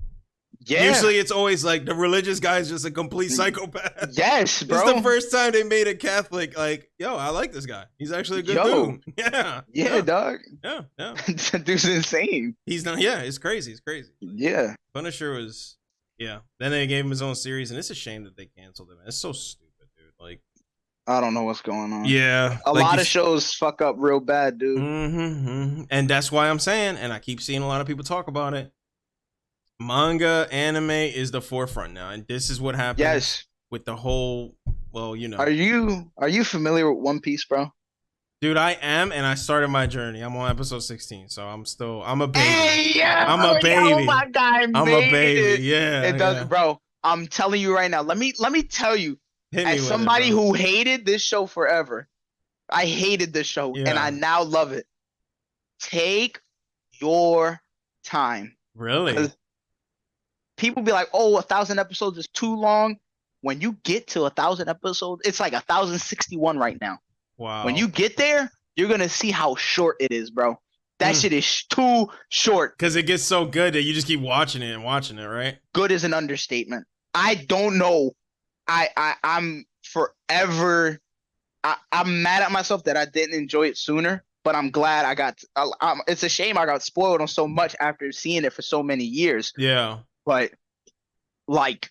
Yeah. Usually it's always like the religious guy is just a complete psychopath. Yes, bro. It's the first time they made a Catholic like, yo, I like this guy. He's actually a good dude. Yeah. Yeah, dog. Yeah. That dude's insane. He's not. Yeah, it's crazy. It's crazy. Yeah. Punisher was. Yeah. Then they gave him his own series, and it's a shame that they canceled him. It's so stupid, dude. Like, I don't know what's going on. Yeah. A lot of shows fuck up real bad, dude. And that's why I'm saying, and I keep seeing a lot of people talk about it. Manga anime is the forefront now, and this is what happens with the whole. Well, you know. Are you familiar with One Piece, bro? Dude, I am, and I started my journey. I'm on episode 16, so I'm a baby. Hey, yeah, I'm a baby. Oh my God, I'm a baby. Yeah, it does, bro. I'm telling you right now. Let me tell you, as somebody who hated this show forever, I hated this show, and I now love it. Take your time. Really? People be like, oh, 1,000 episodes is too long. When you get to 1,000 episodes, it's like 1,061 right now. Wow. When you get there, you're going to see how short it is, bro. That shit is too short. Because it gets so good that you just keep watching it, right? Good is an understatement. I don't know. I'm forever... I'm mad at myself that I didn't enjoy it sooner, but I'm glad I got... it's a shame I got spoiled on so much after seeing it for so many years. Yeah. But, like,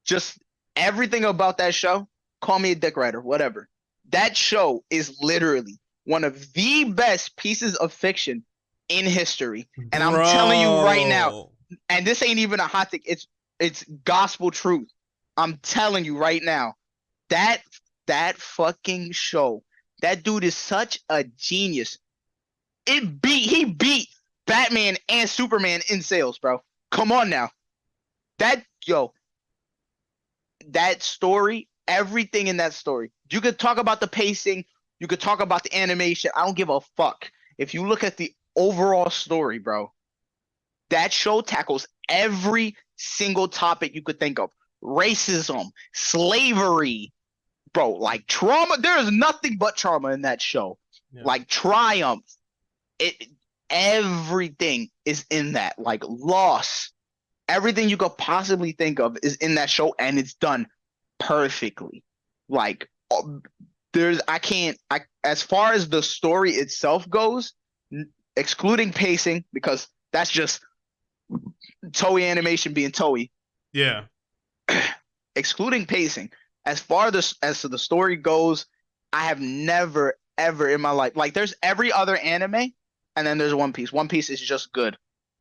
just everything about that show, call me a dick rider, whatever. That show is literally one of the best pieces of fiction in history. And I'm telling you right now, and this ain't even a hot take, it's gospel truth. I'm telling you right now, that fucking show, that dude is such a genius. He beat Batman and Superman in sales, bro. Come on now. That story, everything in that story. You could talk about the pacing. You could talk about the animation. I don't give a fuck. If you look at the overall story, bro, that show tackles every single topic you could think of. Racism, slavery, bro, like trauma. There is nothing but trauma in that show. Yeah. Like triumph. Everything is in that. Like loss. Everything you could possibly think of is in that show, and it's done perfectly. Like as far as the story itself goes, excluding pacing, because that's just Toei Animation being Toei. Yeah. Excluding pacing, as far as to the story goes, I have never ever in my life, like, there's every other anime, and then there's One Piece. One Piece is just good.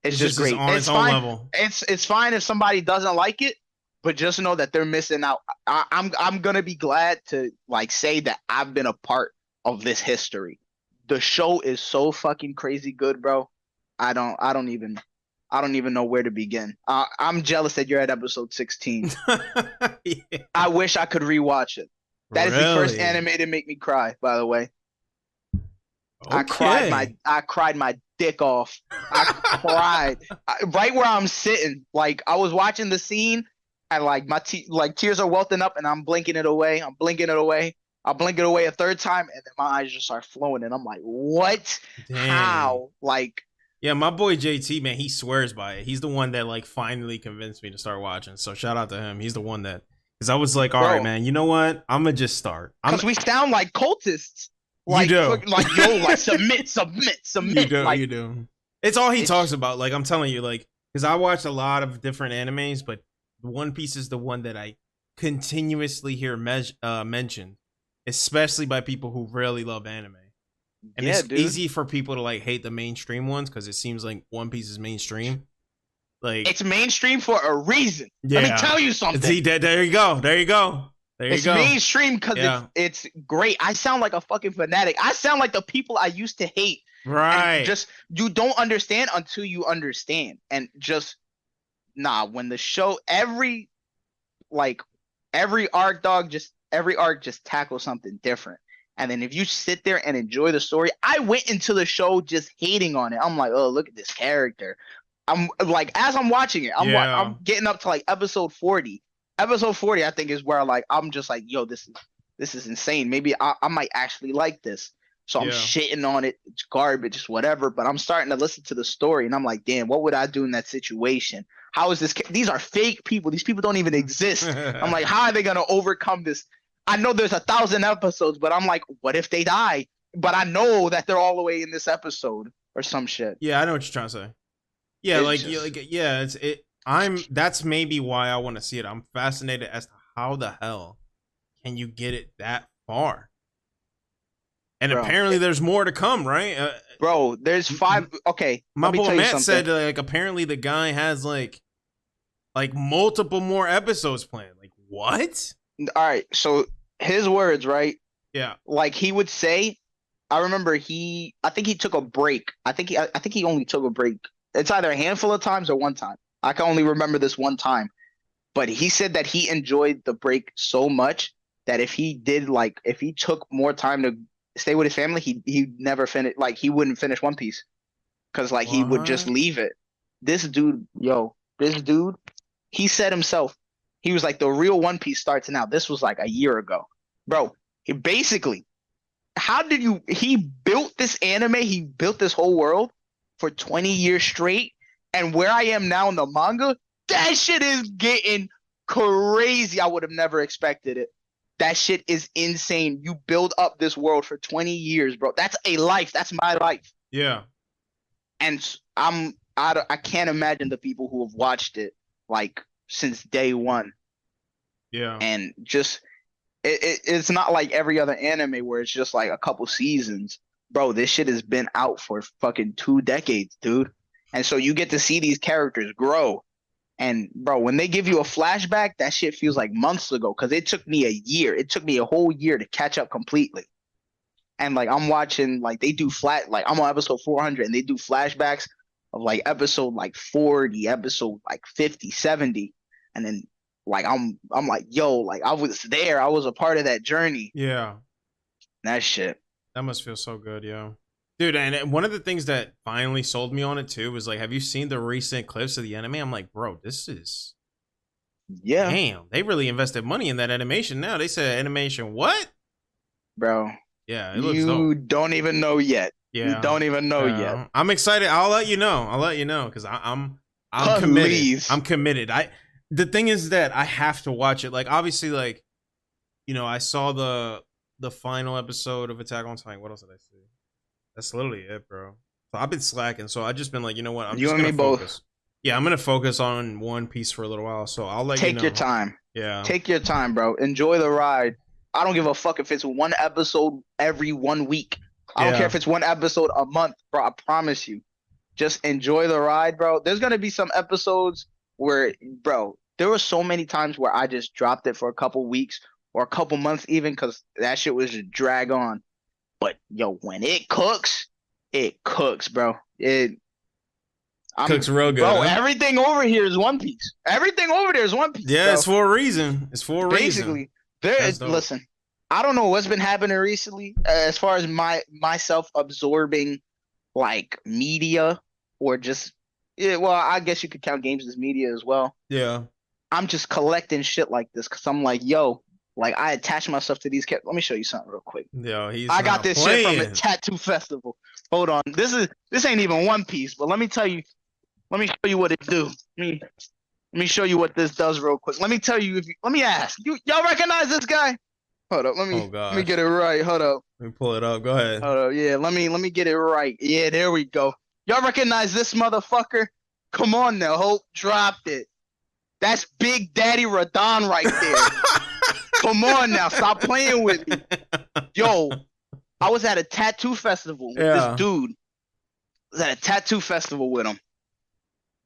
It's just great. On its own fine. level. It's fine if somebody doesn't like it, but just know that they're missing out. I'm gonna be glad to like say that I've been a part of this history. The show is so fucking crazy good, bro. I don't even know where to begin. I'm jealous that you're at episode 16. Yeah. I wish I could rewatch it. That is the first anime to make me cry, by the way. Okay. I cried my dick off. I cried right where I'm sitting. Like I was watching the scene, and like my tears are welling up, and I'm blinking it away. I blink it away a third time, and then my eyes just start flowing, and I'm like, "What? Dang. How?" Like, yeah, my boy JT, man, he swears by it. He's the one that like finally convinced me to start watching. So shout out to him. He's the one that, because I was like, all right, man, you know what? I'm gonna just start. Because we sound like cultists. Like, you do. Like, yo, like, submit. You do, like, you do. It's all he talks about. Like, I'm telling you, like, because I watch a lot of different animes, but One Piece is the one that I continuously hear mentioned, especially by people who really love anime. And it's easy for people to, like, hate the mainstream ones because it seems like One Piece is mainstream. Like, it's mainstream for a reason. Yeah. Let me tell you something. See, there you go. It's mainstream because it's great. I sound like a fucking fanatic. I sound like the people I used to hate. Right. Just you don't understand until you understand. And just when the show every arc just tackles something different. And then if you sit there and enjoy the story, I went into the show just hating on it. I'm like, oh, look at this character. I'm like, as I'm watching it, I'm getting up to like episode 40. Episode 40, I think, is where I'm just like, yo, this is insane. Maybe I might actually like this. So I'm shitting on it. It's garbage, it's whatever. But I'm starting to listen to the story, and I'm like, damn, what would I do in that situation? How is this? These are fake people. These people don't even exist. I'm like, how are they gonna overcome this? I know there's 1,000 episodes, but I'm like, what if they die? But I know that they're all the way in this episode or some shit. Yeah, I know what you're trying to say. Yeah, that's maybe why I want to see it. I'm fascinated as to how the hell can you get it that far? And apparently there's more to come, right? Bro, there's 5. Okay. My boy Matt said like apparently the guy has like multiple more episodes planned. Like what? All right. So his words, right? Yeah. Like he would say, I remember I think he took a break. I think he only took a break. It's either a handful of times or one time. I can only remember this one time, but he said that he enjoyed the break so much that if he took more time to stay with his family, he'd never finish. Like he wouldn't finish One Piece because like he would just leave it. This dude, he said himself, he was like, the real One Piece starts now. This was like a year ago, bro. He built this anime. He built this whole world for 20 years straight. And where I am now in the manga, that shit is getting crazy. I would have never expected it. That shit is insane. You build up this world for 20 years, bro. That's a life. That's my life. Yeah. And I can't imagine the people who have watched it like since day one. Yeah. And just it's not like every other anime where it's just like a couple seasons. Bro, this shit has been out for fucking 2 decades, dude. And so you get to see these characters grow. And, bro, when they give you a flashback, that shit feels like months ago because it took me a year. It took me a whole year to catch up completely. And, like, I'm watching, like, they do I'm on episode 400, and they do flashbacks of, like, episode, like, 40, episode, like, 50, 70. And then, like, I'm like, yo, like, I was there. I was a part of that journey. Yeah. That shit. That must feel so good, yo. Dude, and one of the things that finally sold me on it too was like, have you seen the recent clips of the anime? I'm like, bro, this is damn, they really invested money in that animation now. They said animation what? Bro. Yeah, it looks You dope. Don't even know yet. Yeah. You don't even know yet. I'm excited. I'll let you know because I'm committed. Please. I'm committed. The thing is that I have to watch it. Like obviously, like, you know, I saw the final episode of Attack on Titan. What else did I see? That's literally it, bro. So I've been slacking. So I just been like, you know what? I'm just gonna focus. Both. Yeah, I'm gonna focus on One Piece for a little while. So I'll let you know. Take your time. Yeah. Take your time, bro. Enjoy the ride. I don't give a fuck if it's one episode every 1 week. I don't care if it's one episode a month, bro. I promise you. just enjoy the ride, bro. There's gonna be some episodes where, bro, there were so many times where I just dropped it for a couple weeks or a couple months even because that shit was just drag on. But yo, when it cooks, bro. Cooks real good, bro. huh? Everything over here is One Piece. Everything over there is One Piece. Yeah, bro. it's for a reason. It's for a Basically, reason. listen. I don't know what's been happening recently as far as myself absorbing like media or just well, I guess you could count games as media as well. Yeah. I'm just collecting shit like this because I'm like, yo, like I attach myself to these characters. Let me show you something real quick. Yo, I got this shit from a tattoo festival. Hold on, this ain't even One Piece, but let me tell you. Let me show you what it do. Let me show you what this does real quick. Let me tell you let me ask y'all recognize this guy? Hold up, let me get it right. Hold up. Let me pull it up. Go ahead. Hold up, yeah. Let me get it right. Yeah, there we go. Y'all recognize this motherfucker? Come on now, Hope dropped it. That's Big Daddy Radon right there. Come on now, stop playing with me. Yo, I was at a tattoo festival with this dude. I was at a tattoo festival with him.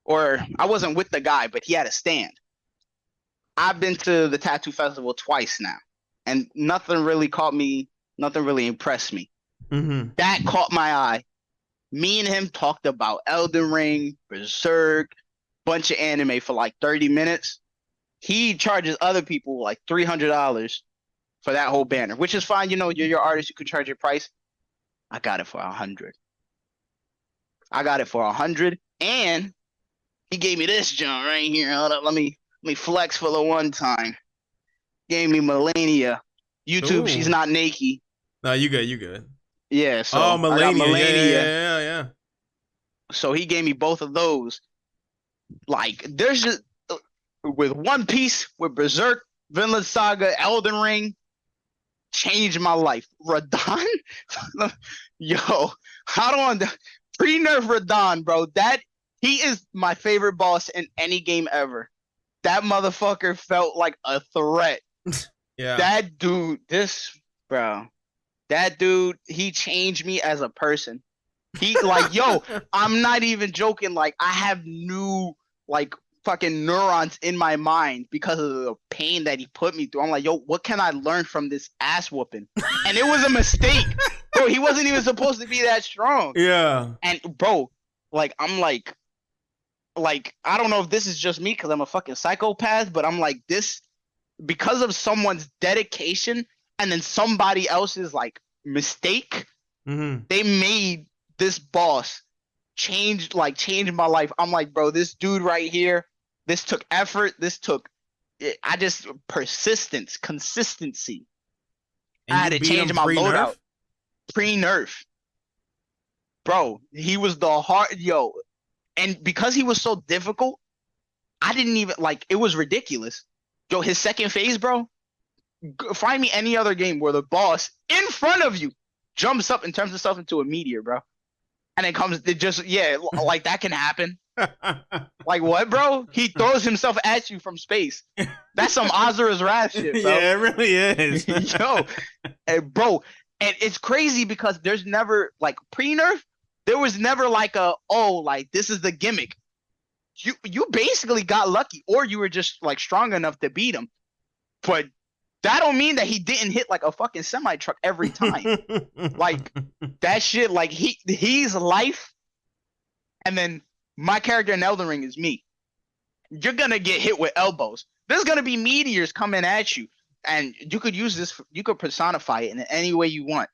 Or I wasn't with the guy, but he had a stand. I've been to the tattoo festival twice now, and nothing really impressed me. Mm-hmm. That caught my eye. Me and him talked about Elden Ring, Berserk, bunch of anime for like 30 minutes. He charges other people like $300 for that whole banner, which is fine. You know, you're your artist, you can charge your price. I got it for $100. I got it for $100, and he gave me this junk right here. Hold up, let me flex for the one time. Gave me Melania. YouTube, she's not naked. No, you good. Yeah, so Melania. Melania. Yeah. So he gave me both of those. Like, there's just with One Piece, with Berserk, Vinland Saga, Elden Ring, changed my life. Radon, yo, how do I pre-nerf Radon, bro? He is my favorite boss in any game ever. That motherfucker felt like a threat. Yeah. That dude, he changed me as a person. He like, yo, I'm not even joking. Like, I have new like fucking neurons in my mind because of the pain that he put me through. I'm like, yo, what can I learn from this ass whooping? And it was a mistake. Bro, he wasn't even supposed to be that strong. Yeah. And bro, like, I'm like I don't know if this is just me because I'm a fucking psychopath, but I'm like, this because of someone's dedication and then somebody else's like mistake, they made this boss change my life. I'm like, bro, this dude right here, this took effort, persistence, consistency. And I had to change my loadout. Pre-nerf. Bro, he was the hard, yo. And because he was so difficult, I didn't even, like, it was ridiculous. Yo, his second phase, bro, find me any other game where the boss in front of you jumps up and turns himself into a meteor, bro. And like that can happen. Like what, bro? He throws himself at you from space. That's some Azura's Wrath shit, bro. Yeah, it really is. Yo, and bro, and it's crazy because there's never, like, pre-nerf, there was never like this is the gimmick. You basically got lucky, or you were just like strong enough to beat him. But that don't mean that he didn't hit like a fucking semi truck every time. Like that shit, like he's life, and then my character in Elden Ring is me. You're gonna get hit with elbows. There's gonna be meteors coming at you, and you could use this. You could personify it in any way you want.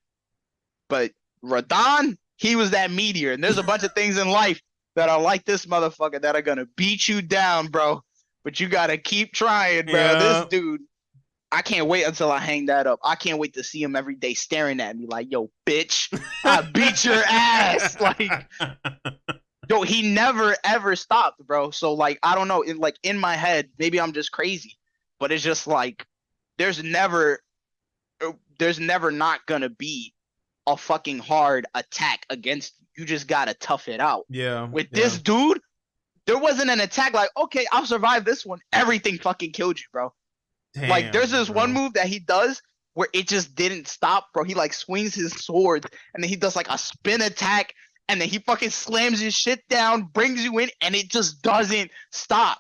But Radon, he was that meteor, and there's a bunch of things in life that are like this motherfucker that are gonna beat you down, bro. But you gotta keep trying, bro. Yeah. This dude, I can't wait until I hang that up. I can't wait to see him every day staring at me like, yo, bitch, I beat your ass. Like, yo, he never ever stopped, bro. So like, I don't know, in my head, maybe I'm just crazy, but it's just like, there's never not gonna be a fucking hard attack against you. You just gotta tough it out. Yeah. With this dude, there wasn't an attack like, okay, I'll survive this one. Everything fucking killed you, bro. Damn, like, there's this one move that he does where it just didn't stop, bro. He like swings his sword and then he does like a spin attack and then he fucking slams his shit down, brings you in, and it just doesn't stop.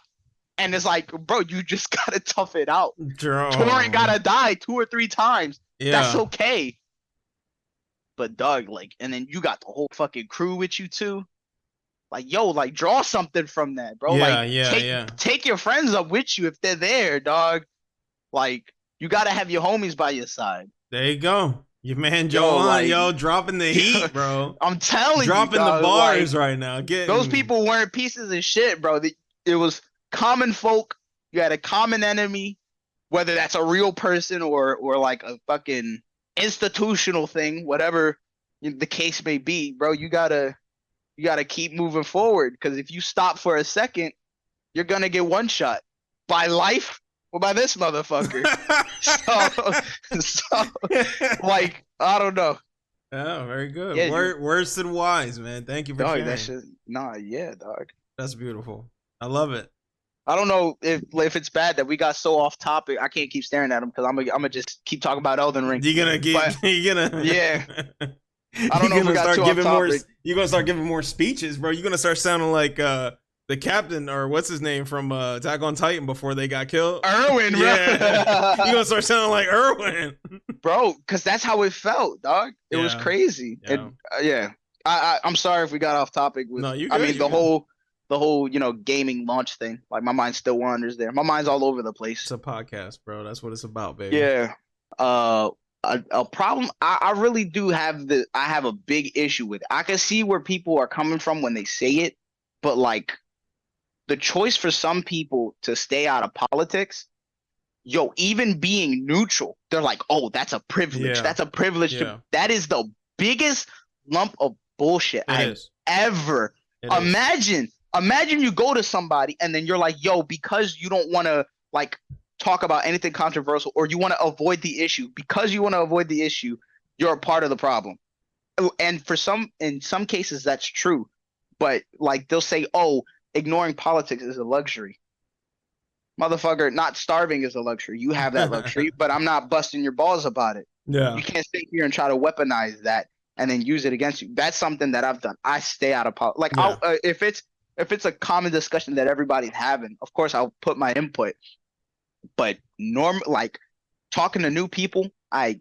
And it's like, bro, you just gotta tough it out. Torrent gotta die 2 or 3 times. Yeah. That's okay. But Doug, like, and then you got the whole fucking crew with you too. Like, yo, like, draw something from that, bro. Take your friends up with you if they're there, dog. Like, you gotta have your homies by your side. There you go. Your man Yoan, dropping the heat, bro. I'm telling you, dropping the bars right now. Those people weren't pieces of shit, bro. It was common folk. You had a common enemy, whether that's a real person or like a fucking institutional thing, whatever the case may be, bro. You gotta keep moving forward, because if you stop for a second, you're gonna get one shot by life. Well, by this motherfucker. so, like, I don't know. Oh, very good. Yeah, worse than wise, man. Thank you for sharing. That shit, dog. That's beautiful. I love it. I don't know if it's bad that we got so off topic. I can't keep staring at him because I'm gonna just keep talking about Elden Ring. Yeah. I don't know if we got too off topic. You're gonna start giving more speeches, bro. You're gonna start sounding like the captain, or what's his name from Attack on Titan before they got killed? Erwin, bro. Yeah. You're gonna start sounding like Erwin. Bro, because that's how it felt, dog. It was crazy. Yeah. I'm sorry if we got off topic with the whole, gaming launch thing. Like, my mind still wanders there. My mind's all over the place. It's a podcast, bro. That's what it's about, baby. Yeah. A problem I really do have I have a big issue with. I can see where people are coming from when they say it, but like, the choice for some people to stay out of politics, even being neutral, they're like, oh, that's a privilege. Yeah. That's a privilege. Yeah. That is the biggest lump of bullshit I've ever. Imagine you go to somebody and then you're like, yo, because you don't want to like talk about anything controversial, or you want to avoid the issue, you're a part of the problem. And in some cases that's true, but like, they'll say, oh, ignoring politics is a luxury. Motherfucker, not starving is a luxury. You have that luxury, but I'm not busting your balls about it. Yeah. You can't sit here and try to weaponize that and then use it against you. That's something that I've done. I stay out of politics. Like, if it's a common discussion that everybody's having, of course I'll put my input. But like, talking to new people,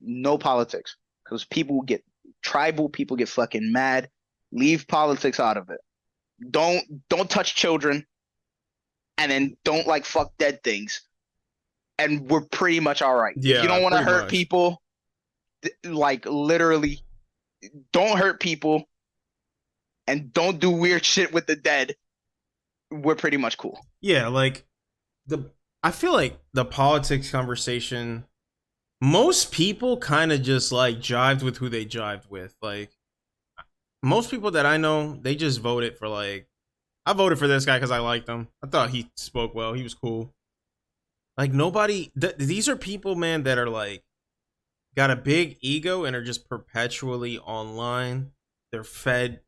no politics, because people get tribal, people get fucking mad. Leave politics out of it. Don't touch children, and then don't like fuck dead things, and we're pretty much all right. Yeah, if you don't want to hurt people, like, literally, don't hurt people, and don't do weird shit with the dead. We're pretty much cool. Yeah, like, I feel like the politics conversation, most people kind of just like jived with who they jived with. Like, most people that I know, they just voted for, like, I voted for this guy because I liked him. I thought he spoke well. He was cool. Like, nobody, these are people, man, that are like, got a big ego and are just perpetually online. They're fed.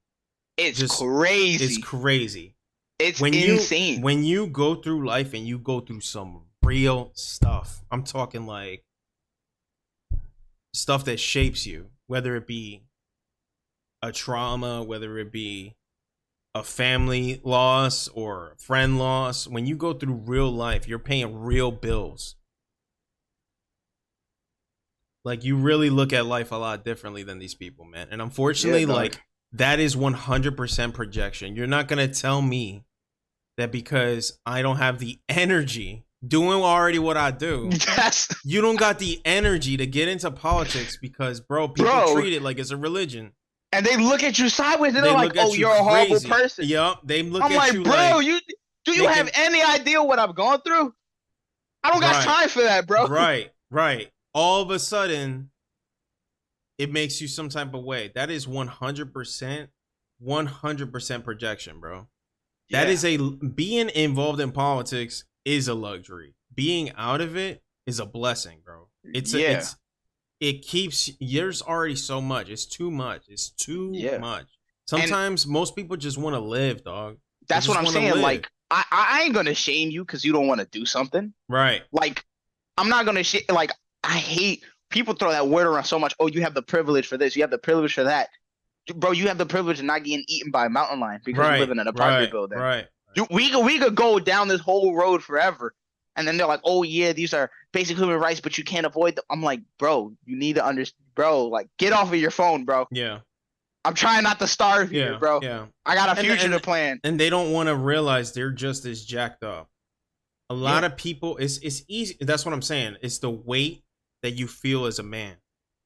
It's crazy. It's crazy. It's insane. When you go through life and you go through some real stuff, I'm talking like stuff that shapes you, whether it be a trauma, whether it be a family loss or a friend loss. When you go through real life, you're paying real bills. Like, you really look at life a lot differently than these people, man. And unfortunately, like, that is 100% projection. You're not going to tell me that because I don't have the energy doing already what I do, you don't got the energy to get into politics because, bro, people treat it like it's a religion. And they look at you sideways and they're like, oh, you're a horrible person. Yep. They look at you like, bro, do you have any idea what I've gone through? I don't got time for that, bro. Right. All of a sudden, it makes you some type of way. That is 100% projection, bro. Yeah. That is being involved in politics is a luxury. Being out of it is a blessing, bro. It keeps, there's already so much. It's too much. Much. Sometimes most people just want to live, dog. That's what I'm saying. Live. Like, I ain't going to shame you because you don't want to do something. Right. Like, I'm not going to like, I hate people throw that word around so much. Oh, you have the privilege for this. You have the privilege for that. bro, you have the privilege of not getting eaten by a mountain lion because you live in an apartment building. Right. We could go down this whole road forever, and then they're like, "Oh yeah, these are basic human rights, but you can't avoid them." I'm like, bro, you need to understand, bro. Like, get off of your phone, bro. Yeah. I'm trying not to starve here, bro. Yeah. I got a future to plan. And they don't want to realize they're just as jacked up. A lot of people, it's easy. That's what I'm saying. It's the weight that you feel as a man.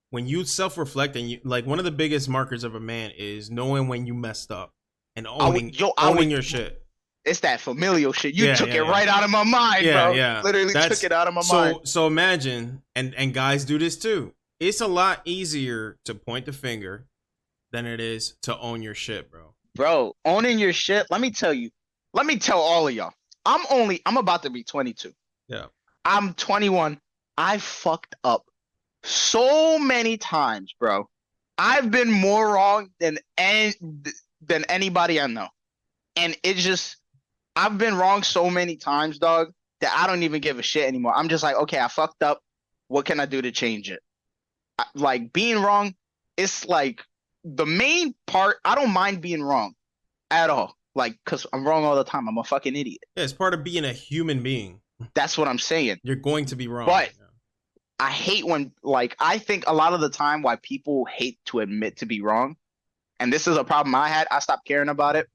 When you self-reflect, and you, like, one of the biggest markers of a man is knowing when you messed up and owning your shit. It's that familial shit. You took it right out of my mind, bro. Yeah. Literally took it out of my mind. So imagine, and guys do this too. It's a lot easier to point the finger than it is to own your shit, bro. Bro, owning your shit. Let me tell you. Let me tell all of y'all. I'm about to be 22. Yeah. I'm 21. I fucked up so many times, bro. I've been more wrong than anybody I know. And it's just, I've been wrong so many times, dog, that I don't even give a shit anymore. I'm just like, okay, I fucked up. What can I do to change it? Like, being wrong, it's like the main part. I don't mind being wrong at all. Like, because I'm wrong all the time. I'm a fucking idiot. Yeah, it's part of being a human being. That's what I'm saying. You're going to be wrong. But I hate when, like, I think a lot of the time why people hate to admit to be wrong, and this is a problem I had, I stopped caring about it,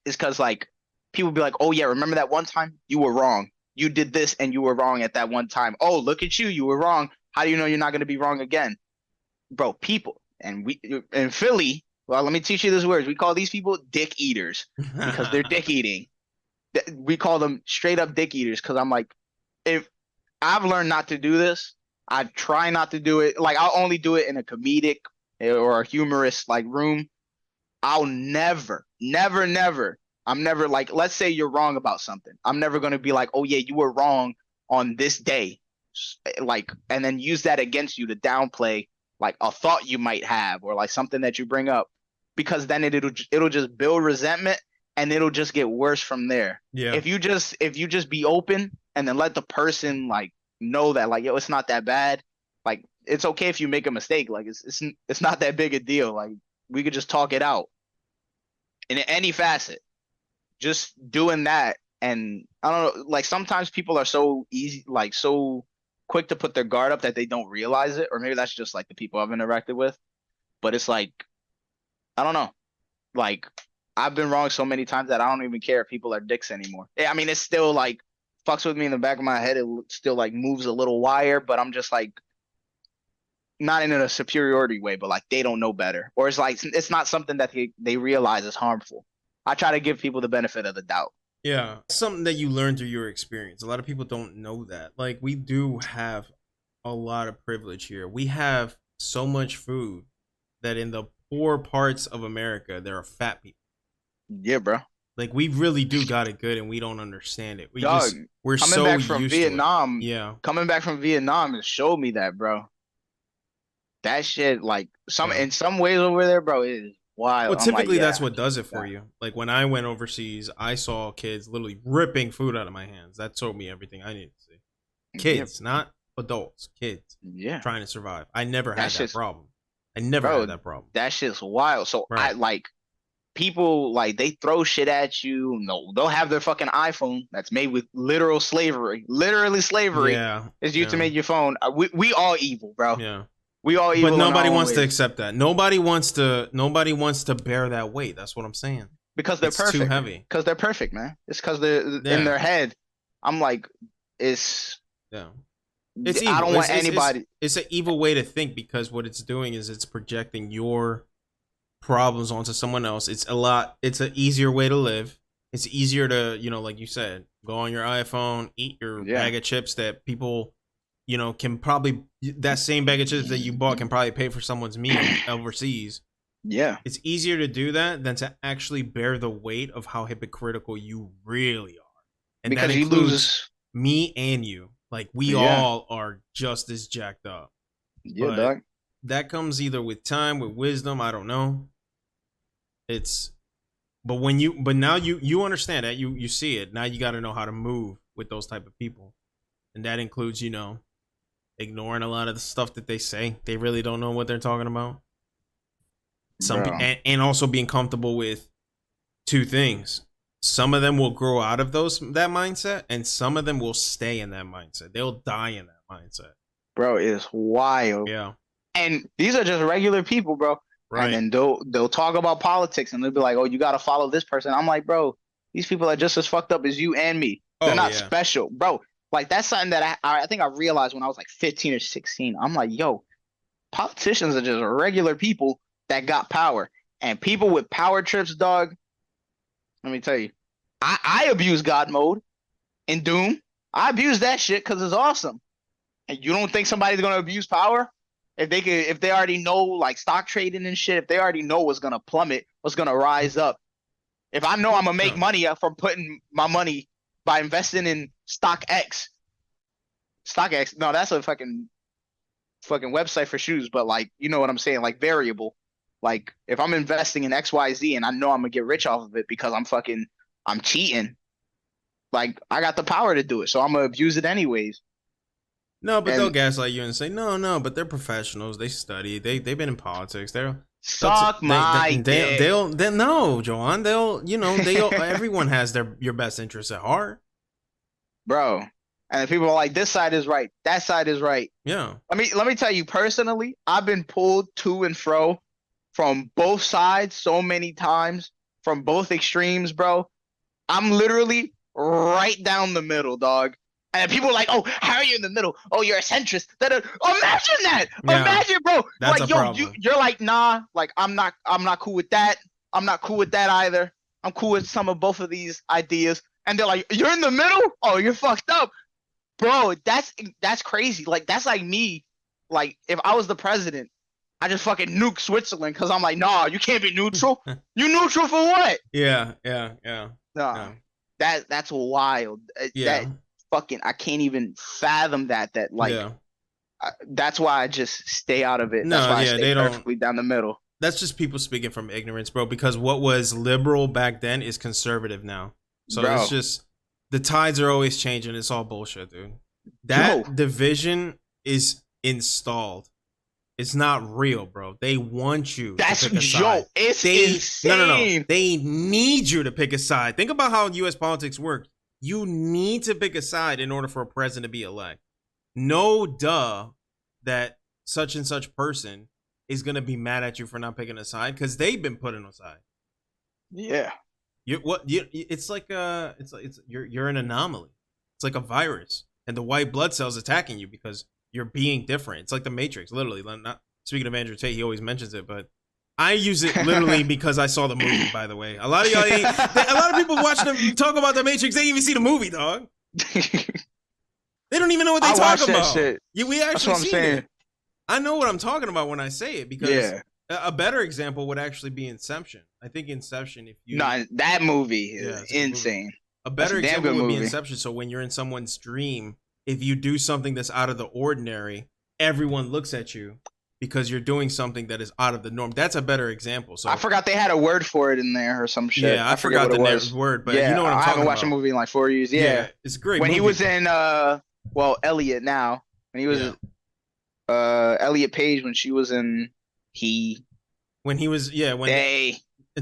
is because, like, people be like, oh yeah, remember that one time you were wrong? You did this and you were wrong at that one time. Oh, look at you were wrong. How do you know you're not going to be wrong again? Bro, people, and we in Philly, well, let me teach you these words. We call these people dick eaters because they're dick eating. We call them straight up dick eaters because I'm like, if I've learned not to do this, I try not to do it. Like, I'll only do it in a comedic or a humorous, like, room. I'll never, I'm never like, let's say you're wrong about something. I'm never going to be like, oh yeah, you were wrong on this day. Like, and then use that against you to downplay, like, a thought you might have or like something that you bring up, because then it'll just build resentment and it'll just get worse from there. Yeah. If you just be open and then let the person, like, know that, like, yo, it's not that bad. Like, it's okay if you make a mistake. Like, it's not that big a deal. Like, we could just talk it out in any facet. Just doing that. And I don't know, like, sometimes people are so easy, like, so quick to put their guard up that they don't realize it, or maybe that's just like the people I've interacted with. But it's like, I don't know, like, I've been wrong so many times that I don't even care if people are dicks anymore. I mean, it's still like fucks with me in the back of my head. It still, like, moves a little wire, but I'm just like, not in a superiority way, but like, they don't know better, or it's like, it's not something that they realize is harmful. I try to give people the benefit of the doubt. Yeah, something that you learn through your experience. A lot of people don't know that. Like, we do have a lot of privilege here. We have so much food that in the poor parts of America, there are fat people. Yeah, bro. Like, we really do got it good, and we don't understand it. We're coming so back from used Vietnam. To it. Yeah, coming back from Vietnam has showed me that, bro. That shit, like, in some ways over there, bro, it is wild. Well, typically that's what does it for you. Like, when I went overseas, I saw kids literally ripping food out of my hands. That told me everything I needed to see. Kids, not adults. Kids. Yeah. Trying to survive. I never had that problem. I never had that problem. That shit's wild. So I like, people, like, they throw shit at you. No, they'll have their fucking iPhone that's made with literal slavery. Literally slavery. Yeah. Is used to make your phone. We all evil, bro. Yeah. We all evil. But nobody wants to accept that. Nobody wants to bear that weight. That's what I'm saying. Because they're perfect. Too heavy. Because they're perfect, man. It's because they're in their head. I'm like, it's evil. I don't want anybody. It's an evil way to think, because what it's doing is it's projecting your problems onto someone else. It's an easier way to live. It's easier to, like you said, go on your iPhone, eat your bag of chips that people, can probably, that same bag of chips that you bought can probably pay for someone's meal overseas. Yeah. It's easier to do that than to actually bear the weight of how hypocritical you really are. And because that includes me and you. Like, we all are just as jacked up. Yeah, dog. That comes either with time, with wisdom, I don't know. But now you understand that, you see it. Now you got to know how to move with those type of people. And that includes, ignoring a lot of the stuff that they say. They really don't know what they're talking about. And also being comfortable with two things. Some of them will grow out of that mindset, and some of them will stay in that mindset. They'll die in that mindset. Bro, it's wild. Yeah. And these are just regular people, bro. Right. And then they'll talk about politics, and they'll be like, "Oh, you got to follow this person." I'm like, bro, these people are just as fucked up as you and me. They're not special, bro. Like, that's something that I think I realized when I was like 15 or 16. I'm like, yo, politicians are just regular people that got power. And people with power trips, dog, let me tell you, I abuse God mode in Doom. I abuse that shit because it's awesome. And you don't think somebody's gonna abuse power? If they already know, like, stock trading and shit, if they already know what's gonna plummet, what's gonna rise up. If I know I'm gonna make money from putting my money by investing in stock X. No, that's a fucking website for shoes, but, like, you know what I'm saying, like, variable. Like, if I'm investing in XYZ and I know I'm gonna get rich off of it because I'm cheating, like, I got the power to do it, so I'm gonna abuse it anyways. No, but they'll gaslight you and say, no, but they're professionals. They study. They've been in politics. They'll suck my dick. They'll no, Joanne. They'll everyone has your best interests at heart, bro. And people are like, this side is right, that side is right. Yeah. Let me tell you personally, I've been pulled to and fro from both sides so many times, from both extremes, bro. I'm literally right down the middle, dog. And people are like, "Oh, how are you in the middle? Oh, you're a centrist." Imagine that. Yeah, imagine, bro. That's like, a problem. You're like, nah. Like, I'm not cool with that. I'm not cool with that either. I'm cool with some of both of these ideas. And they're like, "You're in the middle? Oh, you're fucked up, bro." That's crazy. Like, that's like me. Like, if I was the president, I just fucking nuke Switzerland because I'm like, nah, you can't be neutral. You neutral for what? Yeah. Nah, that's wild. Yeah. I can't even fathom that that's why I just stay out of it. That's why I stay perfectly down the middle. That's just people speaking from ignorance, bro, because what was liberal back then is conservative now. So it's just, the tides are always changing. It's all bullshit, dude. That division is installed. It's not real, bro. They want you to pick a side. It's insane. No. They need you to pick a side. Think about how U.S. politics works. You need to pick a side in order for a president to be elected. No duh that such and such person is going to be mad at you for not picking a side because they've been put on a side. Yeah. It's like you're an anomaly. It's like a virus, and the white blood cells attacking you because you're being different. It's like the Matrix, literally. Not speaking of Andrew Tate, he always mentions it, but I use it literally because I saw the movie, by the way. A lot of people watch them talk about the Matrix. They didn't even see the movie, dog. They don't even know what they talk about. Shit. Yeah, we actually seen it. I know what I'm talking about when I say it because a better example would actually be Inception. I think Inception, that movie is insane. A better example would be Inception. So when you're in someone's dream, if you do something that's out of the ordinary, everyone looks at you because you're doing something that is out of the norm. That's a better example. So I forgot they had a word for it in there or some shit. Yeah, I forgot the word, but you know what I'm talking about. I haven't watched a movie in like 4 years. Yeah, it's great. When he was in Elliot now, when he was Elliot Page, when she was in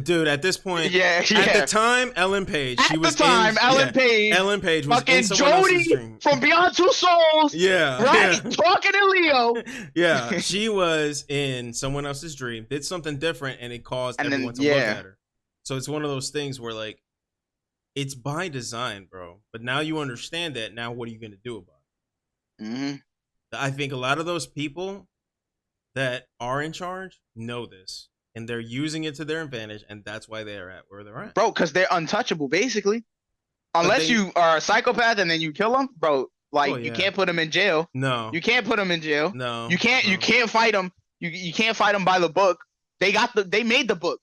Dude, at this point, at the time, Ellen Page. Ellen Page was fucking in someone else's Jody dream. from Beyond Two Souls. Right? Talking to Leo. Yeah, she was in someone else's dream, did something different, and it caused everyone to look at her. So it's one of those things where, like, it's by design, bro. But now you understand that. Now what are you going to do about it? Mm-hmm. I think a lot of those people that are in charge know this. And they're using it to their advantage, and that's why they are at where they're at. Bro, because they're untouchable, basically. Unless you are a psychopath and then you kill them, bro. Like, you can't put them in jail. No. You can't put them in jail. No. You can't. You can't fight them. You can't fight them by the book. They made the book.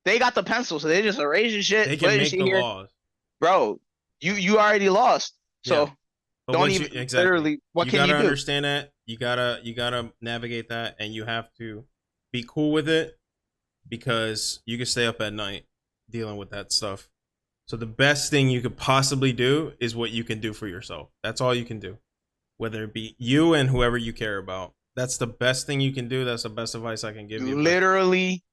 They got the pencil, so they just erase your shit. They can make the laws. Bro, you already lost. So don't even literally. What can you do? You gotta understand that. You gotta navigate that, and you have to be cool with it because you can stay up at night dealing with that stuff. So the best thing you could possibly do is what you can do for yourself. That's all you can do. Whether it be you and whoever you care about. That's the best thing you can do. That's the best advice I can give you. Literally,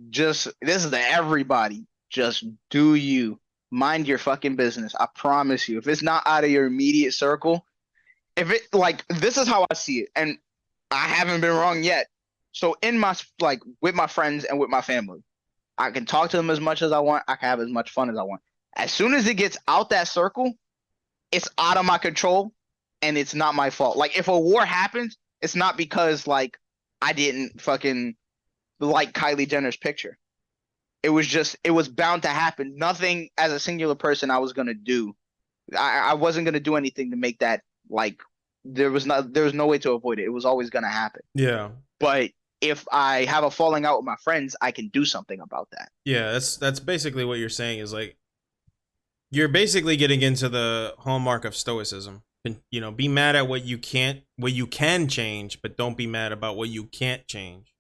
just this is to everybody. Just do you. Mind your fucking business. I promise you. If it's not out of your immediate circle, if it like this is how I see it, and I haven't been wrong yet. So in my like with my friends and with my family, I can talk to them as much as I want. I can have as much fun as I want. As soon as it gets out that circle, it's out of my control, and it's not my fault. Like if a war happens, it's not because like I didn't fucking like Kylie Jenner's picture. It was bound to happen. Nothing as a singular person I was gonna do. I wasn't gonna do anything to make that like there was no way to avoid it. It was always gonna happen. Yeah. But if I have a falling out with my friends, I can do something about that. Yeah, that's basically what you're saying is like you're basically getting into the hallmark of stoicism. You know, be mad at what you can change, but don't be mad about what you can't change.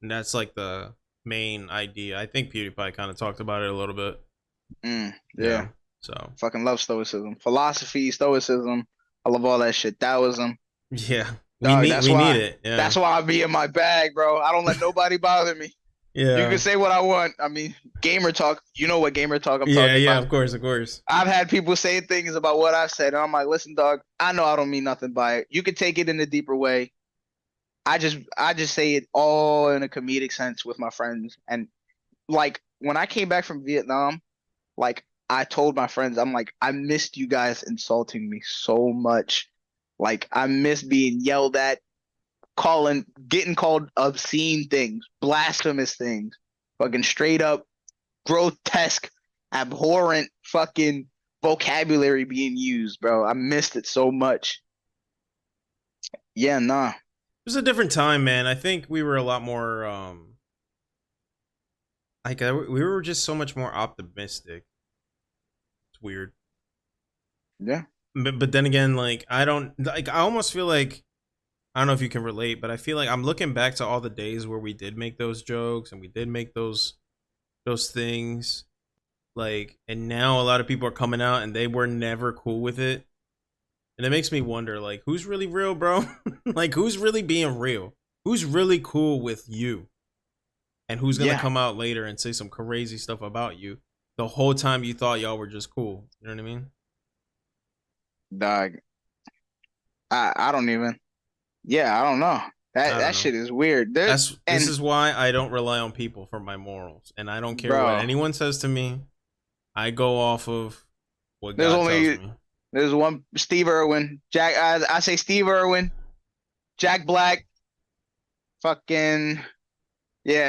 And that's like the main idea. I think PewDiePie kind of talked about it a little bit. Yeah. So fucking love stoicism, philosophy, stoicism. I love all that shit. Taoism. Yeah, Dog, we need it. Yeah. That's why I be in my bag, bro. I don't let nobody bother me. Yeah, you can say what I want. I mean, gamer talk. You know what gamer talk I'm talking about. Yeah, of course. I've had people say things about what I've said, and I'm like, listen, dog. I know I don't mean nothing by it. You could take it in a deeper way. I just say it all in a comedic sense with my friends. And like when I came back from Vietnam, like I told my friends, I'm like, I missed you guys insulting me so much. Like I miss being yelled at, getting called obscene things, blasphemous things, fucking straight up grotesque, abhorrent fucking vocabulary being used, bro. I missed it so much. Yeah, nah. It was a different time, man. I think we were a lot more like we were just so much more optimistic. It's weird. Yeah. But then again, like I almost feel like I don't know if you can relate, but I feel like I'm looking back to all the days where we did make those jokes and we did make those things, like, and now a lot of people are coming out and they were never cool with it. And it makes me wonder, like, who's really real, bro? Like, who's really being real? Who's really cool with you? And who's going to come out later and say some crazy stuff about you the whole time you thought y'all were just cool? You know what I mean? Dog. I don't even. Yeah, I don't know. That shit is weird. This is why I don't rely on people for my morals. And I don't care what anyone says to me. I go off of what God tells me. There's one Steve Irwin, Jack. I say Steve Irwin, Jack Black, fucking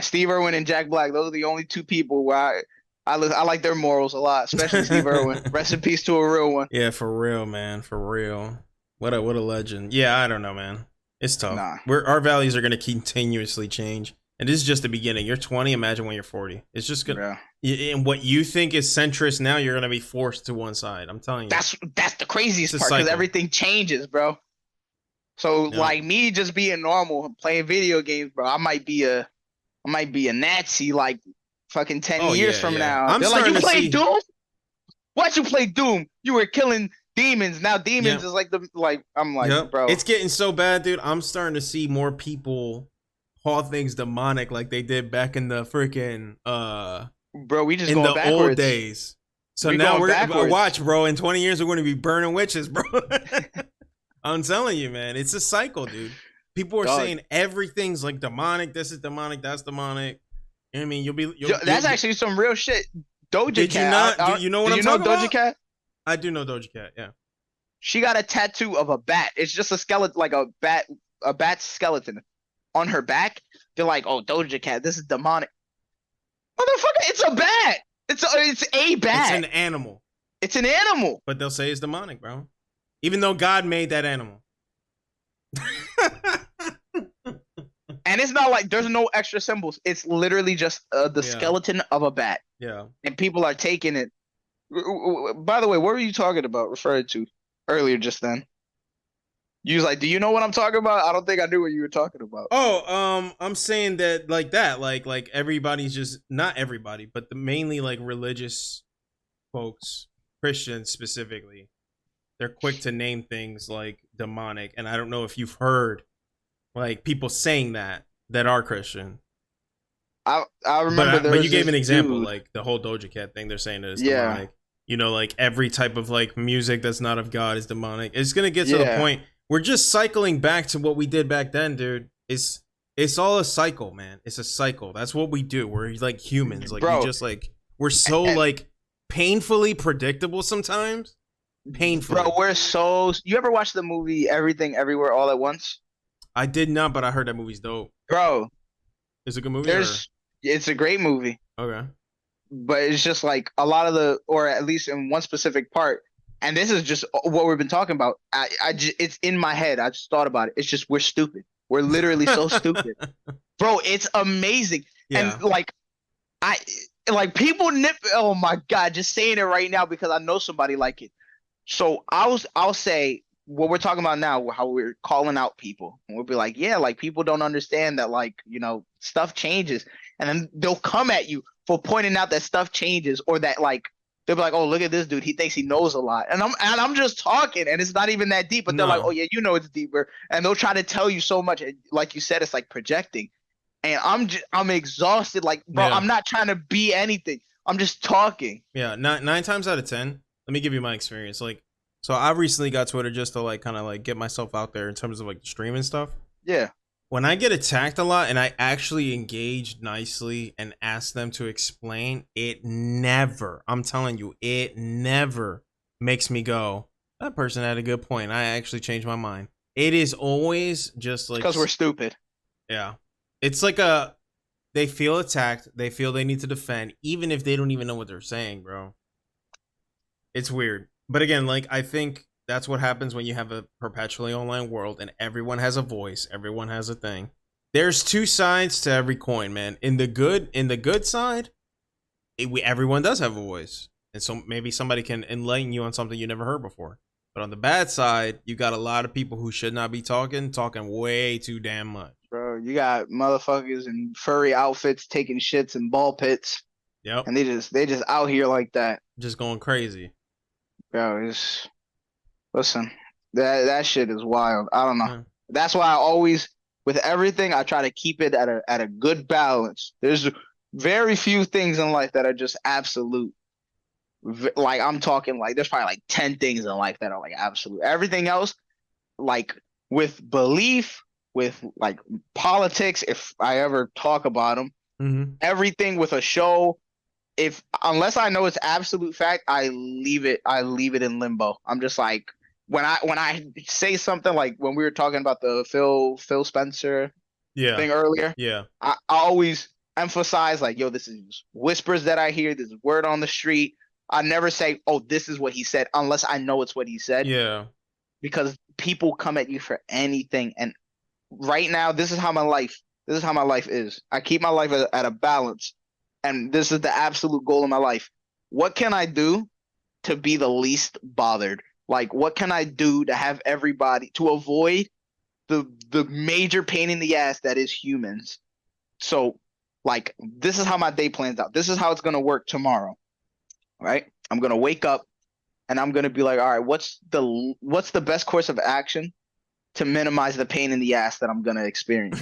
Steve Irwin and Jack Black. Those are the only two people where I like their morals a lot, especially Steve Irwin. Rest in peace to a real one. Yeah, for real, man, for real. What a legend. Yeah, I don't know, man. It's tough. Our values are gonna continuously change, and this is just the beginning. You're 20. Imagine when you're 40. It's just gonna. Yeah. And what you think is centrist now, you're gonna be forced to one side. I'm telling you. That's the craziest part because everything changes, bro. So like me just being normal and playing video games, bro, I might be a Nazi like fucking 10 years from now. They're like, you played Doom? What, you played Doom? You were killing demons. Now demons is like I'm like, bro. It's getting so bad, dude. I'm starting to see more people call things demonic like they did back in the freaking bro, we just in going the backwards. Old days. So now we're watch, bro. In 20 years, we're going to be burning witches, bro. I'm telling you, man. It's a cycle, dude. People are saying everything's like demonic. This is demonic. That's demonic. You know what I mean? That's actually some real shit. Doja Cat. Did you not? Do you know what I'm talking about? Doja Cat? I do know Doja Cat. Yeah. She got a tattoo of a bat. It's just a skeleton, like a bat skeleton on her back. They're like, oh, Doja Cat, this is demonic. Motherfucker, it's a bat. It's a bat. It's an animal. It's an animal. But they'll say it's demonic, bro. Even though God made that animal. And it's not like there's no extra symbols. It's literally just the skeleton of a bat. Yeah. And people are taking it. By the way, what were you talking about, referred to earlier just then? You was like, do you know what I'm talking about? I don't think I knew what you were talking about. Oh, I'm saying that like everybody's just, not everybody, but mainly like religious folks, Christians specifically, they're quick to name things like demonic. And I don't know if you've heard Like people saying that are Christian. I remember but you gave an example, like the whole Doja Cat thing. They're saying that it's demonic. You know, like every type of like music that's not of God is demonic. It's gonna get to the point. We're just cycling back to what we did back then, dude. It's all a cycle, man. It's a cycle. That's what we do. We're like humans. Like we just like we're so like painfully predictable sometimes. Painfully. Bro, we're so. You ever watch the movie Everything Everywhere All at Once? I did not, but I heard that movie's dope. Bro, it's a good movie. It's a great movie. Okay. But it's just like a lot of the, or at least in one specific part, and this is just what we've been talking about. It's in my head. I just thought about it. It's just we're stupid. We're literally so stupid, bro. It's amazing, and like people nip. Oh my god, just saying it right now because I know somebody like it. So I'll say what we're talking about now, how we're calling out people, and we'll be like, yeah, like people don't understand that, like, you know, stuff changes, and then they'll come at you for pointing out that stuff changes, or that like they'll be like, oh, look at this dude, he thinks he knows a lot, and I'm just talking, and it's not even that deep, but they're like, oh yeah, you know it's deeper, and they'll try to tell you so much, and like you said, it's like projecting, and I'm exhausted, like bro, I'm not trying to be anything, I'm just talking. Yeah, nine times out of 10. Let me give you my experience. Like, so I recently got Twitter just to like kind of like get myself out there in terms of like streaming stuff. Yeah. When I get attacked a lot and I actually engage nicely and ask them to explain, it never, I'm telling you, it never makes me go, that person had a good point. I actually changed my mind. It is always just like, because we're stupid. Yeah. It's like they feel attacked. They feel they need to defend, even if they don't even know what they're saying, bro. It's weird. But again, like, I think that's what happens when you have a perpetually online world and everyone has a voice, everyone has a thing. There's two sides to every coin, man. In the good side, everyone does have a voice. And so maybe somebody can enlighten you on something you never heard before. But on the bad side, you got a lot of people who should not be talking way too damn much. Bro, you got motherfuckers in furry outfits taking shits in ball pits. Yep. And they just out here like that. Just going crazy. Bro, listen, that shit is wild. I don't know. Yeah. That's why I always, with everything, I try to keep it at a good balance. There's very few things in life that are just absolute. Like, I'm talking like there's probably like 10 things in life that are like absolute. Everything else, like with belief, with like politics, if I ever talk about them, everything with a show. Unless I know it's absolute fact, I leave it in limbo. I'm just like, when I say something, like when we were talking about the Phil Spencer thing earlier, I always emphasize like, yo, this is whispers that I hear, this is word on the street. I never say, oh, this is what he said, unless I know it's what he said. Yeah. Because people come at you for anything, and right now, this is how my life is. I keep my life at a balance. And this is the absolute goal of my life. What can I do to be the least bothered? Like, what can I do to have everybody, to avoid the major pain in the ass that is humans? So, like, this is how my day plans out. This is how it's going to work tomorrow, right? I'm going to wake up and I'm going to be like, all right, what's the best course of action to minimize the pain in the ass that I'm going to experience?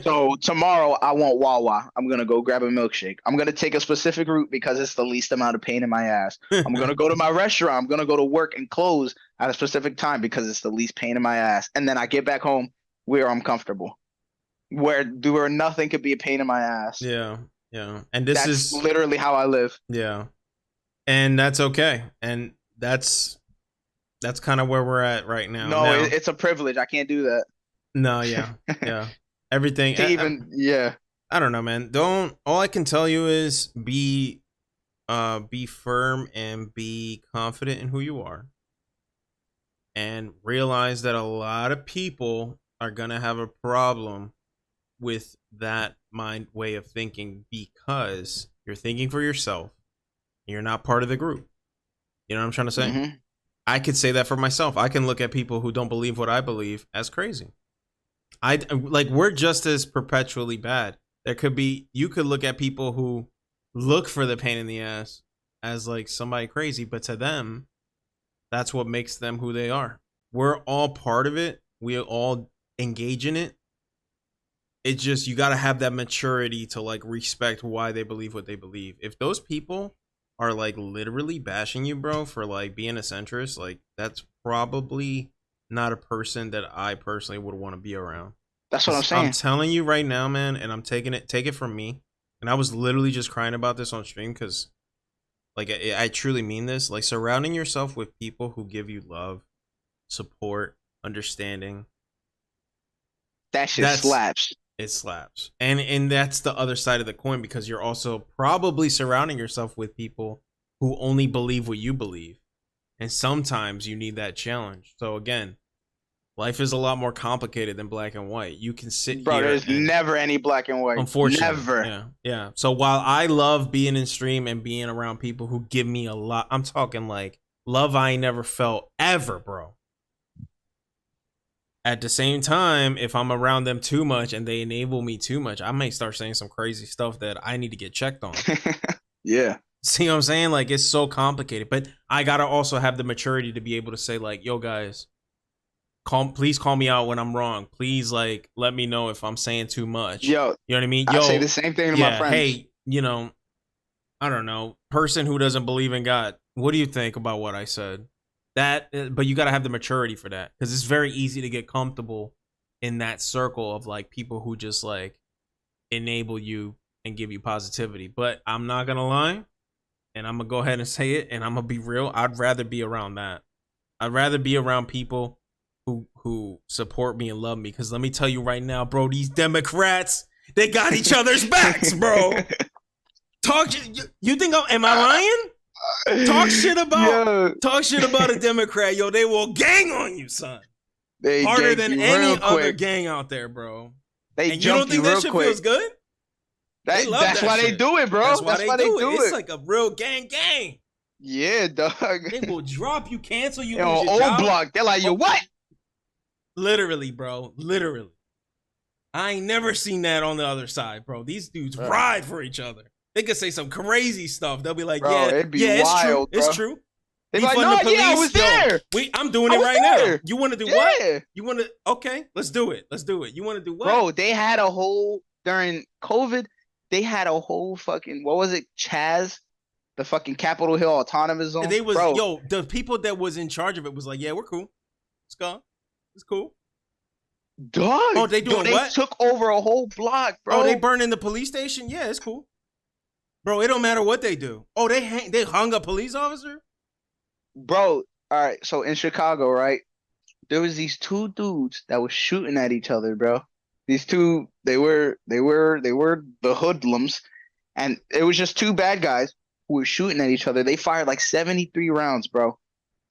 So tomorrow I want Wawa. I'm going to go grab a milkshake. I'm going to take a specific route because it's the least amount of pain in my ass. I'm going to go to my restaurant. I'm going to go to work and close at a specific time because it's the least pain in my ass. And then I get back home where I'm comfortable, where nothing could be a pain in my ass. Yeah. Yeah. And that's is literally how I live. Yeah. And that's okay. And that's kind of where we're at right now. No, it's a privilege. I can't do that. No, yeah. Yeah. Everything. I don't know, man. All I can tell you is be firm and be confident in who you are. And realize that a lot of people are going to have a problem with that way of thinking because you're thinking for yourself. You're not part of the group. You know what I'm trying to say? Mm-hmm. I could say that for myself. I can look at people who don't believe what I believe as crazy. We're just as perpetually bad. You could look at people who look for the pain in the ass as like somebody crazy, but to them, that's what makes them who they are. We're all part of it. We all engage in it. it's just you got to have that maturity to like respect why they believe what they believe. If those people are like literally bashing you, bro, for like being a centrist, like that's probably not a person that I personally would want to be around. That's what I'm saying. I'm telling you right now, man, and I'm take it from me. And I was literally just crying about this on stream because like I truly mean this. Like surrounding yourself with people who give you love, support, understanding. That shit slaps. It slaps. And that's the other side of the coin because you're also probably surrounding yourself with people who only believe what you believe. And sometimes you need that challenge. So again, life is a lot more complicated than black and white. You can sit Bro, here. There's never any black and white. Unfortunately. Never. Yeah. Yeah. So while I love being in stream and being around people who give me a lot, I'm talking like love I ain't never felt ever, bro. At the same time, if I'm around them too much and they enable me too much, I may start saying some crazy stuff that I need to get checked on. Yeah. See what I'm saying? Like, it's so complicated. But I got to also have the maturity to be able to say, like, yo, guys, please call me out when I'm wrong. Please, like, let me know if I'm saying too much. Yo. You know what I mean? Yo, I say the same thing to my friends. Hey, you know, I don't know, person who doesn't believe in God, what do you think about what I said? But you got to have the maturity for that because it's very easy to get comfortable in that circle of like people who just like enable you and give you positivity. But I'm not going to lie, and I'm going to go ahead and say it, and I'm going to be real. I'd rather be around that. I'd rather be around people who support me and love me because let me tell you right now, bro, these Democrats, they got each other's backs, bro. You think am I lying? Talk shit about a Democrat, yo. They will gang on you, son. Harder than any other gang out there, bro. And you don't think that shit feels good? That's why they do it, bro. That's why they do it. It's like a real gang. Yeah, dog. They will drop you, cancel you. On old block, they're like, yo, what? Literally, bro. Literally. I ain't never seen that on the other side, bro. These dudes ride for each other. They could say some crazy stuff. They'll be like, bro, it's wild, true. It's true. They're like, no, I was there. I'm doing it right now. You want to do what? You want to? Okay, let's do it. You want to do what? Bro, they had a whole, during COVID, they had a whole fucking, what was it? Chaz? The fucking Capitol Hill Autonomous Zone? They was, the people that was in charge of it was like, yeah, we're cool. Let's go. It's cool. Dog. Oh, they doing what? They took over a whole block, bro. Oh, they burning the police station? Yeah, it's cool. Bro, it don't matter what they do. Oh, they hung a police officer? Bro, all right. So in Chicago, right, there was these two dudes that were shooting at each other, bro. These two, they were the hoodlums, and it was just two bad guys who were shooting at each other. They fired like 73 rounds, bro,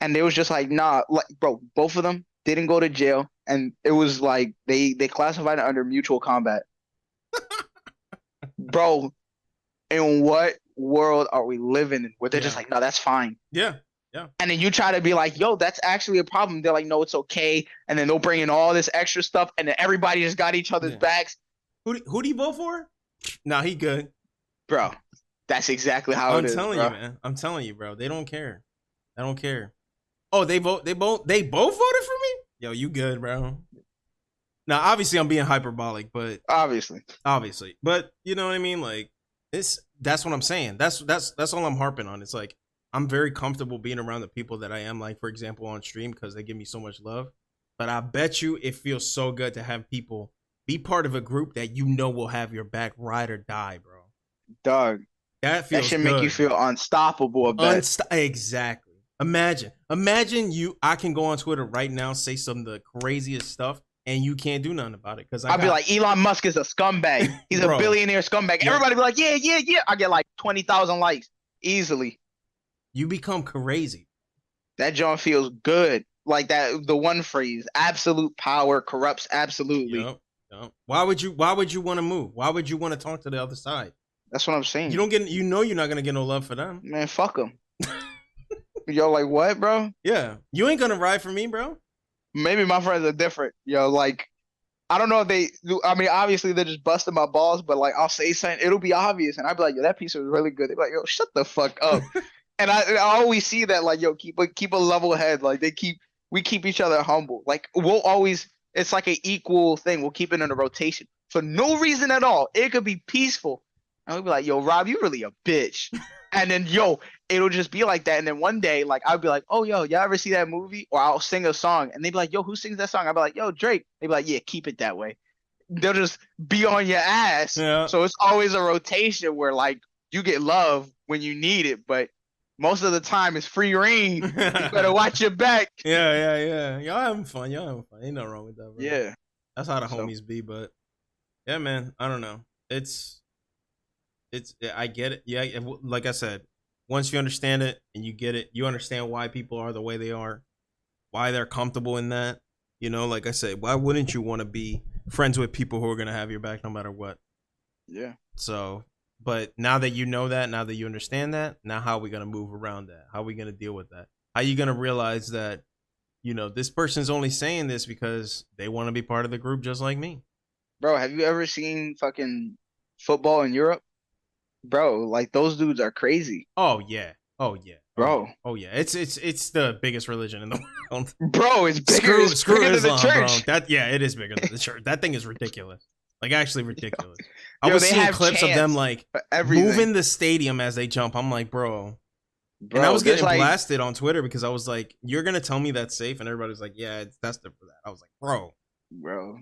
and they was just like, nah, like, bro, both of them didn't go to jail, and it was like they classified it under mutual combat, bro. In what world are we living in where they're just like, no, that's fine. Yeah. And then you try to be like, yo, that's actually a problem. They're like, no, it's okay. And then they'll bring in all this extra stuff, and then everybody just got each other's backs. Who do you vote for? Nah, he good. Bro, that's exactly how it is. I'm telling you, man. I'm telling you, bro. They don't care. I don't care. Oh, they both voted for me? Yo, you good, bro. Now, obviously, I'm being hyperbolic, but obviously. But you know what I mean? Like, that's what I'm saying. That's all I'm harping on. It's like I'm very comfortable being around the people that I am, like, for example, on stream because they give me so much love. But I bet you it feels so good to have people be part of a group that you know will have your back, ride or die, bro. Dog. That should make you feel unstoppable. Exactly. Imagine I can go on Twitter right now, say some of the craziest stuff, and you can't do nothing about it. Because I'll be like, Elon Musk is a scumbag. He's a billionaire scumbag. Yeah. Everybody be like, yeah. I get like 20,000 likes easily. You become crazy. That John feels good. Like that, the one phrase, absolute power corrupts absolutely. Yep. Why would you want to move? Why would you want to talk to the other side? That's what I'm saying. You're not gonna get no love for them. Man, fuck them. Yo, like what, bro? Yeah. You ain't gonna ride for me, bro. Maybe my friends are different. Yo, like, I don't know if they do. I mean, obviously they're just busting my balls, but like I'll say something, it'll be obvious, and I'll be like, yo, that piece was really good. They're like, yo, shut the fuck up. And I always see that, like, yo, keep a level head. Like we keep each other humble. Like we'll always, it's like an equal thing. We'll keep it in a rotation. for no reason at all. It could be peaceful. And we'd be like, yo, Rob, you really a bitch. And then, yo, it'll just be like that. And then one day, like, I'll be like, oh, yo, y'all ever see that movie? Or I'll sing a song. And they'd be like, yo, who sings that song? I'll be like, yo, Drake. They'd be like, yeah, keep it that way. They'll just be on your ass. Yeah. So it's always a rotation where, like, you get love when you need it. But most of the time, it's free reign. You better watch your back. Yeah. Y'all having fun. Ain't nothing wrong with that, bro. Yeah. That's how the homies be. But, yeah, man, I don't know. I get it. Yeah, like I said, once you understand it and you get it, you understand why people are the way they are, why they're comfortable in that. You know, like I said, why wouldn't you want to be friends with people who are going to have your back no matter what? Yeah. So, but now that you know that, now that you understand that, now how are we going to move around that? How are we going to deal with that? How are you going to realize that, you know, this person's only saying this because they want to be part of the group just like me? Bro, have you ever seen fucking football in Europe? Bro, like those dudes are crazy. Oh yeah. Bro. Oh yeah. It's the biggest religion in the world. Bro, it's bigger, Screw bigger Islam, than the church. bro. It is bigger than the church. That thing is ridiculous. Like actually ridiculous. I Yo, was they seeing have clips of them chants like for everything. moving the stadium as they jump. I'm like, bro. And I was getting blasted on Twitter because I was like, you're gonna tell me that's safe? And everybody's like, yeah, it's tested for that. I was like, bro.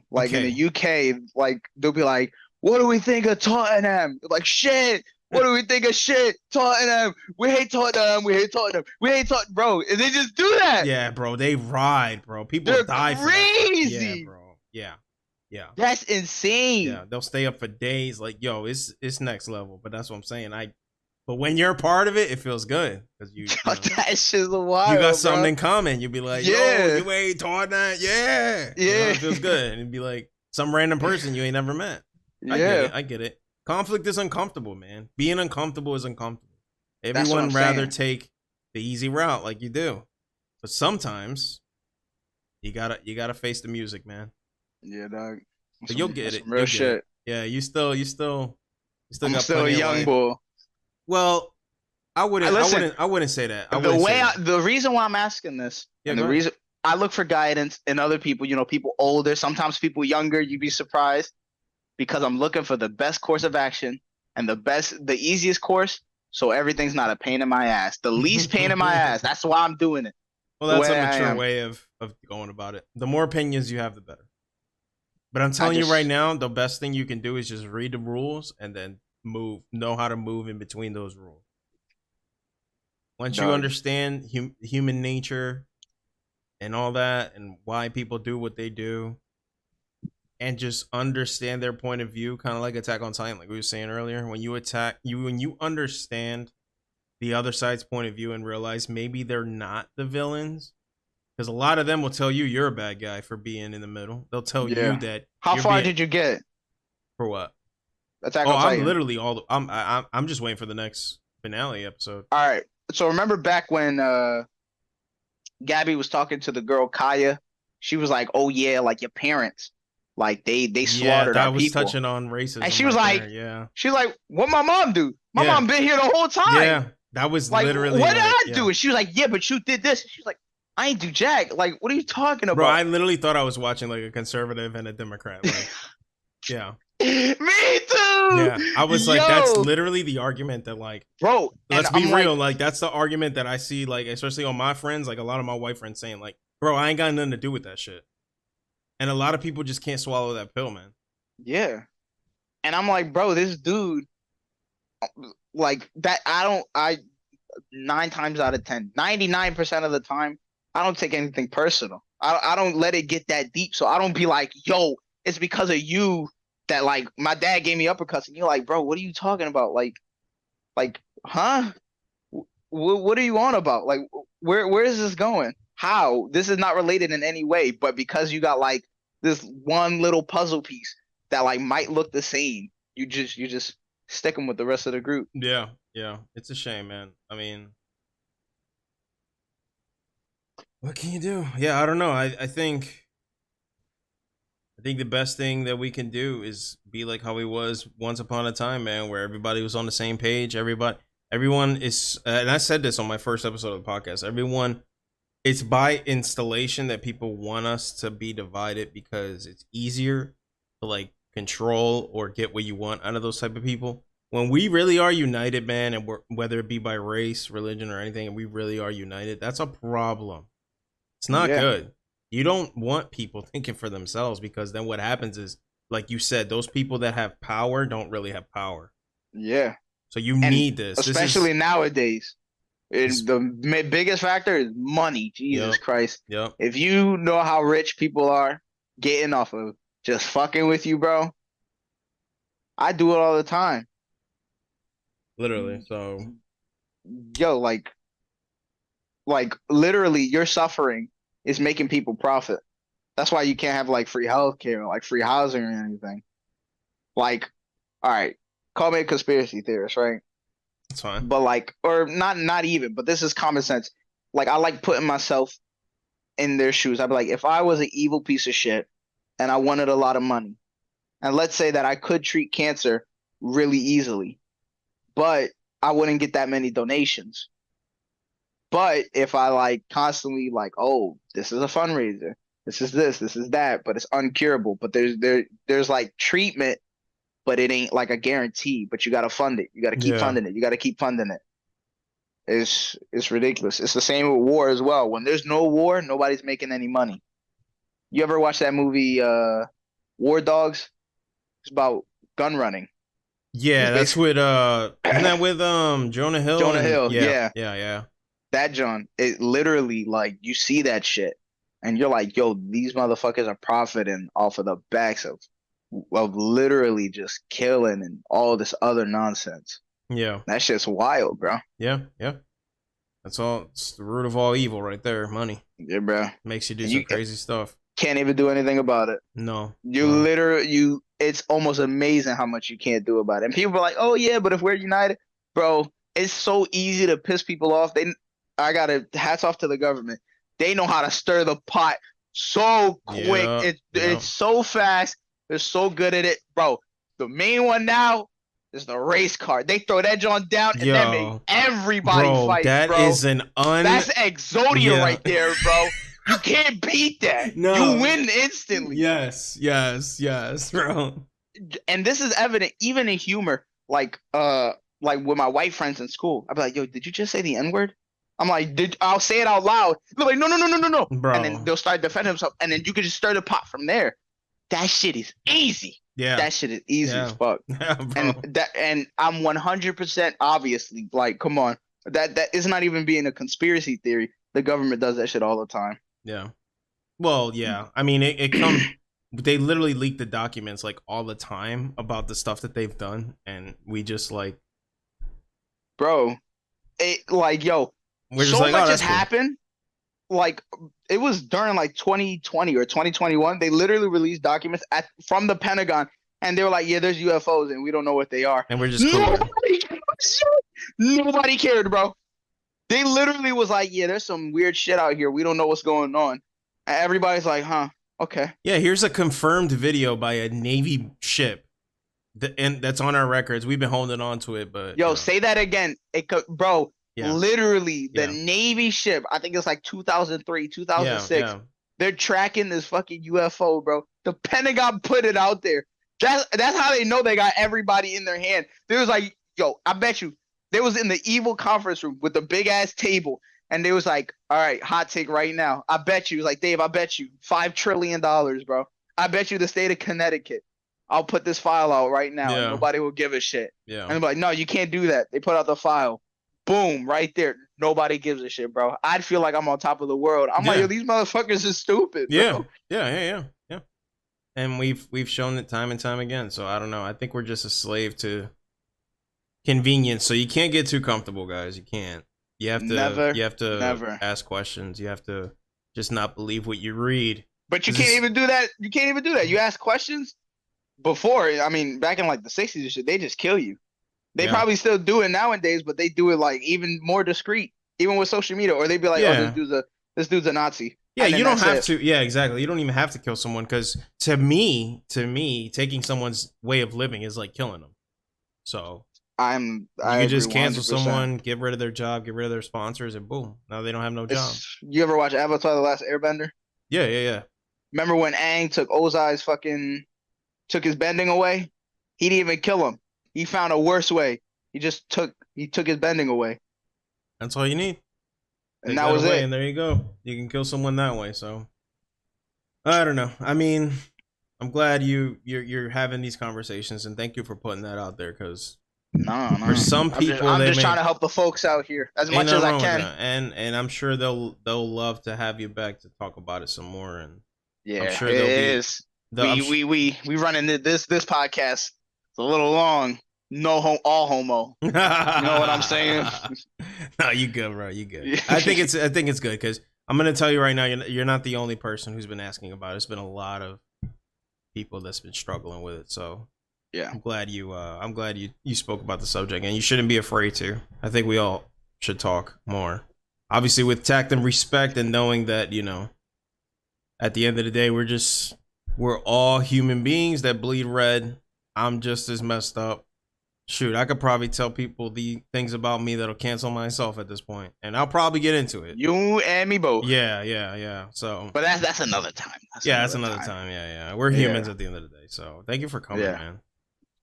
Like in the UK, like they'll be like, what do we think of Tottenham? Like shit. What do we think of shit? Tottenham. We hate Tottenham. We hate Tottenham. We hate Tottenham. Bro, and they just do that. Yeah, bro. They ride, bro. People They're die crazy. For that. Yeah, bro. Yeah. That's insane. Yeah, they'll stay up for days. Like, yo, it's next level. But that's what I'm saying. But when you're a part of it, it feels good because you know, that shit's wild. You got something bro. in common. You'd be like, yeah, yo, you ain't Tottenham. Yeah. You know, it feels good. And it'd be like some random person you ain't never met. Yeah, I get it. Conflict is uncomfortable, man. Being uncomfortable is uncomfortable. Everyone rather take the easy route like you do. But sometimes you gotta face the music, man. Yeah, dog. But you'll get it. Real shit. Yeah, you still I'm got still a young boy. Well, I wouldn't say that. The reason why I'm asking this, and the reason I look for guidance in other people, you know, people older, sometimes people younger, you'd be surprised. Because I'm looking for the best course of action and the easiest course, so everything's not a pain in my ass. The least pain in my ass. That's why I'm doing it. Well, that's a mature way of going about it. The more opinions you have, the better. But I'm telling you right now, the best thing you can do is just read the rules and then know how to move in between those rules. Once you understand human nature and all that and why people do what they do, and just understand their point of view, kind of like Attack on Titan, like we were saying earlier. When you understand the other side's point of view and realize maybe they're not the villains, because a lot of them will tell you you're a bad guy for being in the middle. They'll tell you that. How far did you get? For what? Attack on Titan. I'm literally I'm just waiting for the next finale episode. All right. So remember back when Gabby was talking to the girl Kaya, she was like, "Oh yeah, like your parents." Like they slaughtered our people. I was touching on racism. And she was like, what my mom do? My mom been here the whole time. Yeah, that was like, literally what did I do? And she was like, yeah, but you did this. She was like, I ain't do jack. Like, what are you talking about? Bro, I literally thought I was watching like a conservative and a Democrat. Like, yeah. Me too. Yeah, I was like, that's literally the argument that like, bro. Let's be real. Like, that's the argument that I see, like, especially on my friends, like a lot of my white friends saying, like, bro, I ain't got nothing to do with that shit. And a lot of people just can't swallow that pill, man. Yeah. And I'm like, bro, this dude, like that, 9 times out of 10, 99% of the time, I don't take anything personal. I don't let it get that deep. So I don't be like, yo, it's because of you that like my dad gave me uppercuts. And you're like, bro, what are you talking about? Like, huh? What are you on about? Like, where is this going? How? This is not related in any way, but because you got like this one little puzzle piece that like might look the same, you just stick them with the rest of the group. Yeah, it's a shame, man. I mean, what can you do? Yeah, I don't know. I think the best thing that we can do is be like how we was once upon a time, man, where everybody was on the same page. Everyone is, and I said this on my first episode of the podcast. It's by installation that people want us to be divided because it's easier to like control or get what you want out of those type of people. When we really are united, man, and whether it be by race, religion, or anything, and we really are united, that's a problem. It's not good. You don't want people thinking for themselves, because then what happens is, like you said, those people that have power don't really have power. Yeah. So you need this. Especially nowadays. The biggest factor is money. Jesus Christ. Yep. If you know how rich people are getting off of just fucking with you, bro, I do it all the time. Literally. So, yo, like literally, your suffering is making people profit. That's why you can't have like free healthcare or like free housing or anything. Like, all right, call me a conspiracy theorist, right? That's fine. But like, or not even, but this is common sense. Like, I like putting myself in their shoes. I'd be like, if I was an evil piece of shit and I wanted a lot of money, and let's say that I could treat cancer really easily, but I wouldn't get that many donations. But if I like constantly like, oh, this is a fundraiser, this is that, but it's uncurable. But there's like treatment, but it ain't like a guarantee. But you gotta fund it. You gotta keep funding it. You gotta keep funding it. It's ridiculous. It's the same with war as well. When there's no war, nobody's making any money. You ever watch that movie War Dogs? It's about gun running. Yeah, that's with isn't that with Jonah Hill? Jonah Hill, yeah. That John, it literally, like, you see that shit and you're like, yo, these motherfuckers are profiting off of the backs of literally just killing and all this other nonsense. Yeah. That shit's wild, bro. Yeah. That's all. It's the root of all evil right there. Money. Yeah, bro. Makes you do some crazy stuff. Can't even do anything about it. No. Literally, it's almost amazing how much you can't do about it. And people are like, oh yeah, but if we're united, bro, it's so easy to piss people off. I gotta hats off to the government. They know how to stir the pot so quick. It's so fast. They're so good at it, bro. The main one now is the race card. They throw that joint down and then make everybody fight. That's Exodia right there, bro. You can't beat that. No. You win instantly. Yes, bro. And this is evident even in humor. Like with my white friends in school. I'd be like, yo, did you just say the N-word? I'm like, I'll say it out loud. They're like, no. Bro. And then they'll start defending themselves. And then you can just stir the pot from there. That shit is easy. Yeah. That shit is easy as fuck. Yeah, and I'm 100% obviously, like, come on. That is not even being a conspiracy theory. The government does that shit all the time. Yeah. Well, yeah. I mean, it comes. They literally leak the documents like all the time about the stuff that they've done, and we just like, bro, yo, we're just so like, much has happened. Like, it was during like 2020 or 2021. They literally released documents from the Pentagon, and they were like, yeah, there's UFOs, and we don't know what they are. And we're just cool. Nobody cared, bro. They literally was like, yeah, there's some weird shit out here. We don't know what's going on. And everybody's like, huh, okay. Yeah, here's a confirmed video by a Navy ship. And that's on our records. We've been holding on to it, but... Yo, say that again. Bro, literally, the Navy ship, I think it's like 2003, 2006. They're tracking this fucking UFO, bro. The Pentagon put it out there. That's how they know they got everybody in their hand. They was like, yo, I bet you. They was in the evil conference room with the big ass table, and they was like, all right, hot take right now. I bet you, like, Dave, I bet you $5 trillion, bro. I bet you the state of Connecticut. I'll put this file out right now. And nobody will give a shit. Yeah. And they're like, no, you can't do that. They put out the file. Boom, right there. Nobody gives a shit, bro. I'd feel like I'm on top of the world. I'm like, yo, these motherfuckers are stupid. Bro. Yeah. And we've shown it time and time again. So I don't know. I think we're just a slave to convenience. So you can't get too comfortable, guys. You can't. You have to never ask questions. You have to just not believe what you read. But you can't even do that. You ask questions before. I mean, back in like the 60s and shit, they just kill you. They probably still do it nowadays, but they do it like even more discreet, even with social media. Or they'd be like, "Oh, this dude's a Nazi." Yeah, you don't have to. Yeah, exactly. You don't even have to kill someone, because to me, taking someone's way of living is like killing them. So you can just cancel 100%. Someone, get rid of their job, get rid of their sponsors, and boom, now they don't have no job. You ever watch Avatar: The Last Airbender? Yeah. Remember when Aang took Ozai's fucking took his bending away. He didn't even kill him. He found a worse way. He took his bending away. That's all you need. And that was it. And there you go. You can kill someone that way. So I don't know. I mean, I'm glad you're having these conversations, and thank you for putting that out there, because for some people, I'm just trying to help the folks out here as much as I can. And I'm sure they'll love to have you back to talk about it some more. And yeah, I'm sure it is. We running this podcast. It's a little long. All homo. You know what I'm saying? No, you good, bro. You good. I think it's good, because I'm gonna tell you right now, you're not the only person who's been asking about it. It's been a lot of people that's been struggling with it. So yeah, I'm glad you spoke about the subject, and you shouldn't be afraid to. I think we all should talk more, obviously with tact and respect, and knowing that, you know, at the end of the day, we're all human beings that bleed red. I'm just as messed up. Shoot, I could probably tell people the things about me that'll cancel myself at this point, and I'll probably get into it. You and me both. Yeah. So, but that's another time. That's another time. Yeah. We're humans at the end of the day. So, thank you for coming, man.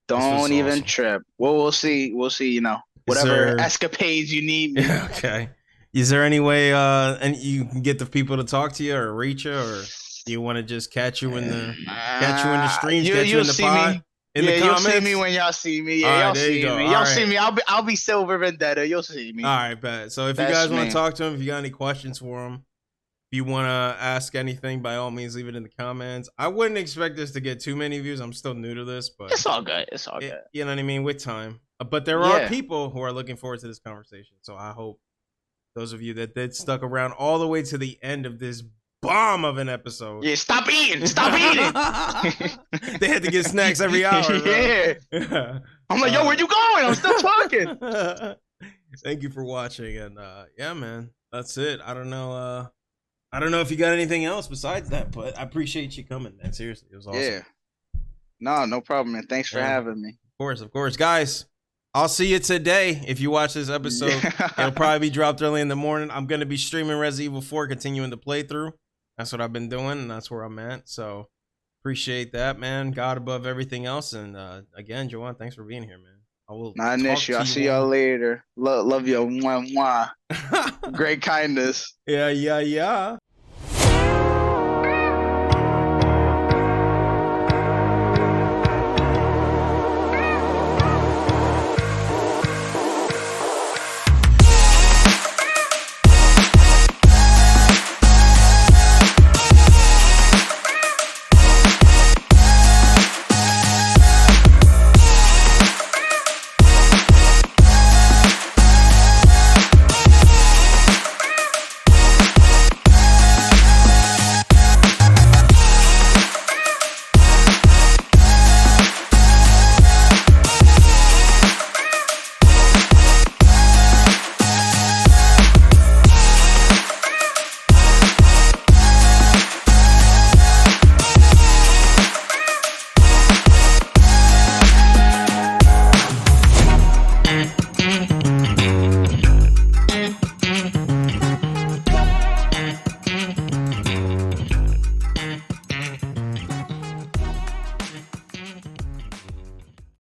Don't even trip. Well, we'll see. You know, whatever escapades you need. Yeah, okay. Is there any way and you can get the people to talk to you or reach you, or do you want to just catch you in the streams, catch you in the pod? Me. In the comments? You'll see me when y'all see me. Yeah, y'all see me. Y'all see me. I'll be Silver Vendetta. You'll see me. All right, bet. So if you guys want to talk to him, if you got any questions for him, if you want to ask anything, by all means, leave it in the comments. I wouldn't expect this to get too many views. I'm still new to this, but it's all good. You know what I mean? With time. But there are people who are looking forward to this conversation. So I hope those of you that stuck around all the way to the end of this bomb of an episode. Yeah, stop eating. They had to get snacks every hour. Yeah. I'm like, yo, where you going? I'm still talking. Thank you for watching, and yeah, man, that's it. I don't know if you got anything else besides that, but I appreciate you coming, man. Seriously, it was awesome. Yeah. No problem, man. Thanks for having me. Of course, guys. I'll see you today. If you watch this episode, it'll probably be dropped early in the morning. I'm gonna be streaming Resident Evil 4, continuing the playthrough. That's what I've been doing, and that's where I'm at. So appreciate that, man. God above everything else. And again, Yoan, thanks for being here, man. I will not an issue. I'll see y'all later. Love you. Mwah, mwah. Great kindness. Yeah.